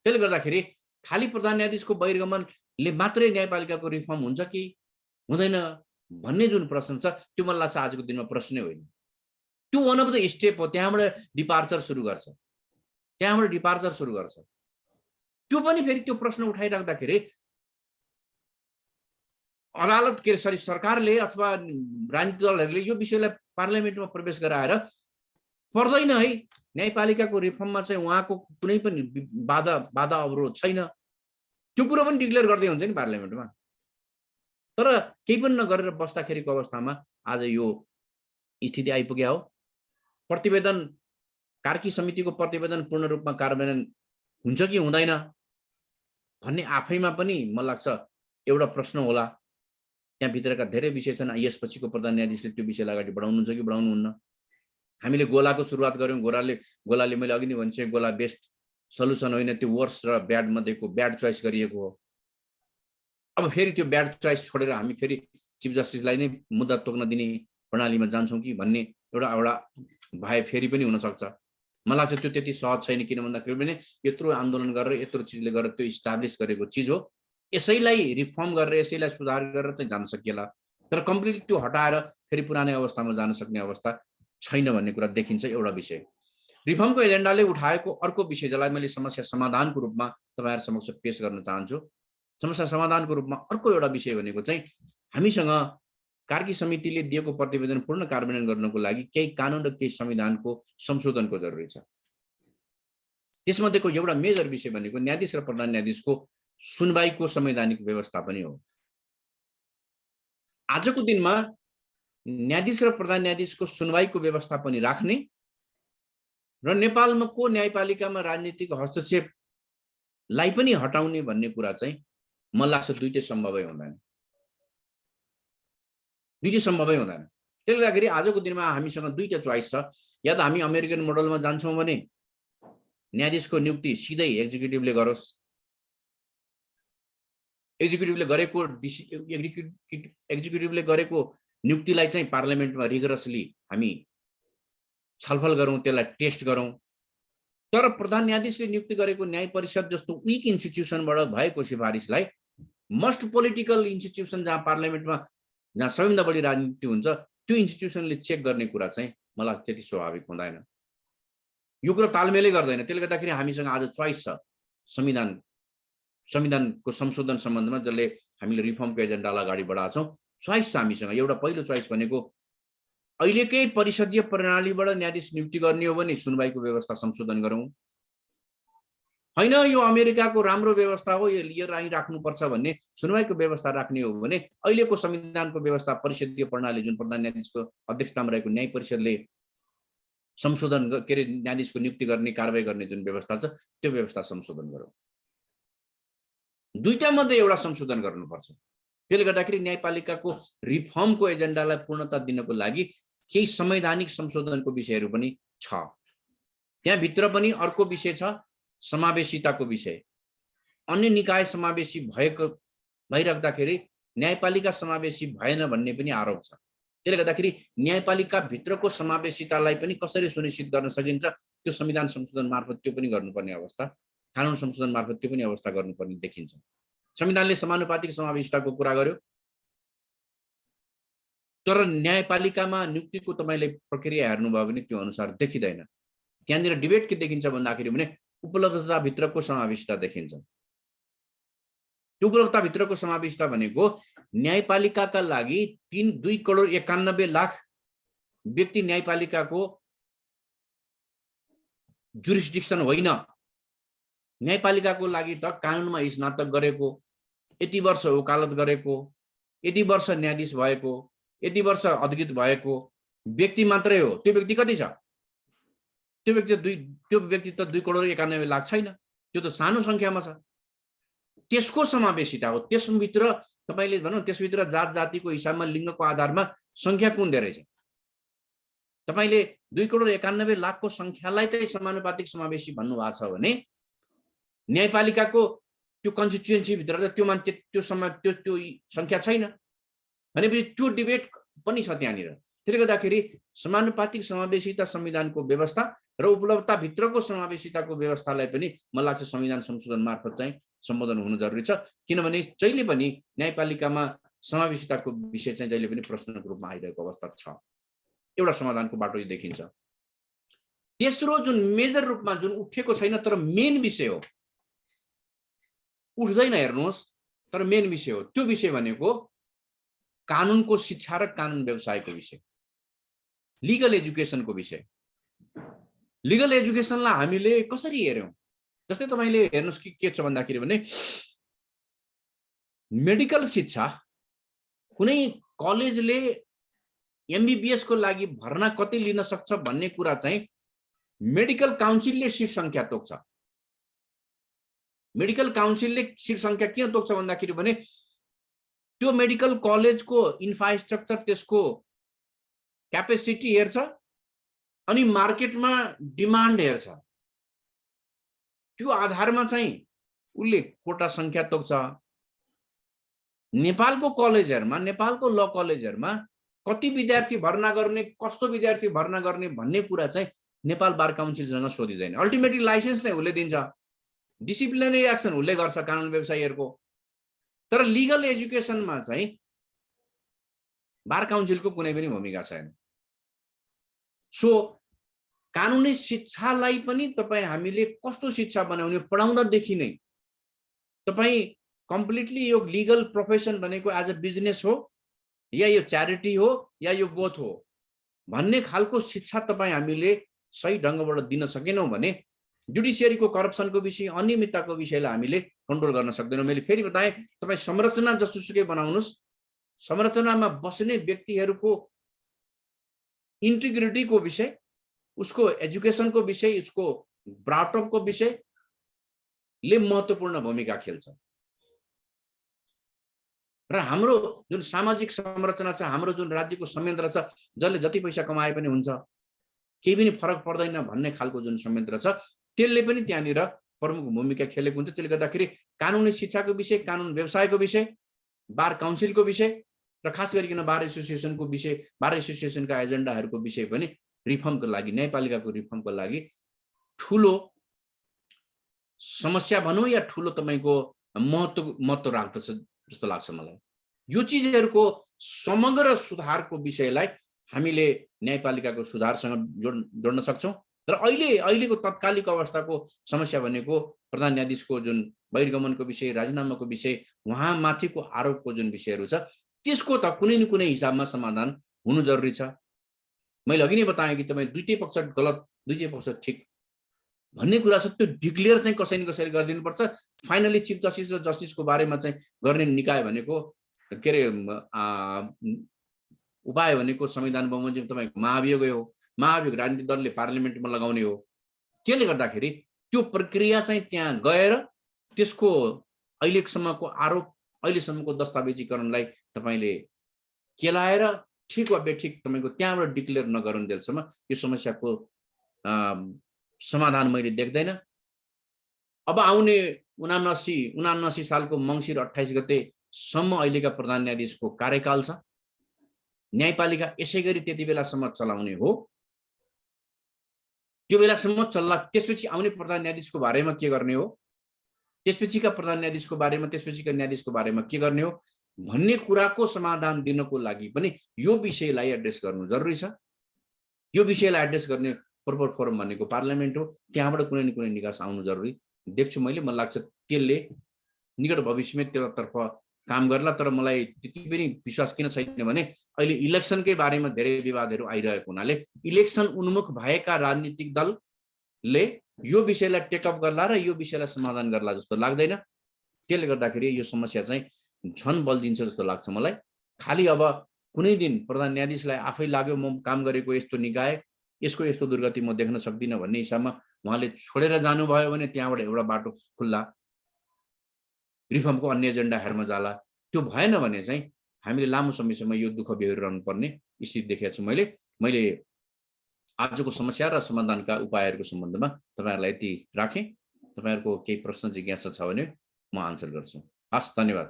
त्यसले गर्दाखेरि खाली प्रधान न्यायाधीशको बहिर्गमनले मात्रै न्यायपालिकाको रिफर्म हुन्छ कि हुँदैन भन्ने जुन प्रश्न छ त्यो मलाई लाग्छ आजको दिनमा प्रश्नै होइन। त्यो वान अफ द स्टेप हो। त्यहाँबाट डिपार्चर सुरु गर्छ, त्यो पनि फेरि त्यो प्रश्न उठाइराख्दाखेरि अदालत सरकारले अथवा राजनीतिक दलहरूले यो विषयलाई पार्लियामेन्टमा प्रवेश गराएर पर्दैन है, न्यायपालिकाको रिफर्ममा चाहिँ उहाँको कुनै पनि बाधा अवरोध छैन, त्यो कुरो पनि डिक्लेयर गर्दै हुन्छ नि पार्लियामेन्टमा। तर केही पनि नगरेर बस्दाखेरिको अवस्थामा आज यो स्थिति आइपुग्या हो। प्रतिवेदन कार्की समितिको प्रतिवेदन पूर्ण रूपमा कार्यान्वयन हुन्छ कि हुँदैन भन्ने आफैमा पनि मलाई लाग्छ एउटा प्रश्न होला। त्यहाँ भित्रका धेरै विषय छन्। यसपछिको प्रधान न्यायाधीशले त्यो विषयलाई अगाडि बढाउनुहुन्छ कि बढाउनुहुन्न? हामीले गोलाको सुरुवात गर्यौं। गोलाले मैले अघि नै भनिसकेँ, गोला बेस्ट सल्युसन होइन, त्यो वर्स्ट र ब्याड मध्येको ब्याड चोइस गरिएको हो। अब फेरि त्यो ब्याड चोइस छोडेर हामी फेरि चिफ जस्टिसलाई नै मुद्दा तोक्न दिने प्रणालीमा जान्छौँ कि भन्ने एउटा भए फेरि पनि हुन सक्छ। मलाई चाहिँ त्यो त्यति सहज छैन। किन भन्दाखेरि पनि यत्रो आन्दोलन गरेर यत्रो चिजले गरेर त्यो इस्टाब्लिस गरेको चिज हो। यसैलाई रिफर्म गरेर यसैलाई सुधार गरेर चाहिँ जान सकिएला। तर कम्प्लिटली त्यो हटाएर फेरि पुरानै अवस्थामा जान सक्ने अवस्था छैन भन्ने कुरा देखिन्छ। एउटा विषय रिफर्मको एजेन्डाले उठाएको अर्को विषय जसलाई मैले समस्या समाधानको रूपमा तपाईहरु समक्ष पेश गर्न चाहन्छु। समस्या समाधानको रूपमा अर्को एउटा विषय भनेको चाहिँ हामीसँग कार्की समितिले दिएको प्रतिवेदन पूर्ण कार्यान्वयन गर्नको लागि केही कानुन र केही संविधानको संशोधनको जरुरी छ। त्यसमध्येको एउटा मेजर विषय भनेको न्यायाधीश र प्रधान न्यायाधीशको सुनवाईको संवैधानिक व्यवस्था पनि हो। आजको दिनमा न्यायाधीश र प्रधान न्यायाधीशको सुनवाईको व्यवस्था पनि राख्ने र नेपालमा को न्यायपालिकामा राजनीतिक हस्तक्षेपलाई पनि हटाउने भन्ने कुरा चाहिँ मलाई लाग्छ दुईटै सम्भवै हुँदैन। त्यसले गर्दाखेरि आजको दिनमा हामीसँग दुईटा चोइस छ। या त हामी अमेरिकन मोडलमा जान्छौँ भने न्यायाधीशको नियुक्ति सिधै एक्जिक्युटिभले गरोस्, एक्जिक्युटिभले गरेको नियुक्तिलाई चाहिँ पार्लियामेन्टमा रिगरसली हामी छलफल गरौँ, त्यसलाई टेस्ट गरौँ। तर प्रधान न्यायाधीशले नियुक्ति गरेको न्याय परिषद जस्तो विक इन्स्टिट्युसनबाट भएको सिफारिसलाई मस्ट पोलिटिकल इन्स्टिट्युसन जहाँ पार्लियामेन्टमा जहाँ सबैभन्दा बढी राजनीति हुन्छ त्यो इन्स्टिट्युसनले चेक गर्ने कुरा चाहिँ मलाई त्यति स्वाभाविक हुँदैन। यो कुरा तालमेलै गर्दैन। त्यसले गर्दाखेरि हामीसँग आज चोइस छ संविधानको संशोधन सम्बन्धमा, जसले हामीले रिफर्मको एजेन्डालाई अगाडि बढाएको छौँ। चोइस छ हामीसँग। एउटा पहिलो चोइस भनेको अहिलेकै परिषदीय प्रणालीबाट न्यायाधीश नियुक्ति गर्ने हो भने सुनवाईको व्यवस्था संशोधन गरौँ। हैन यो अमेरिकाको राम्रो व्यवस्था हो, यो लिएर राख्नुपर्छ भन्ने सुनवाईको व्यवस्था राख्ने हो भने अहिलेको संविधानको व्यवस्था परिषदीय प्रणाली जुन प्रधान न्यायाधीशको अध्यक्षतामा रहेको न्याय परिषदले संशोधन न्यायाधीशको नियुक्ति गर्ने कारबाही गर्ने जुन व्यवस्था छ त्यो व्यवस्था संशोधन गरौँ। दुईटा मध्ये एउटा संशोधन गर्नुपर्छ। त्यसले गर्दाखेरि न्यायपालिकाको रिफर्मको एजेन्डालाई पूर्णता दिनको लागि केही संवैधानिक संशोधनको विषयहरू पनि छ। त्यहाँभित्र पनि अर्को विषय छ समावेशिताको विषय। अन्य निकाय समावेशी भइराख्दाखेरि न्यायपालिका समावेशी भएन भन्ने पनि आरोप छ। त्यसले गर्दाखेरि न्यायपालिका भित्रको समावेशितालाई पनि कसरी सुनिश्चित गर्न सकिन्छ त्यो संविधान संशोधन मार्फत त्यो पनि गर्नुपर्ने अवस्था, कानुन संशोधन मार्फत त्यो पनि अवस्था गर्नुपर्ने देखिन्छ। संविधानले समानुपातिक समावेशिताको कुरा गर्यो, तर न्यायपालिकामा नियुक्तिको तपाईले प्रक्रिया हेर्नुभयो भने त्यो अनुसार देखिँदैन। त्यहाँनिर डिबेट के देखिन्छ भन्दाखेरि भने उपलब्धता भित्रको समावेशिता देखिन्छ। त्यो उपलब्धता भित्रको समावेशिता भनेको न्यायपालिकाका लागि 2,91,00,000 व्यक्ति न्यायपालिकाको जुरिस्डिक्सन होइन। न्यायपालिकाको लागि त कानुनमा स्नातक गरेको, यति वर्ष वकालत गरेको, यति वर्ष न्यायाधीश भएको, यति वर्ष अधिकृत भएको व्यक्ति मात्रै हो। त्यो व्यक्ति कति छ? त्यो व्यक्ति त 2,91,00,000 छैन। त्यो त सानो संख्यामा छ। त्यसको समावेशिता हो। त्यसभित्र तपाईले भनौं त्यसभित्र जात जातिको हिसाबमा लिङ्गको आधारमा संख्या कुन धेरै छ? तपाईले 2,91,00,000 को संख्यालाई चाहिँ समानुपातिक समावेशी भन्नु भएको छ भने न्यायपालिकाको त्यो कन्स्टिट्युएन्सी भित्र त त्यो मान्छे त्यो संख्या छैन भनेपछि त्यो डिबेट पनि छ त्यहाँनिर। त्यसले गर्दाखेरि समानुपातिक समावेशिता संविधानको व्यवस्था र उपलब्धता भित्रको समावेशिताको व्यवस्थालाई पनि मलाई लाग्छ संविधान संशोधन मार्फत चाहिँ सम्बोधन हुनु जरुरी छ। किनभने जहिले पनि न्यायपालिकामा समावेशिताको विषय चाहिँ जहिले पनि प्रश्नको रूपमा आइरहेको अवस्था छ। एउटा समाधानको बाटो यो देखिन्छ। तेस्रो जुन मेजर रूपमा जुन उठेको छैन तर मेन विषय हो, उठ्दैन हेर्नुहोस्, तर मेन विषय हो। त्यो विषय भनेको कानुनको शिक्षा र कानुन व्यवसायको विषय, लिगल एजुकेसनको विषय। लिगल एजुकेसनलाई हामीले कसरी हेर्यौं? जस्तै तपाईले हेर्नुस् कि के छ भन्दाखेरि भने मेडिकल शिक्षा कुनै कलेजले एमबीबीएस को लागि भर्ना कति लिन सक्छ भन्ने कुरा चाहिँ मेडिकल काउन्सिलले सिट संख्या तोक्छ। मेडिकल काउन्सिलले सिट संख्या किन तोक्छ भन्दाखेरि भने त्यो मेडिकल कलेजको इन्फ्रास्ट्रक्चर, त्यसको क्यापेसिटी हेर्छ अनि मार्केटमा डिमान्ड हेर्छ। त्यो आधारमा चाहिँ उले कोटा संख्या तोक्छ। नेपालको कलेजहरुमा, नेपालको ल कलेजहरुमा कति विद्यार्थी भर्ना गर्ने, कस्तो विद्यार्थी भर्ना गर्ने भन्ने कुरा चाहिँ नेपाल बार काउन्सिलसँग सोधिदैन। अल्टिमेटली लाइसेन्स नै उले दिन्छ, डिसिप्लिनरी एक्सन उले गर्छ कानुन व्यवसायीहरुको। तर लिगल एजुकेसनमा चाहिँ बार काउन्सिलको कुनै पनि भूमिका छैन। सो कानुनी शिक्षालाई पनि तपाई हामीले कस्तो शिक्षा बनाउने, पढाउँदादेखि नै तपाई कम्प्लिटली यो लिगल प्रोफेसन भनेको एज अ बिजनेस हो या यो च्यारिटी हो या यो बोथ हो भन्ने खालको शिक्षा तपाईँ हामीले सही ढङ्गबाट दिन सकेनौँ भने जुडिसियरीको करप्सनको विषय अनियमितताको विषयलाई हामीले कन्ट्रोल गर्न सक्दैनौँ। मैले फेरि बताएँ, तपाईँ संरचना जसुसुकै बनाउनुहोस्, संरचनामा बस्ने व्यक्तिहरूको इन्टिग्रिटीको विषय, उसको एजुकेसनको विषय, उसको ब्राटअपको विषयले महत्त्वपूर्ण भूमिका खेल्छ। र हाम्रो जुन सामाजिक संरचना छ, हाम्रो जुन राज्यको संयन्त्र छ, जसले जति पैसा कमाए पनि हुन्छ, केही पनि फरक पर्दैन भन्ने खालको जुन संयन्त्र छ, त्यसले पनि त्यहाँनिर प्रमुख भूमिका खेलेको हुन्छ। त्यसले गर्दाखेरि कानुनी शिक्षाको विषय, कानुन व्यवसायको विषय, बार काउन्सिलको विषय र खास गरिकन बार एसोसिएसनको विषय, बार एसोसिएसनका एजेन्डाहरूको विषय पनि रिफर्मको लागि, न्यायपालिकाको रिफर्मको लागि ठुलो समस्या भनौँ या ठुलो तपाईँको महत्त्व राख्दछ जस्तो लाग्छ मलाई। यो चिजहरूको समग्र सुधारको विषयलाई हामीले न्यायपालिकाको सुधारसँग जोड्न सक्छौँ। तर अहिलेको तत्कालिक अवस्थाको समस्या भनेको प्रधान न्यायाधीशको जुन बहिर्गमनको विषय, राजीनामाको विषय, उहाँमाथिको आरोपको जुन विषयहरू छ, त्यसको त कुनै न कुनै हिसाबमा समाधान हुनु जरुरी छ। मैले अघि नै बताएँ कि तपाईँ दुईटै पक्ष गलत, दुईटै पक्ष ठिक भन्ने कुरा छ, त्यो डिक्लेयर चाहिँ कसै न कसरी गरिदिनुपर्छ। फाइनली चिफ जस्टिस र जस्टिसको बारेमा चाहिँ गर्ने निकाय भनेको के अरे उपाय भनेको संविधान बमोजिम तपाईँको महाभियोगै हो। महाभियोग राजनीतिक दलले पार्लियामेन्टमा लगाउने हो। त्यसले गर्दाखेरि त्यो प्रक्रिया चाहिँ त्यहाँ गएर त्यसको अहिलेसम्मको आरोप, अहिलेसम्मको दस्तावेजीकरणलाई तपाईँले केलाएर ठिक वा बेठिक तपाईँको त्यहाँबाट डिक्लेयर नगरुन्जेलसम्म यो समस्याको समाधान मैले देख्दैन। अब आउने 79 सालको मङ्सिर 28 गतेसम्म अहिलेका प्रधान न्यायाधीशको कार्यकाल छ। न्यायपालिका यसै गरी त्यति बेलासम्म चलाउने हो। त्यो बेलासम्म चल्ला, त्यसपछि आउने प्रधान न्यायाधीशको बारेमा के गर्ने हो, त्यसपछिका प्रधान न्यायाधीशको बारेमा, त्यसपछिका न्यायाधीशको बारेमा के गर्ने हो भन्ने कुराको समाधान दिनको लागि पनि यो विषयलाई एड्रेस गर्नु जरुरी छ। यो विषयलाई एड्रेस गर्ने प्रोपर फोरम भनेको पार्लियामेन्ट हो। त्यहाँबाट कुनै न कुनै निकास आउनु जरुरी देख्छु मैले। मलाई लाग्छ त्यसले निकट भविष्यमा त्यसतर्फ काम गर्ला। तर मलाई त्यति पनि विश्वास किन छैन भने अहिले इलेक्सनकै बारेमा धेरै विवादहरू आइरहेको हुनाले इलेक्सन उन्मुख भएका राजनीतिक दलले यो विषयलाई टेकअप गर्ला र यो विषयलाई समाधान गर्ला जस्तो लाग्दैन। त्यसले गर्दाखेरि यो समस्या चाहिँ झन बल्दिन्छ जस्तो लाग्छ मलाई। खाली अब कुनै दिन प्रधान न्यायाधीशलाई आफै लाग्यो म काम गरेको यस्तो निकाय, यसको यस्तो दुर्गति म देख्न सक्दिनँ भन्ने हिसाबमा उहाँले छोडेर जानुभयो भने त्यहाँबाट एउटा बाटो खुल्ला, रिफर्मको अन्य एजेन्डा हेर्न जाला। त्यो भएन भने चाहिँ हामीले लामो समयसम्म यो दुःख बेहोरिरहनु पर्ने स्थिति देखेको छु मैले आजको समस्या र समाधानका उपायहरूको सम्बन्धमा तपाईहरुलाई यति राखेँ। तपाईहरुको केही प्रश्न जिज्ञासा छ भने म आन्सर गर्छु। हस्, धन्यवाद।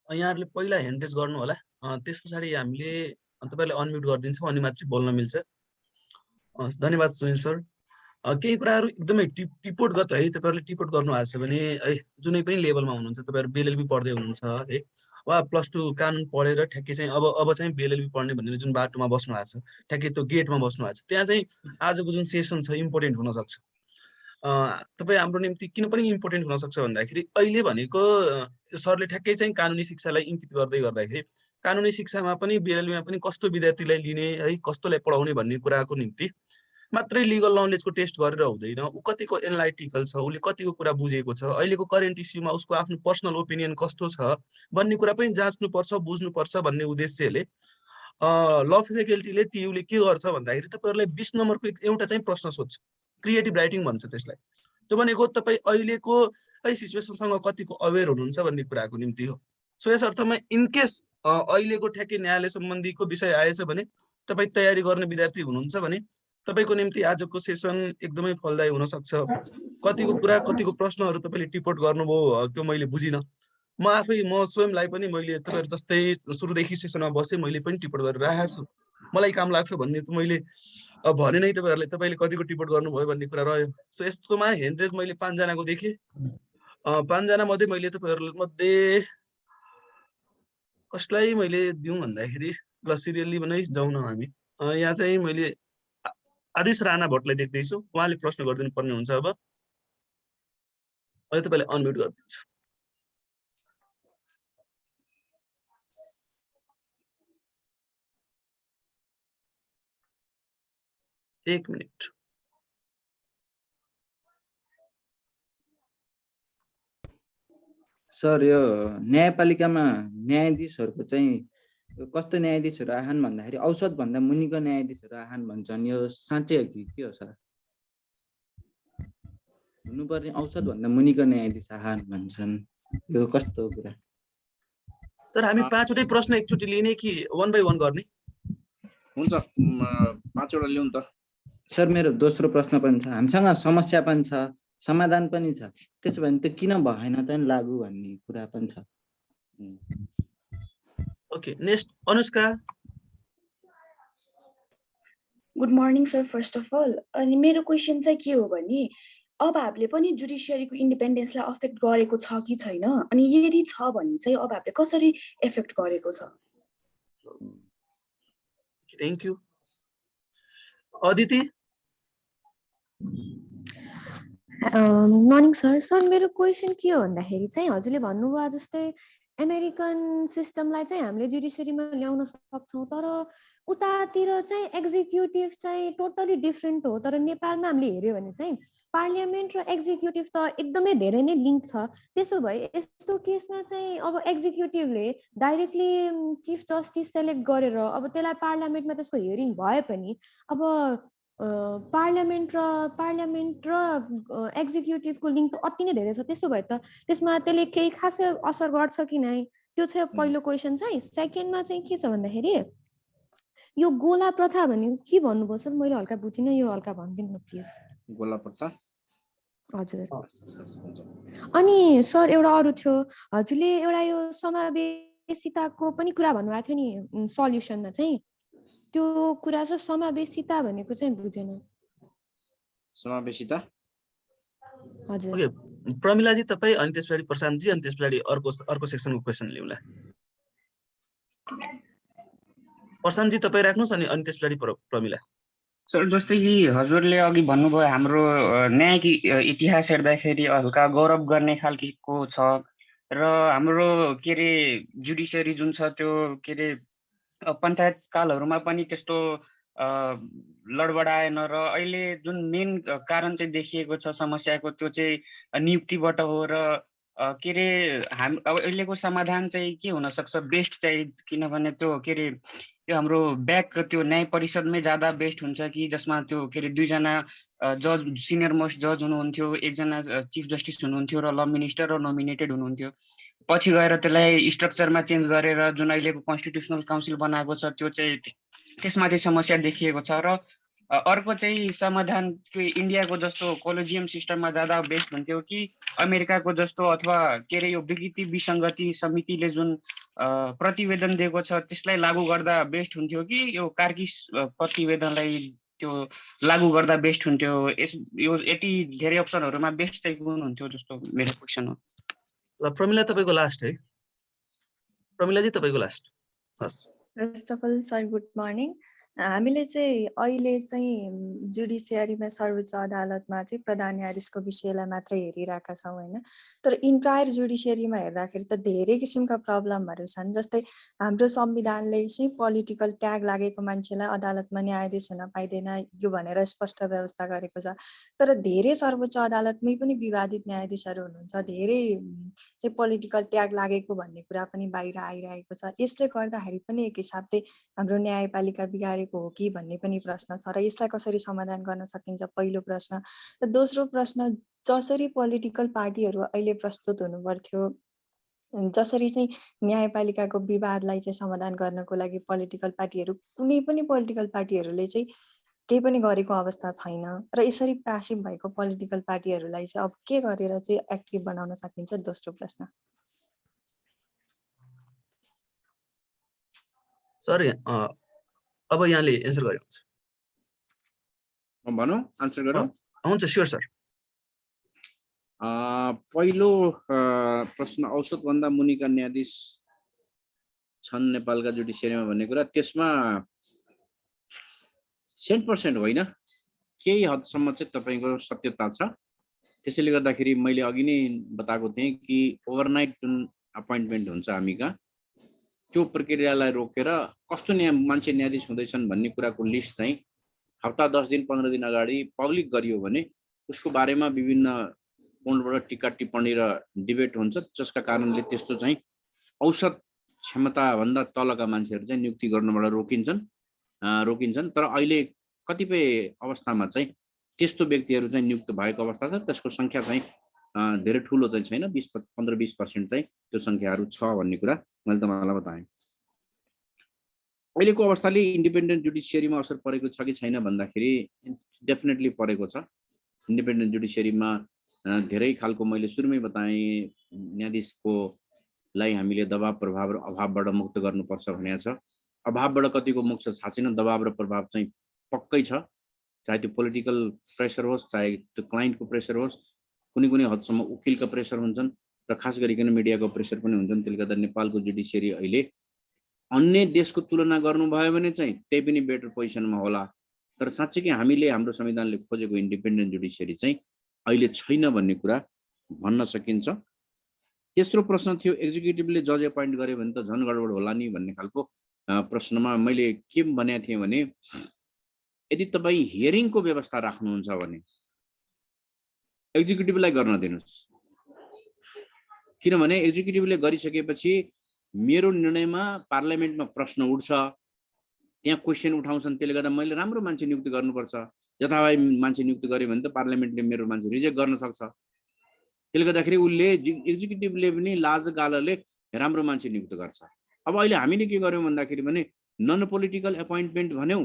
यहाँहरुले पहिला ह्यान्ड रेज गर्नु होला, त्यसपछि हामीले तपाईहरुलाई अनम्युट गरिदिन्छौँ अनि मात्रै बोल्न मिल्छ। धन्यवाद सुनिल सर। केही कुराहरु एकदमै टिपोटगत है, तपाईहरुले टिपोट गर्नु भएको छ भने जुनै पनि लेभलमा हुनुहुन्छ, तपाईहरु बीएलएलबी पढ्दै हुनुहुन्छ है वा +2 कानुन पढेर ठ्याक्कै चाहिँ अब चाहिँ बीएलएलबी पढ्ने भनेर जुन बाटोमा बस्नु भएको छ, ठ्याक्कै त्यो गेटमा बस्नु भएको छ, त्यहाँ चाहिँ आजको जुन सेसन छ इम्पोर्टेन्ट हुन सक्छ। तपाईँ हाम्रो निम्ति किन पनि इम्पोर्टेन्ट हुन सक्छ भन्दाखेरि अहिले भनेको सरले ठ्याक्कै चाहिँ कानुनी शिक्षालाई इङ्गित गर्दाखेरि कानुनी शिक्षामा पनि बीएलएलबीमा पनि कस्तो विद्यार्थीलाई लिने है, कस्तोलाई पढाउने भन्ने कुराको निम्ति मात्रै लिगल नलेजको टेस्ट गरेर हुँदैन। ऊ कतिको एनालाइटिकल छ, उसले कतिको कुरा बुझेको छ, अहिलेको करेन्ट इस्युमा उसको आफ्नो पर्सनल ओपिनियन कस्तो छ भन्ने कुरा पनि जाँच्नुपर्छ, बुझ्नुपर्छ भन्ने उद्देश्यले ल फ्याकल्टीले टियुले के गर्छ भन्दाखेरि तपाईहरुलाई 20 नम्बरको एउटा चाहिँ प्रश्न सोध्छ, क्रिएटिभ राइटिङ भन्छ त्यसलाई। त्यो भनेको तपाईँ अहिलेको सिचुएसनसँग कतिको अवेर हुनुहुन्छ भन्ने कुराको निम्ति हो। सो यस अर्थमा इनकेस अहिलेको ठ्याक्कै न्यायालय सम्बन्धीको विषय आएछ भने तपाईँ तयारी गर्ने विद्यार्थी हुनुहुन्छ भने तपाईको निम्ति आजको सेसन एकदमै फलदायी हुन सक्छ। कतिको कुरा, कतिको प्रश्नहरु तपाईले टिपोट गर्नुभयो, त्यो मैले बुझिन। म स्वयंलाई पनि मैले तपाईहरु जस्तै सुरुदेखि सेसनमा बसे मैले पनि टिपोट गरेर राखेको छु। मलाई काम लाग्छ भन्ने त मैले भने नै तपाईले कतिको टिपोट गर्नुभयो भन्ने कुरा रह्यो। सो यस्तोमा ह्यान्ड रेज मैले 5 जनाको देखेँ। 5 जना मध्ये मैले तपाईहरु मध्ये कसलाई मैले दिउँ भन्दाखेरि ल सिरियली नै जाउँ न हामी। यहाँ चाहिँ मैले आदेश राणा भट्टलाई देख्दैछु, उहाँले प्रश्न गरिदिनु पर्ने हुन्छ। अब अहिले तपाईले अनम्युट गरिदिन्छु। एक मिनट। सर यो न्यायपालिकामा न्यायाधीशहरूको चाहिँ कस्तो न्यायाधीशहरू आहान भन्दाखेरि औसत भन्दा मुनिको न्यायाधीशहरू आहान भन्छन्, यो साँच्चै हो कि के हो सर? हुनुपर्ने औसत भन्दा मुनिको न्यायाधीश आहान भन्छन्, यो कस्तो कुरा? सर हामी 5 वटै प्रश्न एकचोटि लिने कि 1 बाइ 1 गर्ने? हुन्छ 5 वटा लिउँ त। सर मेरो दोस्रो प्रश्न पनि छ, हामीसँग समस्या पनि छ, समाधान पनि छ, त्यसो भने त्यो किन भएन त नि लागू भन्ने कुरा पनि छ। Okay, next Anushka. Good morning sir first of all. अनि मेरो क्वेसन चाहिँ के हो भने अब हामीले पनि जुडिसियरीको इन्डिपेन्डेन्सलाई अफेक्ट गरेको छ कि छैन, अनि यदि छ भने चाहिँ अब हामीले कसरी एफेक्ट गरेको छ? Thank you. Aditi. Morning sir. Sir मेरो क्वेसन के हो भन्दाखेरि चाहिँ हजुरले भन्नुभयो जस्तै अमेरिकन सिस्टमलाई चाहिँ हामीले जुडिसियरीमा ल्याउन सक्छौँ, तर उतातिर चाहिँ एक्जिक्युटिभ चाहिँ टोटली डिफ्रेन्ट हो। तर नेपालमा हामीले हेऱ्यो भने चाहिँ पार्लियामेन्ट र एक्जिक्युटिभ त एकदमै धेरै नै लिङ्क छ। त्यसो भए यस्तो केसमा चाहिँ अब एक्जिक्युटिभले डाइरेक्टली चिफ जस्टिस सेलेक्ट गरेर अब त्यसलाई पार्लियामेन्टमा त्यसको हियरिङ भए पनि अब पार्लियामेन्ट र एक्जिक्युटिभको लिङ्क त अति नै धेरै छ। त्यसो भए त त्यसमा त्यसले केही खासै असर गर्छ कि नै, त्यो चाहिँ पहिलो क्वेसन चाहिँ। सेकेन्डमा चाहिँ के छ भन्दाखेरि यो गोला प्रथा भनेको के भन्नुभयो सर? मैले हल्का बुझिनँ, यो हल्का भनिदिनु न प्लिज। गोला प्रथा? हजुर। अनि सर एउटा अरू थियो, हजुरले एउटा यो समावेशिताको पनि कुरा भन्नुभएको थियो नि सल्युसनमा चाहिँ, त्यो कुरा चाहिँ समावेशिता भनेको चाहिँ बुझेन। समावेशिता? हजुर। ओके, प्रमिलाजी तपाईँ, अनि त्यसपछि प्रशान्तजी, अनि त्यसपछि अर्को सेक्सनको क्वेसन लिउँला। प्रशान्तजी तपाईँ राख्नुहोस्, अनि त्यसपछि प्रमिला। सर जस्तै कि हजुरले अघि भन्नुभयो हाम्रो न्यायिक इतिहास हेर्दाखेरि हल्का गौरव गर्ने खालको छ, र हाम्रो के अरे जुडिसियरी जुन छ त्यो के अरे पञ्चायत कालहरूमा पनि त्यस्तो लडबडाएन, र अहिले जुन मेन कारण चाहिँ देखिएको छ समस्याको त्यो चाहिँ नियुक्तिबाट हो। र के अरे अब अहिलेको समाधान चाहिँ के हुनसक्छ बेस्ट चाहिँ, किनभने त्यो के अरे त्यो हाम्रो ब्याक त्यो न्याय परिषदमै जाँदा बेस्ट हुन्छ कि जसमा त्यो के अरे 2 जना जज सिनियर मोस्ट जज हुनुहुन्थ्यो, 1 जना चिफ जस्टिस हुनुहुन्थ्यो, र ल मिनिस्टर र नोमिनेटेड हुनुहुन्थ्यो। पछि गएर त्यसलाई स्ट्रक्चरमा चेन्ज गरेर जुन अहिलेको कन्स्टिट्युसनल काउन्सिल बनाएको छ त्यो चाहिँ त्यसमा चाहिँ समस्या देखिएको छ। र अर्को चाहिँ समाधान इन्डियाको जस्तो कोलेजियम सिस्टममा जाँदा बेस्ट हुन्थ्यो कि अमेरिकाको जस्तो, अथवा के अरे यो विकृति विसङ्गति समितिले जुन प्रतिवेदन दिएको छ त्यसलाई लागू गर्दा बेस्ट हुन्थ्यो कि यो कार्की प्रतिवेदनलाई त्यो लागू गर्दा बेस्ट हुन्थ्यो? यो यति धेरै अप्सनहरूमा बेस्ट चाहिँ कुन हुन्थ्यो जस्तो मेरो क्वेसन हो। ल प्रमिला तपाईँको लास्ट है। प्रमिलाजी तपाईँको लास्ट। हस्। First of all sir good morning. हामीले चाहिँ अहिले चाहिँ जुडिसियरीमा सर्वोच्च अदालतमा चाहिँ प्रधान न्यायाधीशको विषयलाई मात्रै हेरिरहेका छौँ होइन, तर इन्टायर जुडिसियरीमा हेर्दाखेरि त धेरै किसिमका प्रब्लमहरू छन्। जस्तै हाम्रो संविधानले चाहिँ पोलिटिकल ट्याग लागेको मान्छेलाई अदालतमा न्यायाधीश हुन पाइँदैन यो भनेर स्पष्ट व्यवस्था गरेको छ, तर धेरै सर्वोच्च अदालतमै पनि विवादित न्यायाधीशहरू हुनुहुन्छ, धेरै चाहिँ पोलिटिकल ट्याग लागेको भन्ने कुरा पनि बाहिर आइरहेको छ। यसले गर्दाखेरि पनि एक हिसाबले हाम्रो न्यायपालिका बिगारेको हो कि भन्ने पनि प्रश्न छ, र यसलाई कसरी समाधान गर्न सकिन्छ पहिलो प्रश्न। र दोस्रो प्रश्न, जसरी पोलिटिकल पार्टीहरू अहिले प्रस्तुत हुनु पर्थ्यो, जसरी चाहिँ न्यायपालिकाको विवादलाई चाहिँ समाधान गर्नको लागि पोलिटिकल पार्टीहरू कुनै पनि पोलिटिकल पार्टीहरूले चाहिँ केही पनि गरेको अवस्था छैन, र यसरी प्यासिभ भएको पोलिटिकल पार्टीहरूलाई चाहिँ अब के गरेर चाहिँ एक्टिभ बनाउन सकिन्छ? दोस्रो प्रश्न। सर अब यहाँले एन्सर गरे हुन्छ। भनौँ आन्सर गरौँ? हुन्छ स्योर सर। पहिलो प्रश्न, औसत भन्दा मुनिका न्यायाधीश छन् नेपालका जुडिसियरीमा भन्ने कुरा, त्यसमा 100% होइन, केही हदसम्म चाहिँ तपाईँको सत्यता छ। त्यसैले गर्दाखेरि मैले अघि नै बताएको थिएँ कि ओभरनाइट जुन अपोइन्टमेन्ट हुन्छ हामी कहाँ, त्यो प्रक्रियालाई रोकेर कस्तो मान्छे न्यायाधीश हुँदैछन् भन्ने कुराको लिस्ट चाहिँ हप्ता 10 दिन 15 दिन अगाडि पब्लिक गरियो भने उसको बारेमा विभिन्न कोणबाट टिका टिप्पणी र डिबेट हुन्छ, जसका कारणले त्यस्तो चाहिँ औसत क्षमताभन्दा तलका मान्छेहरू चाहिँ नियुक्ति गर्नबाट रोकिन्छन्। तर अहिले कतिपय अवस्थामा चाहिँ त्यस्तो व्यक्तिहरू चाहिँ नियुक्त भएको अवस्था छ। त्यसको सङ्ख्या चाहिँ धेरै ठुलो चाहिँ छैन, 15-20% चाहिँ त्यो सङ्ख्याहरू छ भन्ने कुरा मैले तपाईँलाई बताएँ। अहिलेको अवस्थाले इन्डिपेन्डेन्ट जुडिसियरीमा असर परेको छ कि छैन भन्दाखेरि डेफिनेटली परेको छ। इन्डिपेन्डेन्ट जुडिसियरीमा धेरै खालको मैले सुरुमै बताएँ, न्यायाधीशकोलाई हामीले दबाब प्रभाव र अभावबाट मुक्त गर्नुपर्छ भनेको छ। अभावबाट कतिको मुक्त थाहा छैन, दबाब र प्रभाव चाहिँ पक्कै छ। चाहे त्यो पोलिटिकल प्रेसर होस्, चाहे त्यो क्लाइन्टको प्रेसर होस्, कुनै हदसम्म वकिलका प्रेसर हुन्छन् र खास गरिकन मिडियाको प्रेसर पनि हुन्छन्। त्यसले गर्दा नेपालको जुडिसियरी अहिले अन्य देशको तुलना गर्नुभयो भने चाहिँ त्यही पनि बेटर पोजिसनमा होला। तर साँच्चै हामीले हाम्रो संविधानले खोजेको इन्डिपेन्डेन्ट जुडिसियरी चाहिँ अहिले छैन भन्ने कुरा भन्न सकिन्छ। तेस्रो प्रश्न थियो, एक्जिक्युटिभले जज एपोइन्ट गर्यो भने त झन् गडबड होला नि भन्ने खालको प्रश्नमा मैले के भनेको थिएँ भने, यदि तपाईँ हियरिङको व्यवस्था राख्नुहुन्छ भने एक्जिक्युटिभलाई गर्न दिनुहोस्। किनभने एक्जिक्युटिभले गरिसकेपछि मेरो निर्णयमा पार्लियामेन्टमा प्रश्न उठ्छ, त्यहाँ क्वेसन उठाउँछन्। त्यसले गर्दा मैले राम्रो मान्छे नियुक्त गर्नुपर्छ। यथाभावी मान्छे नियुक्त गर्यो भने त पार्लियामेन्टले मेरो मान्छे रिजेक्ट गर्न सक्छ। त्यसले गर्दाखेरि उसले एक्जिक्युटिभले पनि लाज गालले राम्रो मान्छे नियुक्त गर्छ। अब अहिले हामीले के गर्यौँ भन्दाखेरि भने नन पोलिटिकल एपोइन्टमेन्ट भन्यौँ,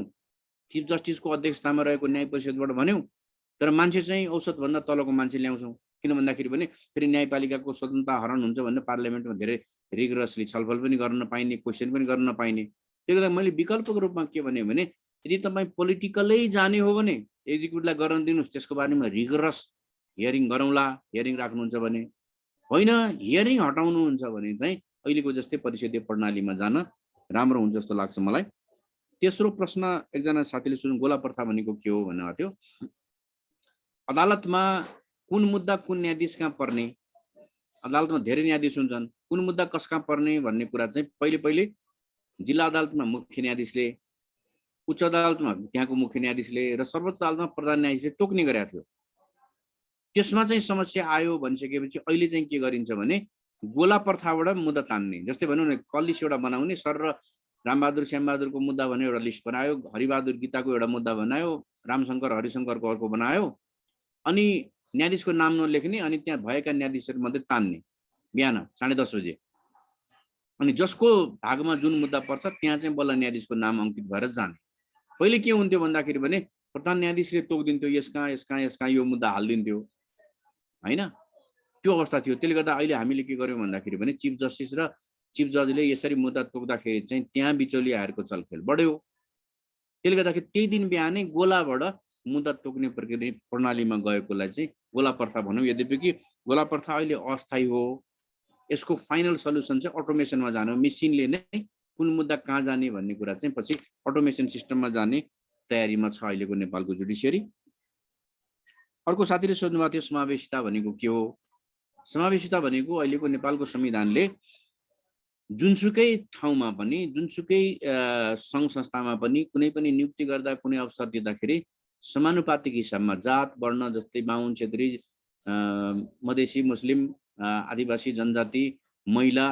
चिफ जस्टिसको अध्यक्षतामा रहेको न्याय परिषदबाट भन्यौँ, तर मान्छे चाहिँ औसतभन्दा तलको मान्छे ल्याउँछौँ। किन भन्दाखेरि भने फेरि न्यायपालिकाको स्वतन्त्रता हरण हुन्छ भन्ने पार्लियामेन्टमा धेरै रिगरसली छलफल पनि गर्न नपाइने, क्वेसन पनि गर्न नपाइने। त्यसले गर्दा मैले विकल्पको रूपमा के भने यदि तपाईँ पोलिटिकलै जाने हो भने एक्जिक्युटिभलाई गर्न दिनुहोस्, त्यसको बारेमा रिगरस हियरिङ गरौँला। हियरिङ राख्नुहुन्छ भने, होइन हियरिङ हटाउनुहुन्छ भने चाहिँ अहिलेको जस्तै परिषदीय प्रणालीमा जान राम्रो हुन्छ जस्तो लाग्छ मलाई। तेस्रो प्रश्न एकजना साथीले सुन्नु, गोला प्रथा भनेको के हो भन्नुभएको थियो। अदालतमा कुन मुद्दा कुन न्यायाधीश कहाँ पर्ने, अदालतमा धेरै न्यायाधीश हुन्छन्, कुन मुद्दा कस कहाँ पर्ने भन्ने कुरा चाहिँ पहिले जिल्ला अदालतमा मुख्य न्यायाधीशले, उच्च अदालतमा त्यहाँको मुख्य न्यायाधीशले र सर्वोच्च अदालतमा प्रधान न्यायाधीशले तोक्ने गरेका थियो। त्यसमा चाहिँ समस्या आयो भनिसकेपछि अहिले चाहिँ के गरिन्छ भने गोला प्रथाबाट मुद्दा तान्ने। जस्तै भनौँ न, कलिस एउटा बनाउने, सर र रामबहादुर श्यामबहादुरको मुद्दा भनेर एउटा लिस्ट बनायो, हरिबहादुर गीताको एउटा मुद्दा बनायो, रामशङ्कर हरिशङ्करको अर्को बनायो, अनि न्यायाधीशको नाम नलेख्ने, अनि त्यहाँ भएका न्यायाधीशहरू मात्रै तान्ने बिहान 10:30 बजे। अनि जसको भागमा जुन मुद्दा पर्छ त्यहाँ चाहिँ बल्ल न्यायाधीशको नाम अङ्कित भएर जाने। पहिले के हुन्थ्यो भन्दाखेरि भने प्रधान न्यायाधीशले तोकिदिन्थ्यो, यसका यो मुद्दा हालिदिन्थ्यो, होइन, त्यो अवस्था थियो। त्यसले गर्दा अहिले हामीले के गर्यौँ भन्दाखेरि भने चिफ जस्टिस र चिफ जजले यसरी मुद्दा तोक्दाखेरि चाहिँ त्यहाँ बिचौलियाहरूको चलखेल बढ्यो। त्यसले गर्दाखेरि त्यही दिन बिहानै गोलाबाट मुद्दा तोक्ने प्रक्रिया प्रणालीमा गएकोलाई चाहिँ गोला प्रथा भनौँ। यद्यपि कि गोला प्रथा अहिले अस्थायी हो, यसको फाइनल सल्युसन चाहिँ अटोमेसनमा जानु, मेसिनले नै कुन मुद्दा कहाँ जाने भन्ने कुरा चाहिँ पछि अटोमेसन सिस्टममा जाने तयारीमा छ अहिलेको नेपालको जुडिसियरी। अर्को साथीले सोध्नुभएको थियो समावेशिता भनेको के हो। समावेशिता भनेको अहिलेको नेपालको संविधानले जुनसुकै ठाउँमा पनि, जुनसुकै सङ्घ संस्थामा पनि कुनै पनि नियुक्ति गर्दा, कुनै अवसर दिँदाखेरि समानुपातिक हिसाबमा जात वर्ण, जस्तै बाहुन, क्षेत्री, मधेसी, मुस्लिम, आदिवासी जनजाति, महिला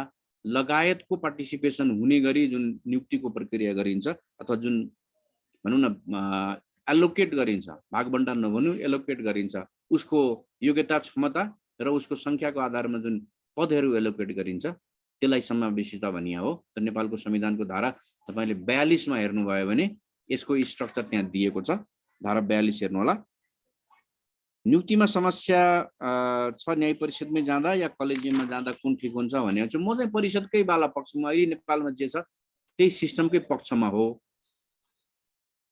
लगायतको पार्टिसिपेसन हुने गरी जुन नियुक्तिको प्रक्रिया गरिन्छ, अथवा जुन भनौँ न एलोकेट गरिन्छ, भागबण्डा नभनौँ, एलोकेट गरिन्छ, उसको योग्यता, क्षमता र उसको सङ्ख्याको आधारमा जुन पदहरू एलोकेट गरिन्छ त्यसलाई समावेशिता भनिया हो। त नेपालको संविधानको धारा तपाईँले 42मा हेर्नुभयो भने यसको स्ट्रक्चर त्यहाँ दिएको छ, धारा 42 हेर्नु होला। नियुक्तिमा समस्या छ न्याय परिषदमै जाँदा या कलेजियममा जाँदा कुन ठिक हुन्छ भने चाहिँ म चाहिँ परिषदकै बाला पक्षमा, अहिले नेपालमा जे छ त्यही सिस्टमकै पक्षमा हो।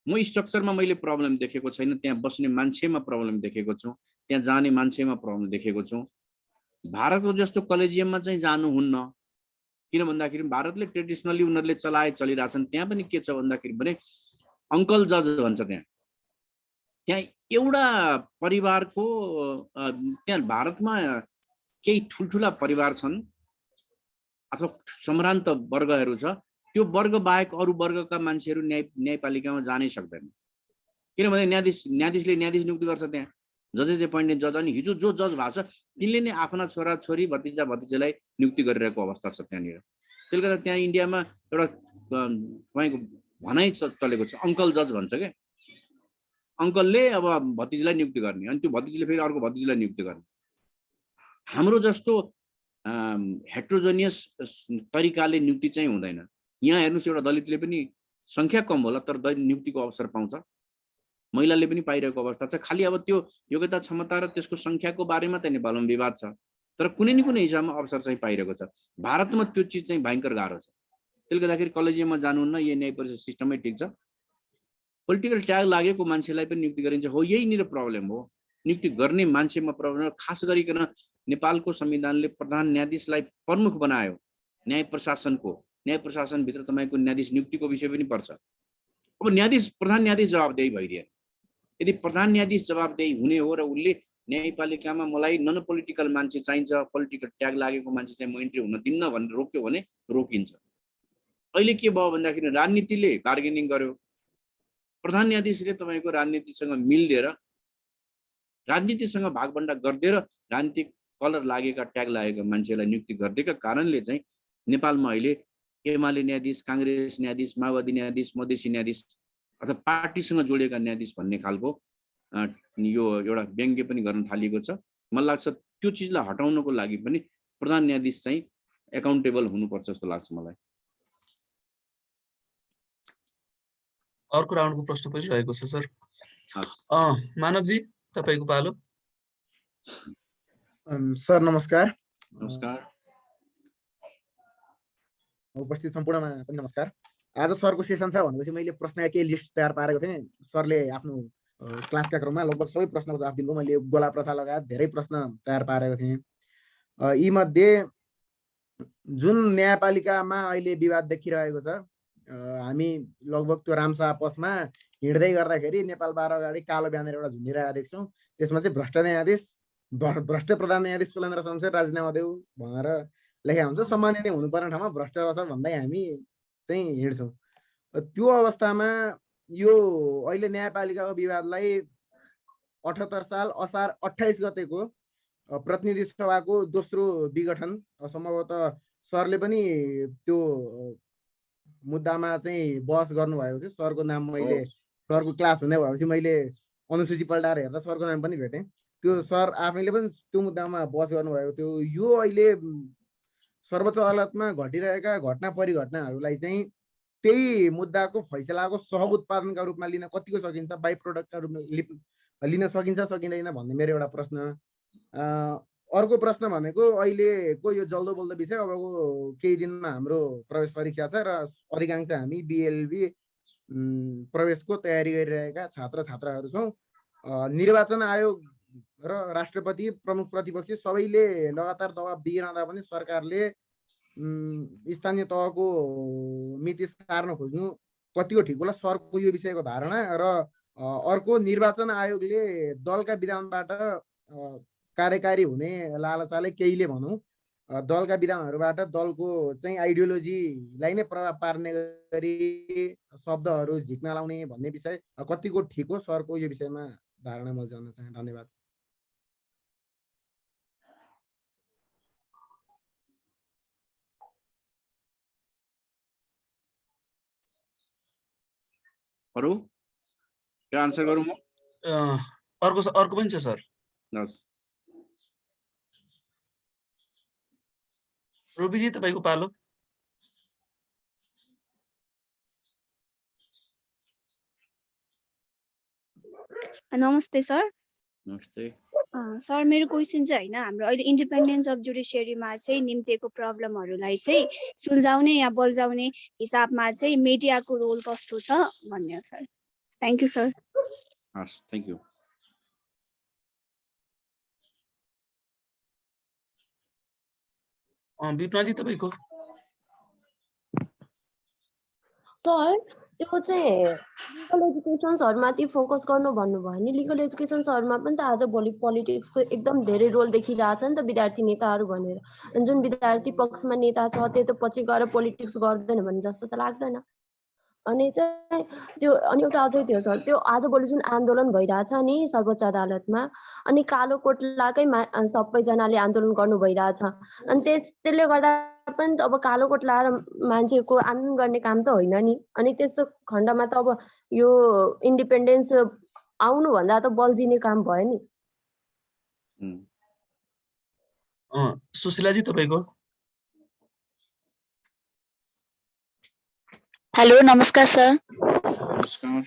म स्ट्रक्चरमा मैले प्रब्लम देखेको छैन, त्यहाँ बस्ने मान्छेमा प्रब्लम देखेको छु, त्यहाँ जाने मान्छेमा प्रब्लम देखेको छु। भारतको जस्तो कलेजियममा चाहिँ जानुहुन्न, किन भन्दाखेरि भारतले ट्रेडिसनली उनीहरूले चलिरहेछन्। त्यहाँ पनि के छ भन्दाखेरि भने अङ्कल जज भन्छ, त्यहाँ एउटा परिवारको, त्यहाँ भारतमा केही ठुल्ठुला परिवार छन् अथवा सम्भ्रान्त वर्गहरू छ, त्यो वर्ग बाहेक अरू वर्गका मान्छेहरू न्यायपालिकामा जानै सक्दैन। किनभने न्यायाधीशले न्यायाधीश नियुक्ति गर्छ त्यहाँ जजेस एपोइन्टेड जज। अनि हिजो जो जज भएको छ तिनले नै आफ्ना छोरा छोरी भतिजा भतिजालाई नियुक्ति गरिरहेको अवस्था छ त्यहाँनिर। त्यसले गर्दा त्यहाँ इन्डियामा एउटा तपाईँको भनाइ चलेको छ, अङ्कल जज भन्छ क्या, अङ्कलले अब भतिजीलाई नियुक्ति गर्ने अनि त्यो भतिजीले फेरि अर्को भतिजीलाई नियुक्ति गर्ने। हाम्रो जस्तो हेट्रोजेनियस तरिकाले नियुक्ति चाहिँ हुँदैन। यहाँ हेर्नुहोस् एउटा दलितले पनि संख्या कम होला तर नियुक्तिको अवसर पाउँछ, महिलाले पनि पाइरहेको अवस्था छ। खालि अब त्यो योग्यता क्षमता र त्यसको संख्याको बारेमा त नेपालमा विवाद छ, तर कुनै न कुनै हिसाबमा अवसर चाहिँ पाइरहेको छ। भारतमा त्यो चिज चाहिँ भयङ्कर गाह्रो छ। त्यसले गर्दाखेरि कलेजियममा जानुहुन्न, यही न्याय परिषद सिस्टमै ठिक छ। पोलिटिकल ट्याग लागेको मान्छेलाई पनि नियुक्ति गरिन्छ, हो यहीनिर प्रब्लम हो, नियुक्ति गर्ने मान्छेमा प्रब्लम। खास गरिकन नेपालको संविधानले प्रधान न्यायाधीशलाई प्रमुख बनायो न्याय प्रशासनको। न्याय प्रशासनभित्र तपाईँको न्यायाधीश नियुक्तिको विषय पनि पर्छ। अब प्रधान न्यायाधीश जवाबदेही भइदिएन। यदि प्रधान न्यायाधीश जवाबदेही हुने हो र उसले न्यायपालिकामा मलाई नन पोलिटिकल मान्छे चाहिन्छ, पोलिटिकल ट्याग लागेको मान्छे चाहिँ म इन्ट्री हुन दिन्न भनेर रोक्यो भने रोकिन्छ। अहिले के भयो भन्दाखेरि राजनीतिले बार्गेनिङ गर्यो, प्रधान न्यायाधीशले तपाईँको राजनीतिसँग मिल्दिएर राजनीतिसँग भागभण्डा गरिदिएर राजनीतिक कलर लागेका ट्याग लागेका मान्छेलाई नियुक्ति गरिदिएका कारणले चाहिँ नेपालमा अहिले एमाले न्यायाधीश, काङ्ग्रेस न्यायाधीश, माओवादी न्यायाधीश, मधेसी न्यायाधीश अथवा पार्टीसँग जोडिएका न्यायाधीश भन्ने खालको यो एउटा व्यङ्ग्य पनि गर्न थालिएको छ। मलाई लाग्छ त्यो चिजलाई हटाउनको लागि पनि प्रधान न्यायाधीश चाहिँ एकाउन्टेबल हुनुपर्छ जस्तो लाग्छ मलाई। अर्को राउन्डको प्रश्न परिरहेको छ सर। मानवजी तपाईँको पालो। सर नमस्कार। नमस्कार। उपस्थित सम्पूर्णमा पनि नमस्कार। आज सरको सेसन छ भनेपछि मैले प्रश्नका केही लिस्ट तयार पारेको थिएँ। सरले आफ्नो क्लासका क्रममा लगभग सबै प्रश्नको जवाफ दिनुभयो। मैले गोला प्रथा लगायत धेरै प्रश्न तयार पारेको थिएँ। यीमध्ये जुन न्यायपालिकामा अहिले विवाद देखिरहेको छ, हामी लगभग त्यो रामशाह पथमा हिँड्दै गर्दाखेरि नेपाल बार अगाडि कालो ब्यानर एउटा झुन्डिरहेको देख्छौँ। त्यसमा चाहिँ भ्रष्ट न्यायाधीश, भ्रष्ट प्रधान न्यायाधीश सुलेन्द्र शमशेर राजीनामा देऊ भनेर लेखेको हुन्छ। सम्माननीय हुनुपर्ने ठाउँमा भ्रष्ट रहेछ भन्दै हामी चाहिँ हिँड्छौँ। त्यो अवस्थामा यो अहिले न्यायपालिकाको विवादलाई 78 साल असार 28 गतेको प्रतिनिधि सभाको दोस्रो विघटन सम्भवतः सरले पनि त्यो मुद्दामा चाहिँ बहस गर्नुभएको थियो। सरको नाम मैले सरको क्लास हुँदै भएपछि मैले अनुसूची पल्टाएर हेर्दा सरको नाम पनि भेटेँ। त्यो सर आफैले पनि त्यो मुद्दामा बहस गर्नुभएको थियो। यो अहिले सर्वोच्च अदालतमा घटिरहेका घटना परिघटनाहरूलाई चाहिँ त्यही मुद्दाको फैसलाको सह उत्पादनका रूपमा लिन कतिको सकिन्छ, बाई प्रोडक्टका रूपमा लिन सकिन्छ सकिँदैन भन्ने मेरो एउटा प्रश्न। अर्को प्रश्न भनेको अहिलेको यो जल्दो बल्दो विषय, अबको केही दिनमा हाम्रो प्रवेश परीक्षा छ र अधिकांश हामी बिएलबी प्रवेशको तयारी गरिरहेका छात्र छात्राहरू छौँ। निर्वाचन आयोग र राष्ट्रपति, प्रमुख प्रतिपक्षी सबैले लगातार दबाब दिइरहँदा पनि सरकारले स्थानीय तहको मिति सार्न खोज्नु कतिको ठिक होला सरको यो विषयको धारणा? र अर्को, निर्वाचन आयोगले दलका विधानबाट कार्यकारी हुने लालसाले केहीले भनौँ दलका विधानहरूबाट दलको चाहिँ आइडियोलोजीलाई नै प्रभाव पार्ने गरी शब्दहरू झिक्न लाउने भन्ने विषय कतिको ठिक हो? सरको यो विषयमा धारणा मैले जान्न चाहे। धन्यवाद। अरू के आन्सर गरौँ म? अर्को पनि छ सर। रोबीजी तपाईँको पालो। नमस्ते सर। नमस्ते सर, मेरो क्वेसन चाहिँ होइन, हाम्रो अहिले इन्डिपेन्डेन्स अफ जुडिसियरीमा चाहिँ निम्तिएको प्रब्लमहरूलाई चाहिँ सुल्झाउने या बल्झाउने हिसाबमा चाहिँ मिडियाको रोल कस्तो छ भन्ने हो सर। Thank you sir. हस्, थ्याङ्क यू। विपनाजी तपाईँको। सर, त्यो चाहिँ लिगल एजुकेसन्सहरूमाथि फोकस गर्नु भन्नुभयो भने लिगल एजुकेसन्सहरूमा पनि त आजभोलि पोलिटिक्सको एकदम धेरै रोल देखिरहेछ नि त, विद्यार्थी नेताहरू भनेर। जुन विद्यार्थी पक्षमा नेता छ त्यो त पछि गएर पोलिटिक्स गर्दैन भन्ने जस्तो त लाग्दैन। अनि चाहिँ त्यो अनि एउटा अझै त्यो सर त्यो आजभोलि जुन आन्दोलन भइरहेछ नि सर्वोच्च अदालतमा अनि कालो कोटलाकै सबैजनाले आन्दोलन गर्नु भइरहेछ अनि त्यसले गर्दा पनि त अब कालो कोट लाएर मान्छेको आन्दोलन गर्ने काम त होइन नि अनि त्यस्तो खण्डमा त अब यो इन्डिपेन्डेन्स आउनुभन्दा त बल्झिने काम भयो नि। सुशीलाजी तपाईँको। हेलो नमस्कार सर। नमस्कार।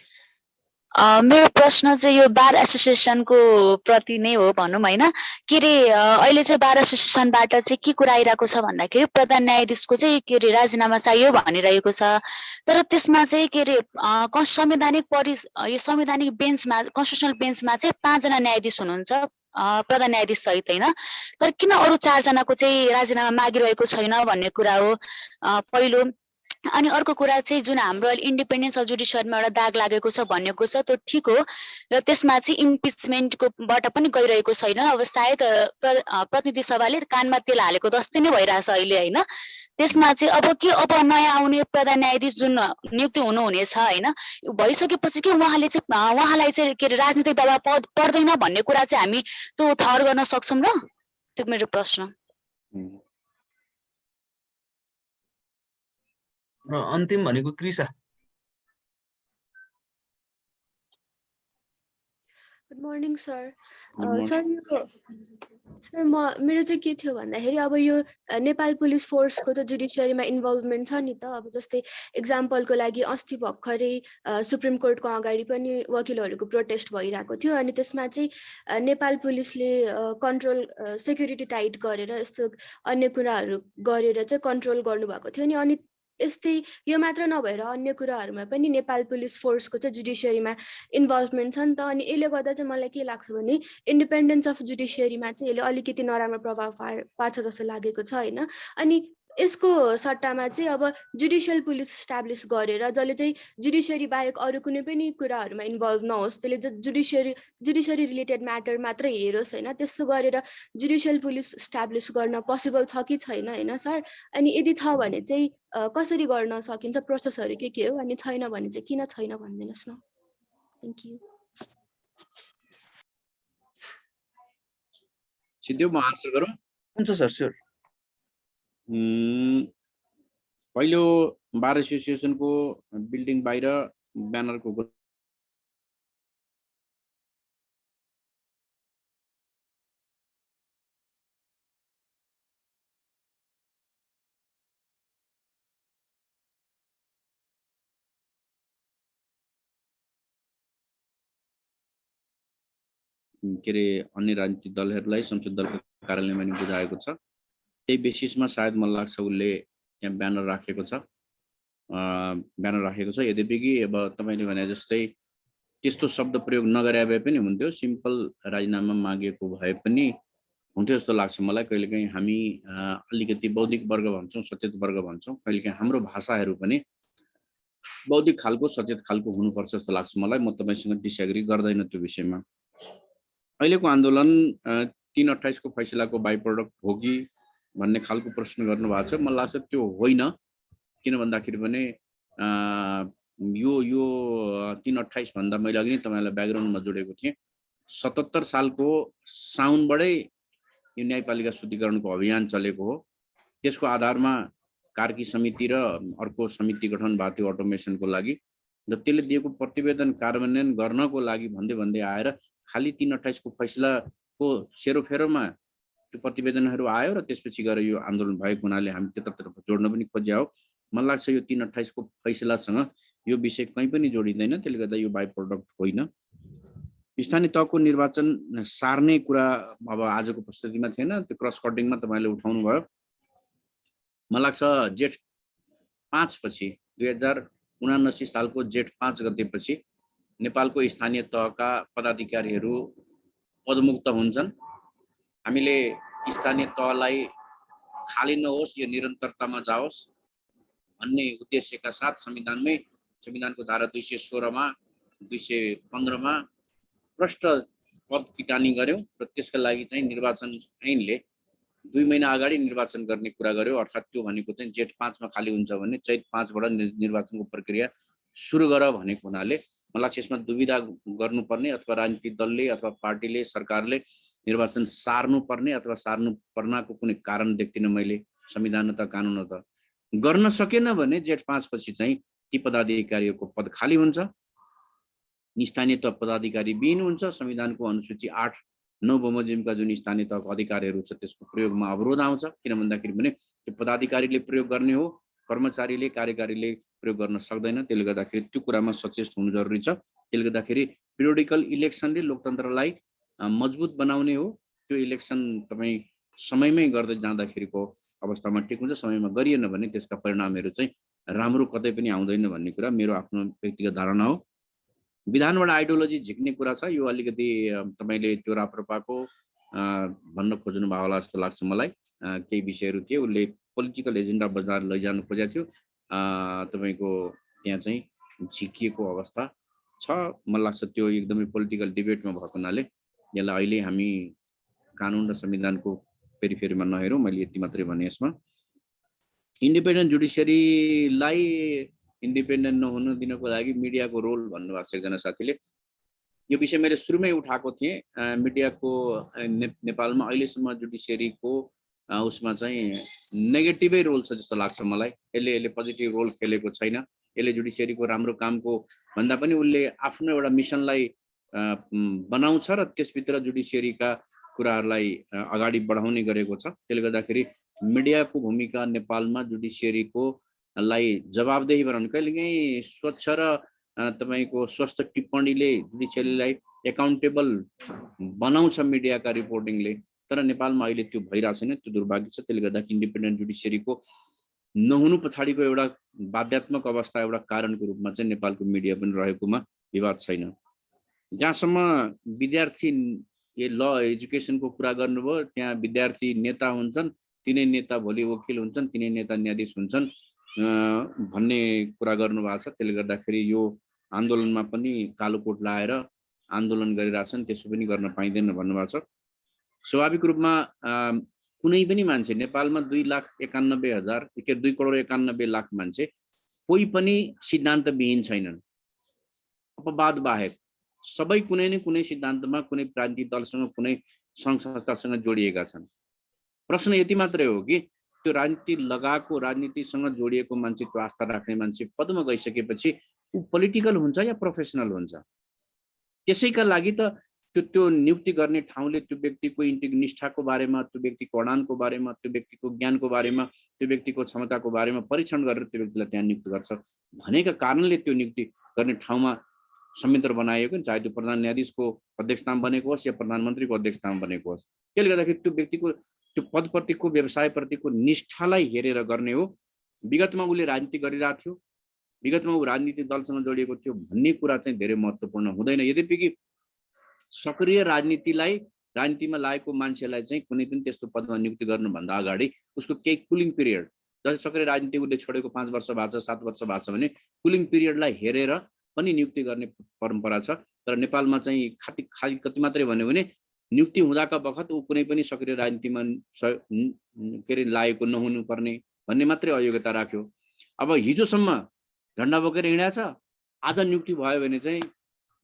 मेरो प्रश्न चाहिँ यो बार एसोसिएसनको प्रति नै हो भनौँ होइन के अरे अहिले चाहिँ बार एसोसिएसनबाट चाहिँ के कुरा आइरहेको छ भन्दाखेरि प्रधान न्यायाधीशको चाहिँ के अरे राजीनामा चाहियो भनिरहेको छ तर त्यसमा चाहिँ के अरे यो संवैधानिक बेन्चमा कन्स्टिट्युसनल बेन्चमा चाहिँ 5 जना न्यायाधीश हुनुहुन्छ प्रधान न्यायाधीश सहित होइन तर किन अरू 4 जनाको चाहिँ राजीनामा मागिरहेको छैन भन्ने कुरा हो पहिलो। अनि अर्को कुरा चाहिँ जुन हाम्रो इन्डिपेन्डेन्स अफ जुडिसियरीमा एउटा दाग लागेको छ भनेको छ त्यो ठिक हो र त्यसमा चाहिँ इम्पिचमेन्टकोबाट पनि गइरहेको छैन अब सायद प्रतिनिधि सभाले कानमा तेल हालेको जस्तै नै भइरहेछ अहिले होइन त्यसमा चाहिँ अब नयाँ आउने प्रधान न्यायाधीश जुन नियुक्ति हुनुहुनेछ होइन भइसकेपछि के उहाँलाई चाहिँ के अरे राजनीतिक दबाव पर्दैन भन्ने कुरा चाहिँ हामी त्यो ठहर गर्न सक्छौँ र त्यो मेरो प्रश्न। र अन्तिम भनेको क्रिसा। Good morning sir. सर मेरो चाहिँ के थियो भन्दाखेरि अब यो नेपाल पुलिस फोर्सको त जुडिसियरीमा इन्भल्भमेन्ट छ नि त अब जस्तै एक्जाम्पलको लागि अस्ति भर्खरै सुप्रिम कोर्टको अगाडि पनि वकिलहरूको प्रोटेस्ट भइरहेको थियो अनि त्यसमा चाहिँ नेपाल पुलिसले कन्ट्रोल सेक्युरिटी टाइट गरेर यस्तो अन्य कुराहरू गरेर चाहिँ कन्ट्रोल गर्नुभएको थियो नि अनि यस्तै यो मात्र नभएर अन्य कुराहरूमा पनि नेपाल पुलिस फोर्सको चाहिँ जुडिसियरीमा इन्भल्भमेन्ट छ नि त अनि यसले गर्दा चाहिँ मलाई के लाग्छ भने इन्डिपेन्डेन्स अफ जुडिसियरीमा चाहिँ यसले अलिकति नराम्रो प्रभाव पार्छ जस्तो लागेको छ होइन अनि यसको सट्टामा चाहिँ अब जुडिसियल पुलिस इस्टाब्लिस गरेर जसले चाहिँ जुडिसियरी बाहेक अरू कुनै पनि कुराहरूमा इन्भल्भ नहोस् त्यसले जुडिसियरी रिलेटेड म्याटर मात्र हेरोस् होइन त्यस्तो गरेर जुडिसियल पुलिस इस्टाब्लिस गर्न पोसिबल छ कि छैन होइन सर अनि यदि छ भने चाहिँ कसरी गर्न सकिन्छ प्रोसेसहरू के हो अनि छैन भने चाहिँ किन छैन भनिदिनुहोस् न। Thank you. सिद्धु म आन्सर गरौँ? हुन्छ सर स्योर। पहिलो बार एसोसिएसनको बिल्डिङ बाहिर ब्यानरको के अरे अन्य राजनीतिक दलहरूलाई संसद दलको कार्यालयमा नि बुझाएको छ त्यही बेसिसमा सायद मलाई लाग्छ उसले त्यहाँ ब्यानर राखेको छ यद्यपि कि अब तपाईँले भने जस्तै त्यस्तो शब्द प्रयोग नगरे भए पनि हुन्थ्यो सिम्पल राजीनामा मागेको भए पनि हुन्थ्यो जस्तो लाग्छ मलाई। कहिलेकाहीँ हामी अलिकति बौद्धिक वर्ग भन्छौँ सचेत वर्ग भन्छौँ कहिलेकाहीँ हाम्रो भाषाहरू पनि बौद्धिक खालको सचेत खालको हुनुपर्छ जस्तो लाग्छ मलाई। म तपाईँसँग डिसएग्री गर्दैन त्यो विषयमा। अहिलेको आन्दोलन 3/28 को फैसलाको बाई प्रोडक्ट हो कि भन्ने खालको प्रश्न गर्नु भएको छ। मलाई लाग्छ त्यो होइन किन भन्दाखेरि भने यो 3/28 भन्दा मैले अघि नै तपाईँलाई ब्याकग्राउन्डमा जोडेको थिएँ 77 सालको साउनबाटै यो न्यायपालिका शुद्धिकरणको अभियान चलेको हो। त्यसको आधारमा कार्की समिति र अर्को समिति गठन भएको थियो अटोमेसनको लागि र त्यसले दिएको प्रतिवेदन कार्यान्वयन गर्नको लागि भन्दै आएर खालि 3/28 को फैसलाको सेरोफेरोमा त्यो प्रतिवेदनहरू आयो र त्यसपछि गएर यो आन्दोलन भएको हुनाले हामी त्यतातर्फ जोड्न पनि खोज्या हो। मलाई लाग्छ यो 3/28 को फैसलासँग यो विषय कहीँ पनि जोडिँदैन त्यसले गर्दा यो बाई प्रोडक्ट होइन। स्थानीय तहको निर्वाचन सार्ने कुरा अब आजको प्रस्तुतिमा थिएन त्यो क्रस कटिङमा तपाईँले उठाउनु भयो। मलाई लाग्छ जेठ 5 पछि 2079 सालको जेठ 5 गतेपछि नेपालको स्थानीय तहका पदाधिकारीहरू पदमुक्त हुन्छन्। हामीले स्थानीय तहलाई खाली नहोस् यो निरन्तरतामा जाओस् भन्ने उद्देश्यका साथ संविधानको धारा 216 मा 215 मा प्रष्ट पद किटानी गर्यौं र त्यसका लागि चाहिँ निर्वाचन ऐनले 2 महिना अगाडि निर्वाचन गर्ने कुरा गर्यो। अर्थात् त्यो भनेको चाहिँ जेठ 5 मा खाली हुन्छ भने चैत 5 बाट निर्वाचनको प्रक्रिया सुरु गर भनेको हुनाले मलाई लाग्छ यसमा दुविधा गर्नुपर्ने अथवा राजनीतिक दलले अथवा पार्टीले सरकारले निर्वाचन सार्नुपर्ने अथवा सार्नु पर्नको कुनै कारण देख्दिनँ मैले। संविधान त कानुन त गर्न सकेन भने जेठ 5 पछि चाहिँ ती पदाधिकारीको पद खाली हुन्छ, स्थानीय तह पदाधिकारी विहीन हुन्छ। संविधानको अनुसूची 8-9 बमोजिमका जुन स्थानीय तहको अधिकारहरू छ त्यसको प्रयोगमा अवरोध आउँछ। किन भन्दाखेरि भने त्यो पदाधिकारीले प्रयोग गर्ने हो, कर्मचारीले कार्यकारीले प्रयोग गर्न सक्दैन। त्यसले गर्दाखेरि त्यो कुरामा सचेत हुनु जरुरी छ। त्यसले गर्दाखेरि पिरियोडिकल इलेक्सनले लोकतन्त्रलाई मजबुत बनाउने हो। त्यो इलेक्सन तपाईँ समयमै गर्दै जाँदाखेरिको अवस्थामा ठिक हुन्छ, समयमा गरिएन भने त्यसका परिणामहरू चाहिँ राम्रो कतै पनि आउँदैन भन्ने कुरा मेरो आफ्नो व्यक्तिगत धारणा हो। विधानबाट आइडियोलोजी झिक्ने कुरा छ, यो अलिकति तपाईँले त्यो राप्रपाको भन्न खोज्नु भयो होला जस्तो लाग्छ मलाई। केही विषयहरू थिए, उसले पोलिटिकल एजेन्डा बजार लैजानु खोजेको थियो, तपाईँको त्यहाँ चाहिँ झिकिएको अवस्था छ। मलाई लाग्छ त्यो एकदमै पोलिटिकल डिबेटमा भएको हुनाले यसलाई अहिले हामी कानुन र संविधानको फेरिफेरिमा नहेरौँ। मैले यति मात्रै भने यसमा इन्डिपेन्डेन्ट जुडिसियरीलाई इन्डिपेन्डेन्ट नहुन दिनको लागि मिडियाको रोल भन्नुभएको छ एकजना साथीले। यो विषय मैले सुरुमै उठाएको थिएँ। मिडियाको नेपालमा अहिलेसम्म जुडिसियरीको उसमा चाहिँ नेगेटिभै रोल छ जस्तो लाग्छ मलाई। यसले पोजिटिभ रोल खेलेको छैन। यसले जुडिसियरीको राम्रो कामको भन्दा पनि उसले आफ्नो एउटा मिसनलाई बनाउँछ र त्यसभित्र जुडिसियरीका कुराहरूलाई अगाडि बढाउने गरेको छ। त्यसले गर्दाखेरि मिडियाको भूमिका नेपालमा जुडिसियरीको लाई जवाबदेही बनाउनु, कहिलेकाहीँ स्वच्छ र तपाईँको स्वस्थ टिप्पणीले जुडिसियरीलाई एकाउन्टेबल बनाउँछ मिडियाका रिपोर्टिङले, तर नेपालमा अहिले त्यो भइरहेको छैन। त्यो दुर्भाग्य छ। त्यसले गर्दा इन्डिपेन्डेन्ट जुडिसियरीको नहुनु पछाडिको एउटा बाध्यात्मक अवस्था, एउटा कारणको रूपमा चाहिँ नेपालको मिडिया पनि रहेकोमा विवाद छैन। जहाँसम्म विद्यार्थी ल एजुकेसनको कुरा गर्नुभयो, त्यहाँ विद्यार्थी नेता हुन्छन्, तिनै नेता भोलि वकिल हुन्छन्, तिनै नेता न्यायाधीश हुन्छन् भन्ने कुरा गर्नुभएको छ। त्यसले गर्दाखेरि यो आन्दोलनमा पनि कालो कोट लाएर आन्दोलन गरिरहेछन्, त्यसो पनि गर्न पाइँदैन भन्नुभएको छ। स्वाभाविक रूपमा कुनै पनि मान्छे नेपालमा 2 करोड 91 लाख मान्छे कोही पनि सिद्धान्तविहीन छैनन्। अपवाद बाहेक सबै कुनै न कुनै सिद्धान्तमा कुनै राजनीतिक दलसँग कुनै सङ्घ संस्थासँग जोडिएका छन्। प्रश्न यति मात्रै हो कि त्यो राजनीति लगाएको, राजनीतिसँग जोडिएको मान्छे, त्यो आस्था राख्ने मान्छे पदमा गइसकेपछि ऊ पोलिटिकल हुन्छ या प्रोफेसनल हुन्छ। त्यसैका लागि त त्यो नियुक्ति गर्ने ठाउँले त्यो व्यक्तिको निष्ठाको बारेमा, त्यो व्यक्तिको अडानको बारेमा, त्यो व्यक्तिको ज्ञानको बारेमा, त्यो व्यक्तिको क्षमताको बारेमा परीक्षण गरेर त्यो व्यक्तिलाई त्यहाँ नियुक्त गर्छ भनेका कारणले त्यो नियुक्ति गर्ने ठाउँमा संयन्त्र बनाइएको, चाहे त्यो प्रधान न्यायाधीशको अध्यक्षतामा बनेको होस् या प्रधानमन्त्रीको अध्यक्षतामा बनेको होस्। त्यसले गर्दाखेरि त्यो व्यक्तिको त्यो पदप्रतिको, व्यवसायप्रतिको निष्ठालाई हेरेर गर्ने हो। विगतमा उसले राजनीति गरिरहेको थियो, विगतमा ऊ राजनीतिक दलसँग जोडिएको थियो भन्ने कुरा चाहिँ धेरै महत्त्वपूर्ण हुँदैन। यद्यपि कि सक्रिय राजनीतिमा लागेको मान्छेलाई चाहिँ कुनै पनि त्यस्तो पदमा नियुक्ति गर्नुभन्दा अगाडि उसको केही कुलिङ पिरियड, जस्तै सक्रिय राजनीति उसले छोडेको 5 वर्ष भएको छ, 7 वर्ष भएको छ भने कुलिङ पिरियडलाई हेरेर पनि नियुक्ति गर्ने परम्परा छ। तर नेपालमा चाहिँ खाली कति मात्रै भन्यो भने नियुक्ति हुँदाका बखत ऊ कुनै पनि सक्रिय राजनीतिमा लागेको नहुनु पर्ने भन्ने मात्रै अयोग्यता राख्यो। अब हिजोसम्म झन्डा बोकेर हिँडेको छ, आज नियुक्ति भयो भने चाहिँ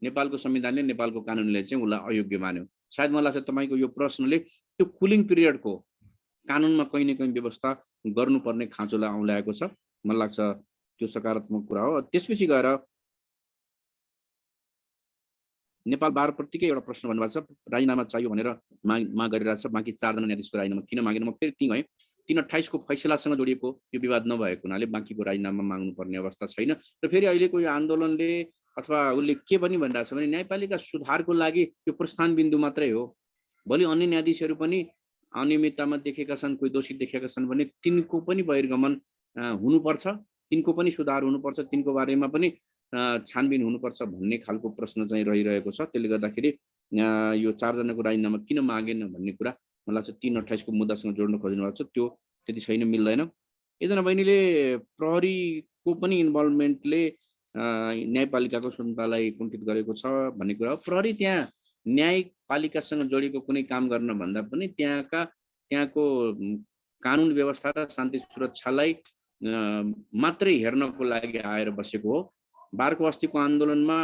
नेपालको संविधानले, नेपालको कानुनले चाहिँ उसलाई अयोग्य मान्यो। सायद मलाई लाग्छ तपाईँको यो प्रश्नले त्यो कुलिङ पिरियडको कानुनमा कहीँ न कहीँ व्यवस्था गर्नुपर्ने खाँचोलाई औँल्याएको छ। मलाई लाग्छ त्यो सकारात्मक कुरा हो। त्यसपछि गएर नेपाल बार प्रतिकै एउटा प्रश्न भन्नुभएको छ, राजीनामा चाहियो भनेर माग गरिरहेछ। बाँकी 4 जना न्यायाधीशको राजीनामा किन मागेन? म फेरि त्यहीँ गएँ। 328 को फैसलासँग जोडिएको यो विवाद नभएको हुनाले बाँकीको राजीनामा माग्नुपर्ने अवस्था छैन। र फेरि अहिलेको यो आन्दोलनले अथवा उसले के पनि भनिरहेको छ भने न्यायपालिका सुधारको लागि यो प्रस्थान बिन्दु मात्रै हो। भोलि अन्य न्यायाधीशहरू पनि अनियमिततामा देखेका छन्, कोही दोषी देखेका छन् भने तिनको पनि बहिर्गमन हुनुपर्छ, तिनको पनि सुधार हुनुपर्छ, तिनको बारेमा पनि छानबिन हुनुपर्छ भन्ने खालको प्रश्न चाहिँ रहिरहेको छ। त्यसले गर्दाखेरि यो 4 जनाको राजीनामा किन मागेन भन्ने कुरा मलाई लाग्छ 328 को मुद्दासँग जोड्न खोज्नु भएको छ, त्यो त्यति छैन, मिल्दैन। एकजना बहिनीले प्रहरीको पनि इन्भल्भमेन्टले न्यायपालिकाको स्वतन्त्रतालाई कुण्ठित गरेको छ भन्ने कुरा हो। प्रहरी त्यहाँ न्यायपालिकासँग जोडिएको कुनै काम गर्न भन्दा पनि त्यहाँको कानुन व्यवस्था र शान्ति सुरक्षालाई मात्रै हेर्नको लागि आएर बसेको हो। बारको अस्तिको आन्दोलनमा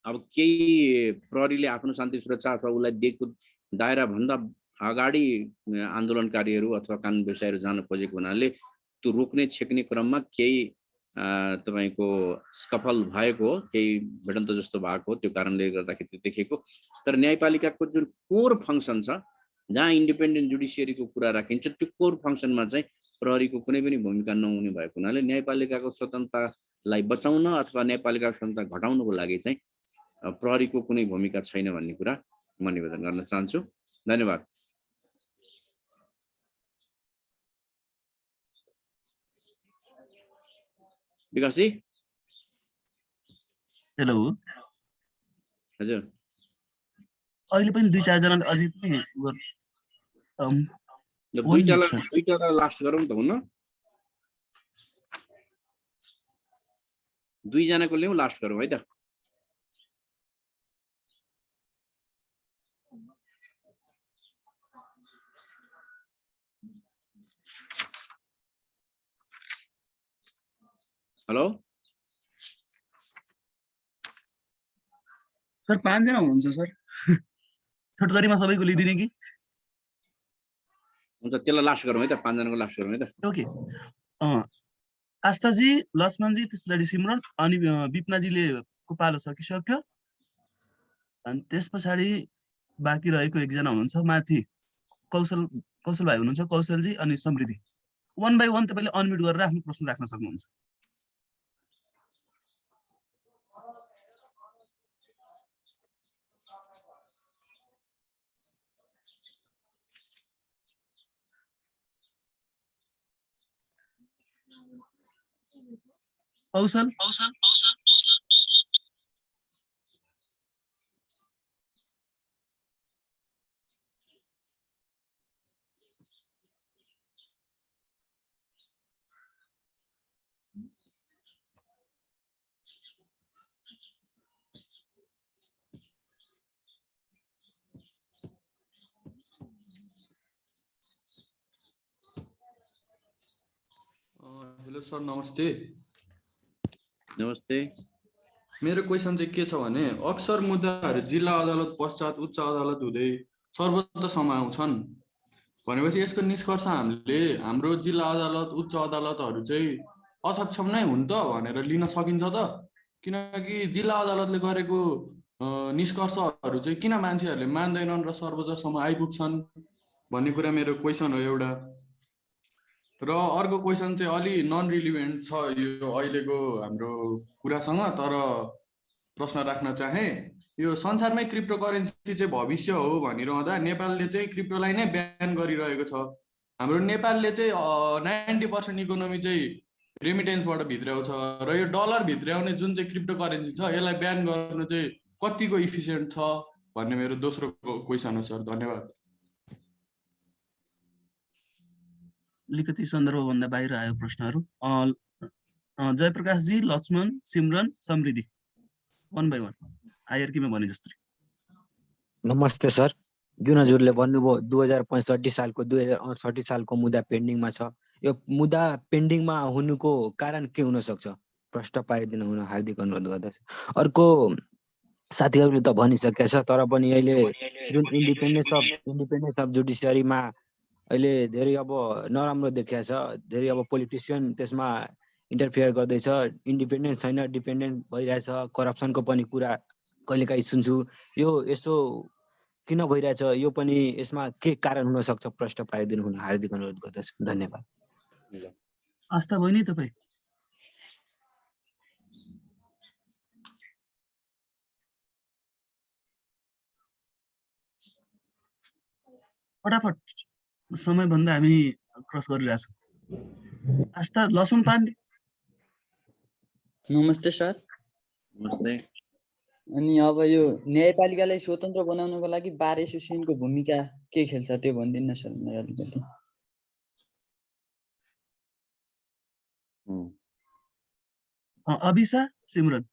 अब केही प्रहरीले आफ्नो शान्ति सुरक्षा अथवा उसलाई दिएको दायरा भन्दा अगाडि आन्दोलनकारीहरू अथवा कानुन व्यवसायीहरू जान खोजेको हुनाले त्यो रोक्ने छेक्ने क्रममा केही तपाईको स्कफल भएको केही भिडन्त जस्तो भएको त्यो कारणले गर्दाखेरि देखेको। तर न्यायपालिकाको जुन कोर फङ्सन छ जहाँ इन्डिपेन्डेन्ट जुडिसियरीको कुरा राखिन्छ त्यो कोर फङ्सनमा चाहिँ प्रहरीको कुनै पनि भूमिका नहुने भएको हुनाले न्यायपालिकाको स्वतन्त्रतालाई बचाउन अथवा न्यायपालिकाको स्वतन्त्रता घटाउनको लागि चाहिँ प्रहरीको कुनै भूमिका छैन भन्ने कुरा म निवेदन गर्न चाहन्छु। धन्यवाद। विकासजी। हेलो हजुर। अहिले पनि 2-4 जनाले अझै पनि दुईटालाई लास्ट गरौँ त हुन। 2 जनाको ल्याउँ लास्ट गरौँ है त। हेलो सर 5 जना हुनुहुन्छ सर। छोटकरीमा सबैको लिदिने कि? हुन्छ त्यसलाई लास्ट गरौँ है त। 5 जनाको लास्ट गरौँ है त। ओके। आस्थाजी, लक्ष्मणजी, त्यसपछि सिमरन अनि विपनाजीले को पालो सकिसक्यो। अनि त्यस पछाडि बाँकी रहेको एकजना हुनुहुन्छ माथि कौशल भाइ हुनुहुन्छ, कौशलजी अनि समृद्धि। 1 बाइ 1 तपाईले अनम्युट गरेर आफ्नो प्रश्न राख्न सक्नुहुन्छ। कौशल। हेलो सर, नमस्ते। नमस्ते। मेरो क्वेसन चाहिँ के छ भने अक्सर मुद्दाहरू जिल्ला अदालत पश्चात उच्च अदालत हुँदै सर्वोच्चसम्म आउँछन् भनेपछि यसको निष्कर्ष हाम्रो जिल्ला अदालत उच्च अदालतहरू चाहिँ असक्षम नै हुन् त भनेर लिन सकिन्छ त? किनकि जिल्ला अदालतले गरेको निष्कर्षहरू चाहिँ किन मान्छेहरूले मान्दैनन् र सर्वोच्चसम्म आइपुग्छन् भन्ने कुरा मेरो क्वेसन हो एउटा। र अर्को क्वेसन चाहिँ अलि नन रिलिभेन्ट छ यो अहिलेको हाम्रो कुरासँग, तर प्रश्न राख्न चाहे। यो संसारमै क्रिप्टो करेन्सी चाहिँ भविष्य हो भनिरहँदा नेपालले चाहिँ क्रिप्टोलाई नै ब्यान गरिरहेको छ। हाम्रो नेपालले चाहिँ 90% इकोनोमी चाहिँ रेमिटेन्सबाट भित्र्याउँछ र यो डलर भित्र्याउने जुन चाहिँ क्रिप्टो करेन्सी छ यसलाई ब्यान गर्नु चाहिँ कतिको इफिसियन्ट छ भन्ने मेरो दोस्रो क्वेसन हो सर। धन्यवाद। लिखित सन्दर्भभन्दा बाहिर आयो प्रश्नहरू। जयप्रकाशजी, लक्ष्मण, सिमरन, समृद्धि 1 बाइ 1 आइआरकीमा भने जस्तै। नमस्ते सर। जुन हजुरले भन्नुभयो 2065 सालको 2068 सालको मुद्दा पेन्डिङमा छ, यो मुद्दा पेन्डिङमा हुनुको कारण के हुन सक्छ? प्रश्न पाइदिनु हुन हार्दिक अनुरोध गर्दछु। अर्को साथीहरूले त भनिसकेका छ, तर पनि अहिले जुन इन्डिपेन्डेन्स अफ जुडिसियरीमा अहिले धेरै अब नराम्रो देखिया छ, धेरै अब पोलिटिसियन त्यसमा इन्टरफियर गर्दैछ, इन्डिपेन्डेन्स छैन, डिपेन्डेन्ट भइरहेछ, करप्सनको पनि कुरा कहिलेकाहीँ सुन्छु। यो यसो किन भइरहेछ, यो पनि यसमा के कारण हुन सक्छ? प्रश्न पारिदिनु हुन हार्दिक अनुरोध गर्दछु। धन्यवाद। आस्था बहिनी तपाईँ। फटाफट, समयभन्दा हामी क्रस गरिरहेछौँ। आस्था, लक्ष्मण पाण्डे। नमस्ते सर। नमस्ते। अनि अब यो न्यायपालिकालाई स्वतन्त्र बनाउनको लागि बार एसोसिएसनको भूमिका के खेल्छ त्यो भनिदिनु न सर मलाई अलिकति। अभिषा, सिमरन।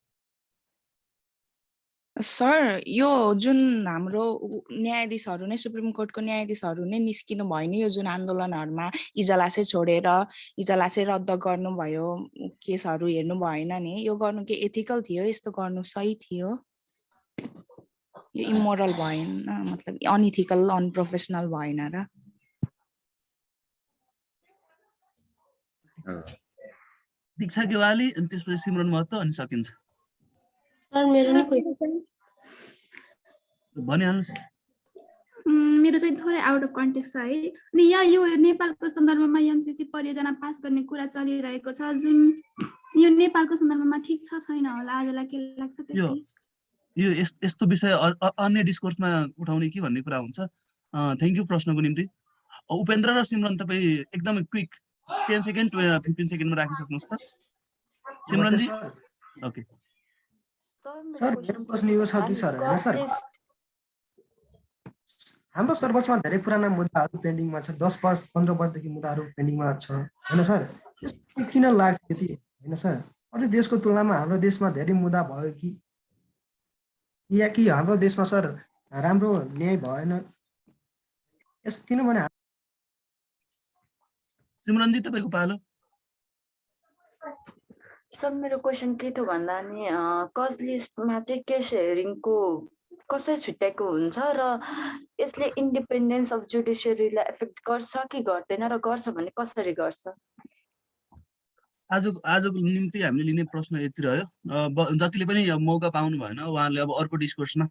सर यो जुन हाम्रो न्यायाधीशहरू नै सुप्रिम कोर्टको न्यायाधीशहरू नै निस्किनु भयो नि यो जुन आन्दोलनहरूमा इजलासै छोडेर इजलासै रद्द गर्नुभयो केसहरू हेर्नु भएन नि यो गर्नु के एथिकल थियो यस्तो गर्नु सही थियो यो इमोरल भएन मतलब अनइथिकल अनप्रोफेसनल भएन र दीक्षा गेवाली अनि त्यसपछि सिमरन महतो अनि सकिन्छ सर मेरो नि क्वेसन भनिहाल्नुस् मेरो चाहिँ थोरै आउट अफ कन्टेक्स्ट छ है अनि यो नेपालको सन्दर्भमा एमसीसी परियोजना पास गर्ने कुरा चलिरहेको छ जुन यो नेपालको सन्दर्भमा ठिक छ छैन होला आजलाई के लाग्छ यो यस्तो विषय अन्य डिस्कोर्समा उठाउने कि भन्ने कुरा हुन्छ थ्यांक यू प्रश्नको निम्ति उपेन्द्र र सिमरन तपाई एकदमै क्विक 10 सेकेन्ड 15 सेकेन्डमा राखिसक्नुस् त सिमरन जी ओके सर मेरो प्रश्न यो छ कि सर हैन सर हाम्रो सर्वोच्चमा धेरै पुराना मुद्दाहरू पेन्डिङमा छ 10 वर्ष 15 वर्षदेखि मुद्दाहरू पेन्डिङमा छ हैन सर यस्तो किन लाग्छ यति हैन सर अरू देशको तुलनामा हाम्रो देशमा धेरै मुद्दा भयो कि या कि हाम्रो देशमा सर राम्रो न्याय भएन यस किनभने सिमरन जी तपाईको पालो सर मेरो क्वेसन के थियो भन्दा नि कज लिस्टमा चाहिँ केस हेयरिङको कसरी छुट्याएको हुन्छ र यसले इन्डिपेन्डेन्स अफ जुडिसियरीलाई एफेक्ट गर्छ कि गर्दैन र गर्छ भने कसरी गर्छ आजको निम्ति हामीले लिने प्रश्न यति रह्यो जतिले पनि मौका पाउनु भएन उहाँहरूले अब अर्को डिस्कोर्समा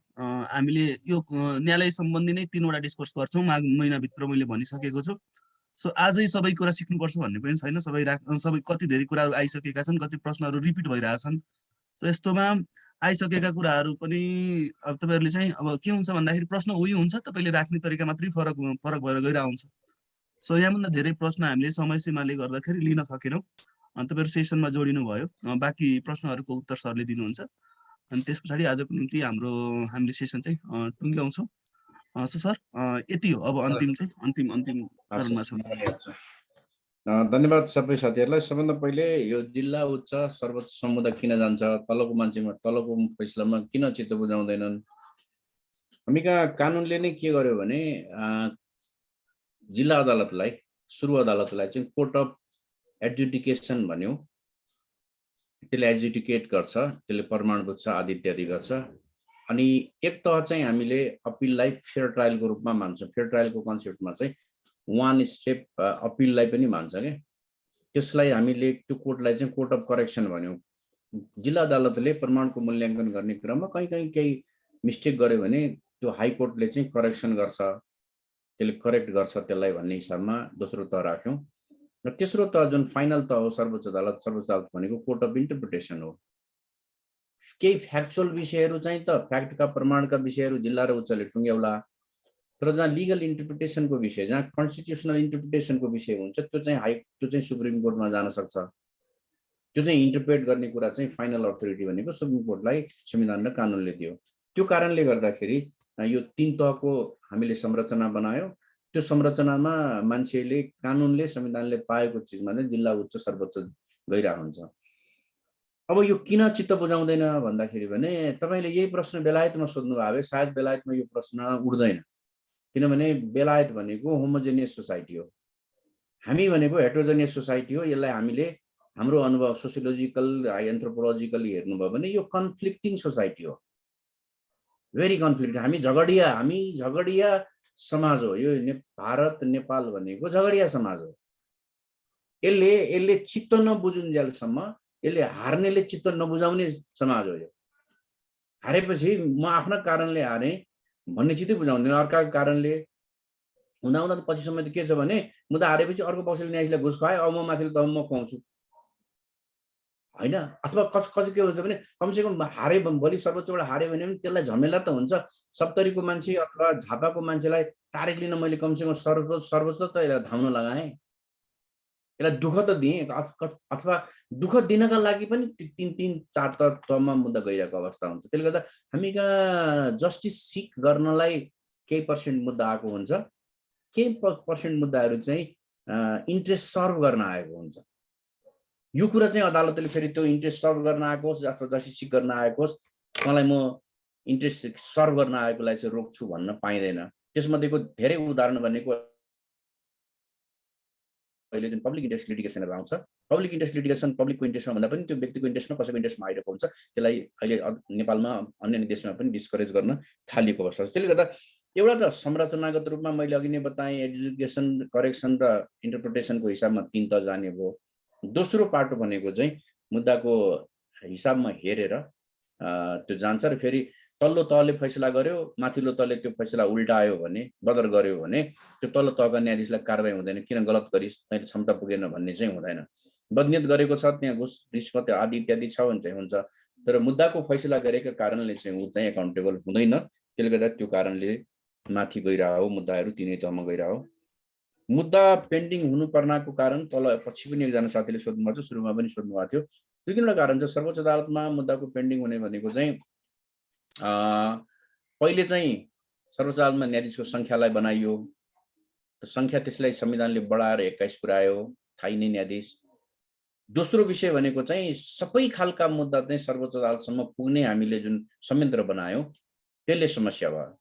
हामीले यो न्यायालय सम्बन्धी नै 3 वटा डिस्कोर्स गर्छौँ माघ महिनाभित्र मैले भनिसकेको छु सो आजै सबै कुरा सिक्नुपर्छ भन्ने पनि छैन सबै कति धेरै कुराहरू आइसकेका छन् कति प्रश्नहरू रिपिट भइरहेछन् सो यस्तोमा आइसकेका कुराहरू पनि अब तपाईहरुले चाहिँ अब के हुन्छ भन्दाखेरि प्रश्न उही हुन्छ तपाईले राख्ने तरिका मात्रै फरक भएर गइरहेको हुन्छ सो यहाँभन्दा धेरै प्रश्न हामीले समय सीमाले गर्दाखेरि लिन सकेनौँ तपाईहरु सेसनमा जोडिनु भयो बाँकी प्रश्नहरूको उत्तर सरले दिनुहुन्छ अनि त्यसपछि आजको निम्ति हामीले सेसन चाहिँ टुङ्ग्याउँछौँ सो सर यति हो अब अन्तिम चरणमा छौँ धन्यवाद सबै साथीहरुलाई सबभन्दा पहिले यो जिल्ला उच्च सर्वोच्च समुदाय किन जान्छ तलको मान्छेमा तलको फैसलामा किन चित्त बुझाउँदैनन् हामीका कानुनले नै के गर्यो भने जिल्ला अदालतलाई सुरु अदालतलाई चाहिँ कोर्ट अफ एडजुडिकेसन भन्यो त्यसले एडजुडिकेट गर्छ त्यसले प्रमाणभूत छ आदि इत्यादि गर्छ अनि एक तह चाहिँ हामीले अपिललाई फेयर ट्रायलको रूपमा मान्छौँ फेयर ट्रायलको कन्सेप्टमा चाहिँ वान स्टेप अपिललाई पनि मान्छ के त्यसलाई हामीले त्यो कोर्टलाई चाहिँ कोर्ट अफ करेक्सन भन्यौँ जिल्ला अदालतले प्रमाणको मूल्याङ्कन गर्ने क्रममा कहीँ केही मिस्टेक गर्यो भने त्यो हाई कोर्टले चाहिँ करेक्सन गर्छ त्यसले करेक्ट गर्छ त्यसलाई भन्ने हिसाबमा दोस्रो तह राख्यौँ र तेस्रो तह जुन फाइनल तह हो सर्वोच्च अदालत भनेको कोर्ट अफ इन्टरप्रिटेसन हो केही फ्याक्चुअल विषयहरू चाहिँ त फ्याक्टका प्रमाणका विषयहरू जिल्ला र उच्चले टुङ्ग्याउला तर जहाँ लिगल इन्टरप्रिटेसनको विषय जहाँ कन्स्टिट्युसनल इन्टरप्रिटेसनको विषय हुन्छ त्यो चाहिँ सुप्रिम कोर्टमा जान सक्छ त्यो चाहिँ इन्टरप्रेट गर्ने कुरा चाहिँ फाइनल अथोरिटी भनेको सुप्रिम कोर्टलाई संविधान र कानुनले दियो त्यो कारणले गर्दाखेरि यो 3 तहको हामीले संरचना बनायो त्यो संरचनामा मान्छेले कानुनले संविधानले पाएको चिजमा चाहिँ जिल्ला उच्च सर्वोच्च गइरहेको हुन्छ अब यो किन चित्त बुझाउँदैन भन्दाखेरि भने तपाईले यही प्रश्न बेलायतमा सोध्नु भयो भए सायद बेलायतमा यो प्रश्न उड्दैन किनभने बेलायत भनेको होमोजेनियस सोसाइटी हो हामी भनेको हेटेरोजेनियस सोसाइटी हो यसलाई हामीले हाम्रो अनुभव सोसियोलोजिकल एन्थ्रोपोलोजिकली हेर्नुभयो भने यो कन्फ्लिक्टिङ सोसाइटी हो भेरी कन्फ्लिक्ट हामी झगडिया समाज हो यो भारत नेपाल भनेको झगडिया समाज हो यसले चित्त नबुझुन्जेलसम्म यसले हार्नेले चित्त नबुझाउने समाज हो यो हारेपछि म आफ्ना कारणले हारे भन्ने चित्तै बुझाउँदैन अर्काको कारणले हुँदा पछिसम्म त के छ भने मुद्दा हारेपछि अर्को पक्षले न्यायाधीशलाई घुस खुवाए अब म माथि त म खुवाउँछु हैन अथवा कति के हुन्छ भने कमसेकम हारे भोलि सर्वोच्चबाट हारे भने पनि त्यसलाई झमेला त हुन्छ सप्तरीको मान्छे अथवा झापाको मान्छेलाई तारिक लिन मैले कमसेकम सर्वोच्च त यसलाई धाउन लगाएँ यसलाई दुःख त दिएँ अथवा दुःख दिनका लागि पनि 3-4 तहमा मुद्दा गइरहेको अवस्था हुन्छ त्यसले गर्दा हामी कहाँ जस्टिस सिक गर्नलाई केही पर्सेन्ट मुद्दा आएको हुन्छ केही पर्सेन्ट मुद्दाहरू चाहिँ इन्ट्रेस्ट सर्भ गर्न आएको हुन्छ यो कुरा चाहिँ अदालतले फेरि त्यो इन्ट्रेस्ट सर्भ गर्न आएको होस् अथवा जस्टिस सिक गर्न आएको होस् मलाई म इन्ट्रेस्ट सर्भ गर्न आएकोलाई चाहिँ रोक्छु भन्न पाइँदैन। त्यसमध्येको धेरै उदाहरण भनेको अहिले जुन पब्लिक इन्ट्रेस्ट लिटिगेसनहरू आउँछ, पब्लिक इन्ट्रेस्ट लिटिगेसन पब्लिकको इन्ट्रेस्टमा भन्दा पनि त्यो व्यक्तिको इन्ट्रेस्टमा कसैको इन्ट्रेस्टमा आइरहेको हुन्छ, त्यसलाई अहिले नेपालमा अन्य देशमा पनि डिस्करेज गर्न थालिएको अवस्था छ। त्यसले गर्दा एउटा त संरचनागत रूपमा मैले अघि नै बताएँ एजुकेसन करेक्सन र इन्टरप्रिटेसनको हिसाबमा 3 त जाने भयो। दोस्रो पाटो भनेको चाहिँ मुद्दाको हिसाबमा हेरेर त्यो जान्छ र फेरि तल्लो तहले फैसला गर्यो, माथिल्लो तहले त्यो फैसला उल्टायो भने, बदर गर्यो भने त्यो तल्लो तहका न्यायाधीशलाई कारबाही हुँदैन, किन गलत गरिस्, तैँले क्षमता पुगेन भन्ने चाहिँ हुँदैन। बदनियत गरेको छ, त्यहाँ घुस रिश्वत आदि इत्यादि छ भने चाहिँ हुन्छ, तर मुद्दाको फैसला गरेका कारणले चाहिँ ऊ चाहिँ एकाउन्टेबल हुँदैन। त्यसले गर्दा त्यो कारणले माथि गइरह्यो, मुद्दाहरू तिनै तहमा गइरह्यो। मुद्दा पेन्डिङ हुनुपर्नाको कारण तल पछि पनि एकजना साथीले सोध्नुभएको छ, सुरुमा पनि सोध्नुभएको थियो। 2-3 वटा कारण छ। सर्वोच्च अदालतमा मुद्दाको पेन्डिङ हुने भनेको चाहिँ पहिले चाहिँ सर्वोच्च अदालतमा न्यायाधीशको सङ्ख्यालाई बनाइयो, सङ्ख्या त्यसलाई संविधानले बढाएर 21 पुर्यायो, थाहै नै न्यायाधीश। दोस्रो विषय भनेको चाहिँ सबै खालका मुद्दा चाहिँ सर्वोच्च अदालतसम्म पुग्ने हामीले जुन संयन्त्र बनायौँ त्यसले समस्या भयो।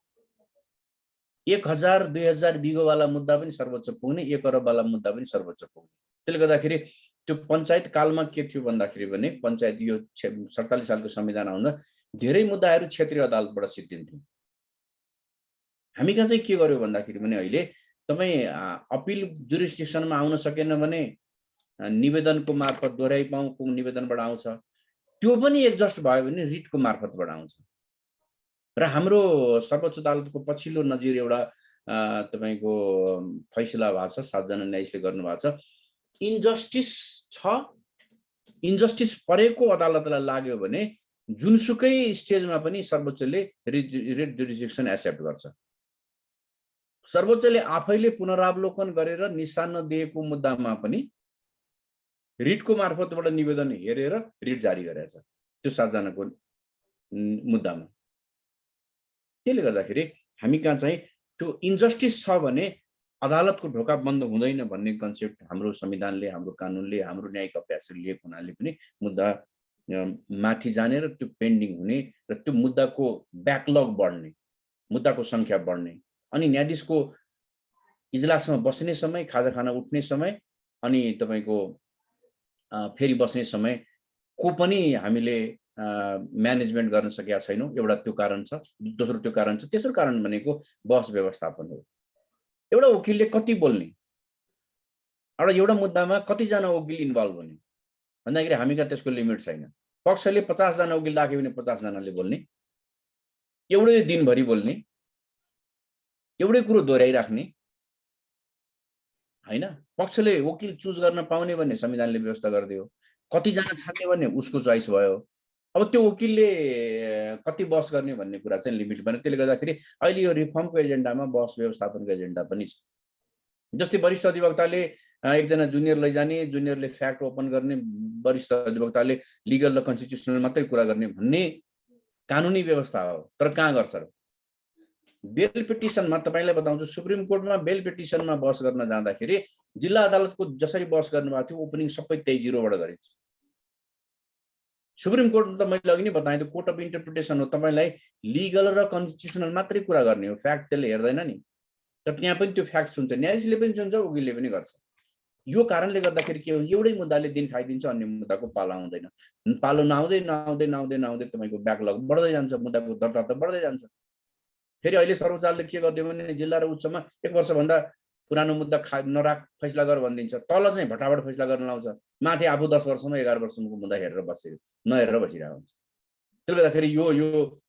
1000, 2000 बिघोवाला मुद्दा पनि सर्वोच्च पुग्ने, 1 अरबवाला मुद्दा पनि सर्वोच्च पुग्ने। त्यसले गर्दाखेरि त्यो पञ्चायत कालमा के थियो भन्दाखेरि भने पञ्चायत यो 47 सालको संविधान आउँदा धेरै मुद्दाहरू क्षेत्रीय अदालतबाट सिद्धिन्थ्यो। हामी कहाँ चाहिँ के गर्यो भन्दाखेरि भने अहिले तपाईँ अपिल जुरिस्डिक्सनमा आउन सकेन भने निवेदनको मार्फत दोहोऱ्याइ पाउँको निवेदनबाट आउँछ, त्यो पनि एडजस्ट भयो भने रिटको मार्फतबाट आउँछ। र हाम्रो सर्वोच्च अदालतको पछिल्लो नजिर एउटा तपाईँको फैसला भएको छ, 7 जना न्यायाधीशले गर्नुभएको छ। इन्जस्टिस छ, इन्जस्टिस परेको अदालतलाई लाग्यो भने जुनसुकै स्टेजमा पनि सर्वोच्चले रिट जुरिस्डिक्सन एक्सेप्ट गर्छ। सर्वोच्चले आफैले पुनरावलोकन गरेर निशान दिएको मुद्दामा पनि रिटको मार्फतबाट निवेदन हेरेर रिट जारी गरेछ त्यो 7 जनाको मुद्दामा। त्यसले गर्दाखेरि हामी कहाँ चाहिँ त्यो इन्जस्टिस छ भने अदालतको ढोका बन्द हुँदैन भन्ने कन्सेप्ट हाम्रो संविधानले, हाम्रो कानुनले, हाम्रो न्यायिक अभ्यासले लिएको हुनाले पनि मुद्दा माथि जाने र त्यो पेन्डिङ हुने र त्यो मुद्दाको ब्याकलग बढ्ने, मुद्दाको सङ्ख्या बढ्ने, अनि न्यायाधीशको इजलासमा बस्ने समय, खाजा खाना उठ्ने समय, अनि तपाईँको फेरि बस्ने समय को पनि हामीले म्यानेजमेन्ट गर्न सकेका छैनौँ। एउटा त्यो कारण छ। दोस्रो त्यो कारण छ। तेस्रो कारण भनेको बहस व्यवस्थापन हो। एउटा वकिलले कति बोल्ने, एउटा मुद्दामा कतिजना वकिल इन्भल्भ हुने भन्दाखेरि हामी कहाँ त्यसको लिमिट छैन। पक्षले 50 जना वकिल राख्यो भने 50 जनाले बोल्ने, एउटै दिनभरि बोल्ने, एउटै कुरो दोहोऱ्याइराख्ने हैन। पक्षले वकिल चुज गर्न पाउने भन्ने संविधानले व्यवस्था गरिदियो। कतिजना छान्ने भन्ने उसको चोइस भयो। अब त्यो वकिलले कति बहस गर्ने भन्ने कुरा चाहिँ लिमिट बन्यो। त्यसले गर्दाखेरि अहिले यो रिफर्मको एजेन्डामा बहस व्यवस्थापनको एजेन्डा पनि छ। जस्तै वरिष्ठ अधिवक्ताले एकजना जुनियर लैजाने, जुनियरले फ्याक्ट ओपन गर्ने, वरिष्ठ अधिवक्ताले लिगल र कन्स्टिट्युसनल मात्रै कुरा गर्ने भन्ने कानुनी व्यवस्था हो। तर कहाँ गर्छ र? बेल पिटिसनमा तपाईलाई बताउँछु, सुप्रिम कोर्टमा बेल पिटिसनमा बहस गर्न जाँदाखेरि जिल्ला अदालतको जसरी बहस गर्नुभएको थियो ओपनिङ सबै 23-0 बाट गरिन्छ। सुप्रिम कोर्ट त मैले अघि नै बताएँ त्यो कोर्ट अफ इन्टरप्रिटेसन हो। तपाईलाई लिगल र कन्स्टिट्युसनल मात्रै कुरा गर्ने हो, फ्याक्ट त्यसले हेर्दैन नि। तर त्यहाँ पनि त्यो फ्याक्ट सुन्छ, न्यायाधीशले पनि सुन्छ, वकिलले पनि गर्छ। यो कारणले गर्दाखेरि के हुन्छ, एउटै मुद्दाले दिन खाइदिन्छ, अन्य मुद्दाको पालो आउँदैन। पालो नआउँदै नआउँदै नआउँदै नआउँदै तपाईँको ब्याकलग बढ्दै जान्छ, मुद्दाको दर्ता त बढ्दै जान्छ। फेरि अहिले सर्वोच्च अदालतले के गरिदियो भने जिल्ला र उच्चमा 1 वर्षभन्दा पुरानो मुद्दा नराख, फैसला गर भनिदिन्छ। तल चाहिँ भटाभट फैसला गर्न लाउँछ, माथि आफू 10 वर्षमा 11 वर्षको मुद्दा हेरेर बसेर नहेरेर बसिरहेको हुन्छ। त्यसले गर्दाखेरि यो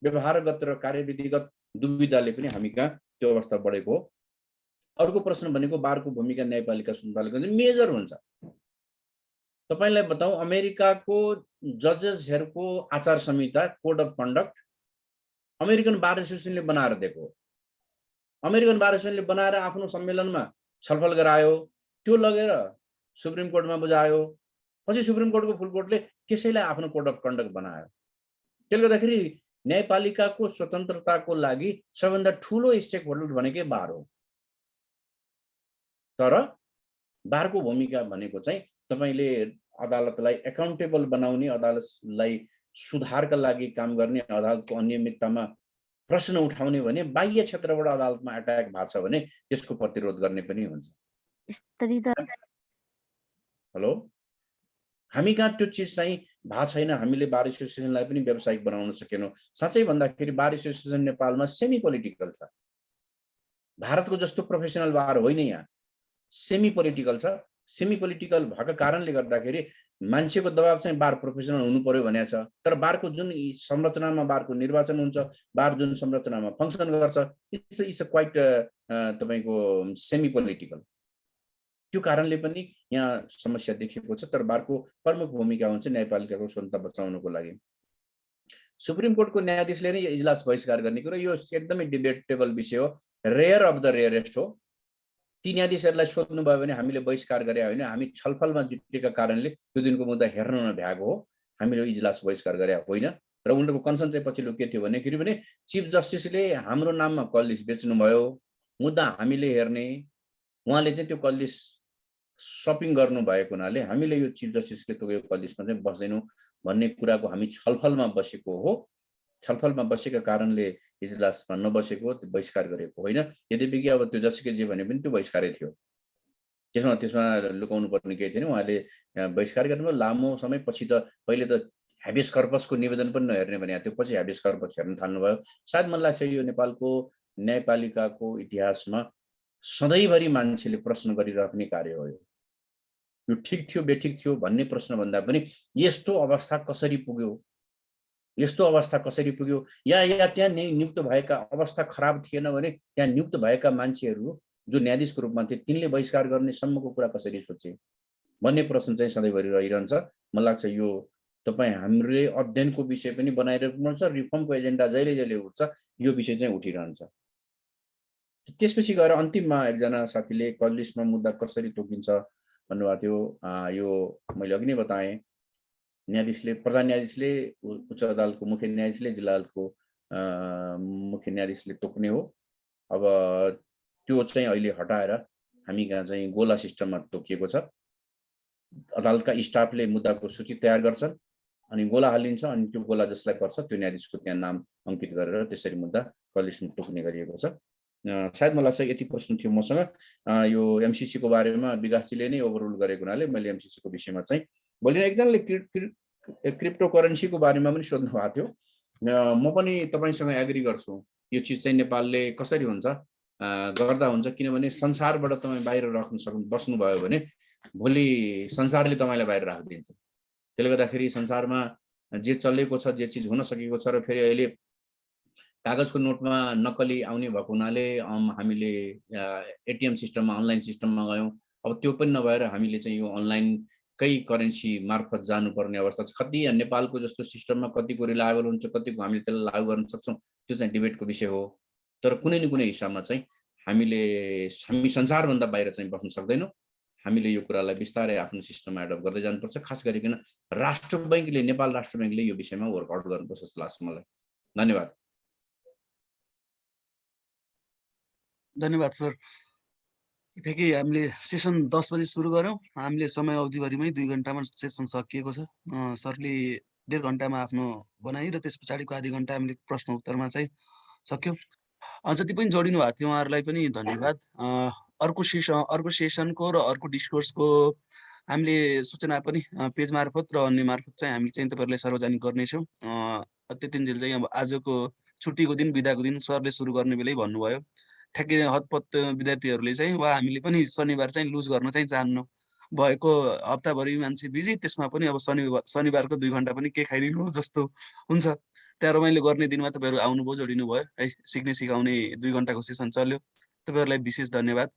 व्यवहारगत र कार्यविधिगत दुविधाले पनि हामी कहाँ त्यो अवस्था बढेको हो। अर्को प्रश्न भनेको बारको भूमिका न्यायपालिका सञ्चालनको मेजर हुन्छ। तपाईलाई बताउँ, अमेरिकाको जजेसहरूको आचार संहिता कोड अफ कन्डक्ट अमेरिकन बार एसोसिएसनले बनाएर दिएको हो। अमेरिकन बार एसोसिएसनले बनाएर आफ्नो सम्मेलनमा छलफल गरायो, त्यो लगेर सुप्रिम कोर्टमा बुझायो, पछि सुप्रिम कोर्टको फुल कोर्टले त्यसैलाई आफ्नो कोड अफ कन्डक्ट बनायो। त्यसले गर्दाखेरि न्यायपालिकाको स्वतन्त्रताको लागि सबैभन्दा ठुलो स्टेक होल्डर भनेकै बार हो। तर बारको भूमिका भनेको चाहिँ तपाईले अदालतलाई एकाउन्टेबल बनाउने, अदालतलाई सुधारका लागि काम गर्ने, अदालतको अनियमिततामा प्रश्न उठाउने भने बाह्य क्षेत्रबाट अदालतमा अट्याक भएको छ भने त्यसको प्रतिरोध गर्ने पनि हुन्छ। हेलो, हामी कहाँ त्यो चिज चाहिँ भएको छैन। हामीले बार एसोसिएसनलाई पनि व्यावसायिक बनाउन सकेनौँ। साँच्चै भन्दाखेरि बार एसोसिएसन नेपालमा सेमी पोलिटिकल छ। भारतको जस्तो प्रोफेसनल बार होइन, यहाँ सेमी पोलिटिकल छ। सेमी पोलिटिकल भएको कारणले गर्दाखेरि मान्छेको दबाब चाहिँ बार प्रोफेसनल हुनु पर्यो भनेको छ। तर बारको जुन संरचनामा बारको निर्वाचन हुन्छ, बार जुन संरचनामा फङ्सन गर्छ, इट्स अ क्वाइट तपाईँको सेमी पोलिटिकल। त्यो कारणले पनि यहाँ समस्या देखिएको छ। तर बारको प्रमुख भूमिका हुन्छ न्यायपालिकाको स्वतन्त्रता बचाउनको लागि। सुप्रिम कोर्टको न्यायाधीशले नै इजलास बहिष्कार गर्ने कुरो यो एकदमै डिबेटेबल विषय हो। रेयर अफ द रेयरेस्ट हो। ती न्यायाधीशहरूलाई सोध्नु भयो भने हामीले बहिष्कार गरे होइन, हामी छलफलमा जुटेका कारणले त्यो दिनको मुद्दा हेर्न नभ्याएको हो। हामीले इजलास बहिष्कार गरे होइन। र उनीहरूको कन्सर्न चाहिँ पछिल्लो के थियो भनेखेरि भने चिफ जस्टिसले हाम्रो नाममा कल लिस्ट बेच्नुभयो, मुद्दा हामीले हेर्ने, उहाँले चाहिँ त्यो कल लिस्ट सपिङ गर्नु भएको हुनाले हामीले यो चिफ जस्टिसले तोकेको कल लिस्टमा चाहिँ बस्दैनौँ भन्ने कुराको हामी छलफलमा बसेको हो। छलफलमा बसेका कारणले इजलासमा नबसेको, बहिष्कार गरेको होइन। यद्यपि कि अब त्यो जसुकै जे भने पनि त्यो बहिष्कारै थियो। त्यसमा लुकाउनु पर्ने केही थिएन। उहाँले बहिष्कार गर्नुभयो। लामो समय पछि त पहिले त ह्याबियस कर्पसको निवेदन पनि नहेर्ने भने त्यो पछि ह्याबियस कर्पस हेर्न थाल्नुभयो। सायद मलाई लाग्छ यो नेपालको न्यायपालिकाको इतिहासमा सधैँभरि मान्छेले प्रश्न गरिराख्ने कार्य हो। यो ठिक थियो बेठिक थियो भन्ने प्रश्न भन्दा पनि यस्तो अवस्था कसरी पुग्यो, यस्तो अवस्था कसरी पुग्यो, या त्यहाँ नियुक्त भएका अवस्था खराब थिएन भने त्यहाँ नियुक्त भएका मान्छेहरू जो न्यायाधीशको रूपमा थिए तिनले बहिष्कार गर्ने सम्मको कुरा कसरी सोचे भन्ने प्रश्न चाहिँ सधैँभरि रहिरहन्छ। मलाई लाग्छ यो तपाईँ हामीले अध्ययनको विषय पनि बनाइरहेको छ। रिफर्मको एजेन्डा जहिले जहिले उठ्छ यो विषय चाहिँ उठिरहन्छ। त्यसपछि गएर अन्तिममा एकजना साथीले कल लिस्टमा मुद्दा कसरी तोकिन्छ भन्नुभएको थियो। यो मैले अघि नै बताएँ, न्यायाधीशले, प्रधान न्यायाधीशले, उच्च अदालतको मुख्य न्यायाधीशले, जिल्ला अदालतको मुख्य न्यायाधीशले तोक्ने हो। अब त्यो चाहिँ अहिले हटाएर हामी कहाँ चाहिँ गोला सिस्टममा तोकिएको छ। अदालतका स्टाफले मुद्दाको सूची तयार गर्छन् अनि गोला हालिन्छ, अनि त्यो गोला जसलाई पर्छ त्यो न्यायाधीशको त्यहाँ नाम अङ्कित गरेर त्यसरी मुद्दा कल लिस्टमा तोक्ने गरिएको छ। सायद मलाई चाहिँ यति प्रश्न थियो मसँग। यो एमसिसीको बारेमा विकासजीले नै ओभररुल गरेको हुनाले मैले एमसिसीको विषयमा चाहिँ बोलिनँ। एकजनाले क्रिप्टो करेन्सीको बारेमा पनि सोध्नु भएको थियो। म पनि तपाईँसँग एग्री गर्छु। यो चिज चाहिँ नेपालले कसरी हुन्छ गर्दा हुन्छ, किनभने संसारबाट तपाईँ बाहिर राख्नु बस्नुभयो भने भोलि संसारले तपाईँलाई बाहिर राखिदिन्छ। त्यसले गर्दाखेरि संसारमा जे चलेको छ, जे चिज हुन सकेको छ, र फेरि अहिले कागजको नोटमा नक्कली आउने भएको हुनाले हामीले एटिएम सिस्टममा, अनलाइन सिस्टममा गयौँ। अब त्यो पनि नभएर हामीले चाहिँ यो अनलाइनकै करेन्सी मार्फत जानुपर्ने अवस्था छ। कति नेपालको जस्तो सिस्टममा कतिको रिलायबल हुन्छ, कतिको हामीले त्यसलाई लागू गर्न सक्छौँ, त्यो चाहिँ डिबेटको विषय हो। तर कुनै न कुनै हिसाबमा चाहिँ हामी संसारभन्दा बाहिर चाहिँ बस्न सक्दैनौँ। हामीले यो कुरालाई बिस्तारै आफ्नो सिस्टममा एडप्ट गर्दै जानुपर्छ। खास गरिकन राष्ट्र बैङ्कले, नेपाल राष्ट्र बैङ्कले यो विषयमा वर्कआउट गर्नुपर्छ जस्तो लाग्छ मलाई। धन्यवाद। धन्यवाद सर। ठिकै, हामीले सेसन 10 बजे सुरु गऱ्यौँ। हामीले समय अवधिभरिमै 2 घन्टामा सेसन सकिएको छ। सरले 1.5 घन्टामा आफ्नो बनाइ र त्यस पछाडिको आधी घन्टा हामीले प्रश्न उत्तरमा चाहिँ सक्यौँ। जति पनि जोडिनु भएको थियो उहाँहरूलाई पनि धन्यवाद। अर्को सेसनको र अर्को डिस्कोर्सको हामीले सूचना पनि पेज मार्फत र अन्य मार्फत चाहिँ हामी चाहिँ तपाईँहरूलाई सार्वजनिक गर्नेछौँ। त्यतिन्जेल चाहिँ अब आजको छुट्टीको दिन, बिदाको दिन सरले सुरु गर्ने बेलै भन्नुभयो। ठ्याक्कै हतपत विद्यार्थीहरूले चाहिँ वा हामीले पनि शनिबार चाहिँ लुज गर्न चाहिँ चाहन्नु भएको। हप्ताभरि मान्छे बिजी, त्यसमा पनि अब शनिबारको 2 घन्टा पनि के खाइदिनु जस्तो हुन्छ। त्यहाँ रमाइलो गर्ने दिनमा तपाईँहरू आउनुभयो, जोडिनु भयो है। सिक्ने सिकाउने 2 घन्टाको सेसन चल्यो। तपाईँहरूलाई विशेष धन्यवाद।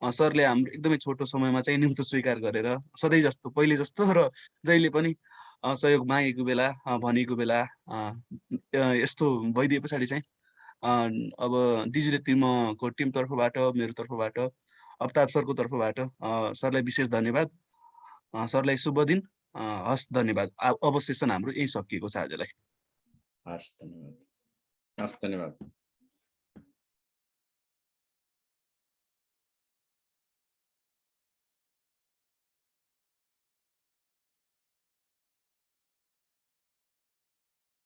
सरले हाम्रो एकदमै छोटो समयमा चाहिँ निम्तो स्वीकार गरेर सधैँ जस्तो, पहिले जस्तो र जहिले पनि सहयोग मागेको बेला, भनेको बेला यस्तो भइदिए पछाडि चाहिँ अब डिजिटल टिमको तर्फबाट, मेरो तर्फबाट, अफ्ताब सरको तर्फबाट सरलाई विशेष धन्यवाद। सरलाई शुभ दिन। हस्, धन्यवाद। अब सेसन हाम्रो यही सकिएको छ आजलाई। हस्, धन्यवाद। हस्, धन्यवाद।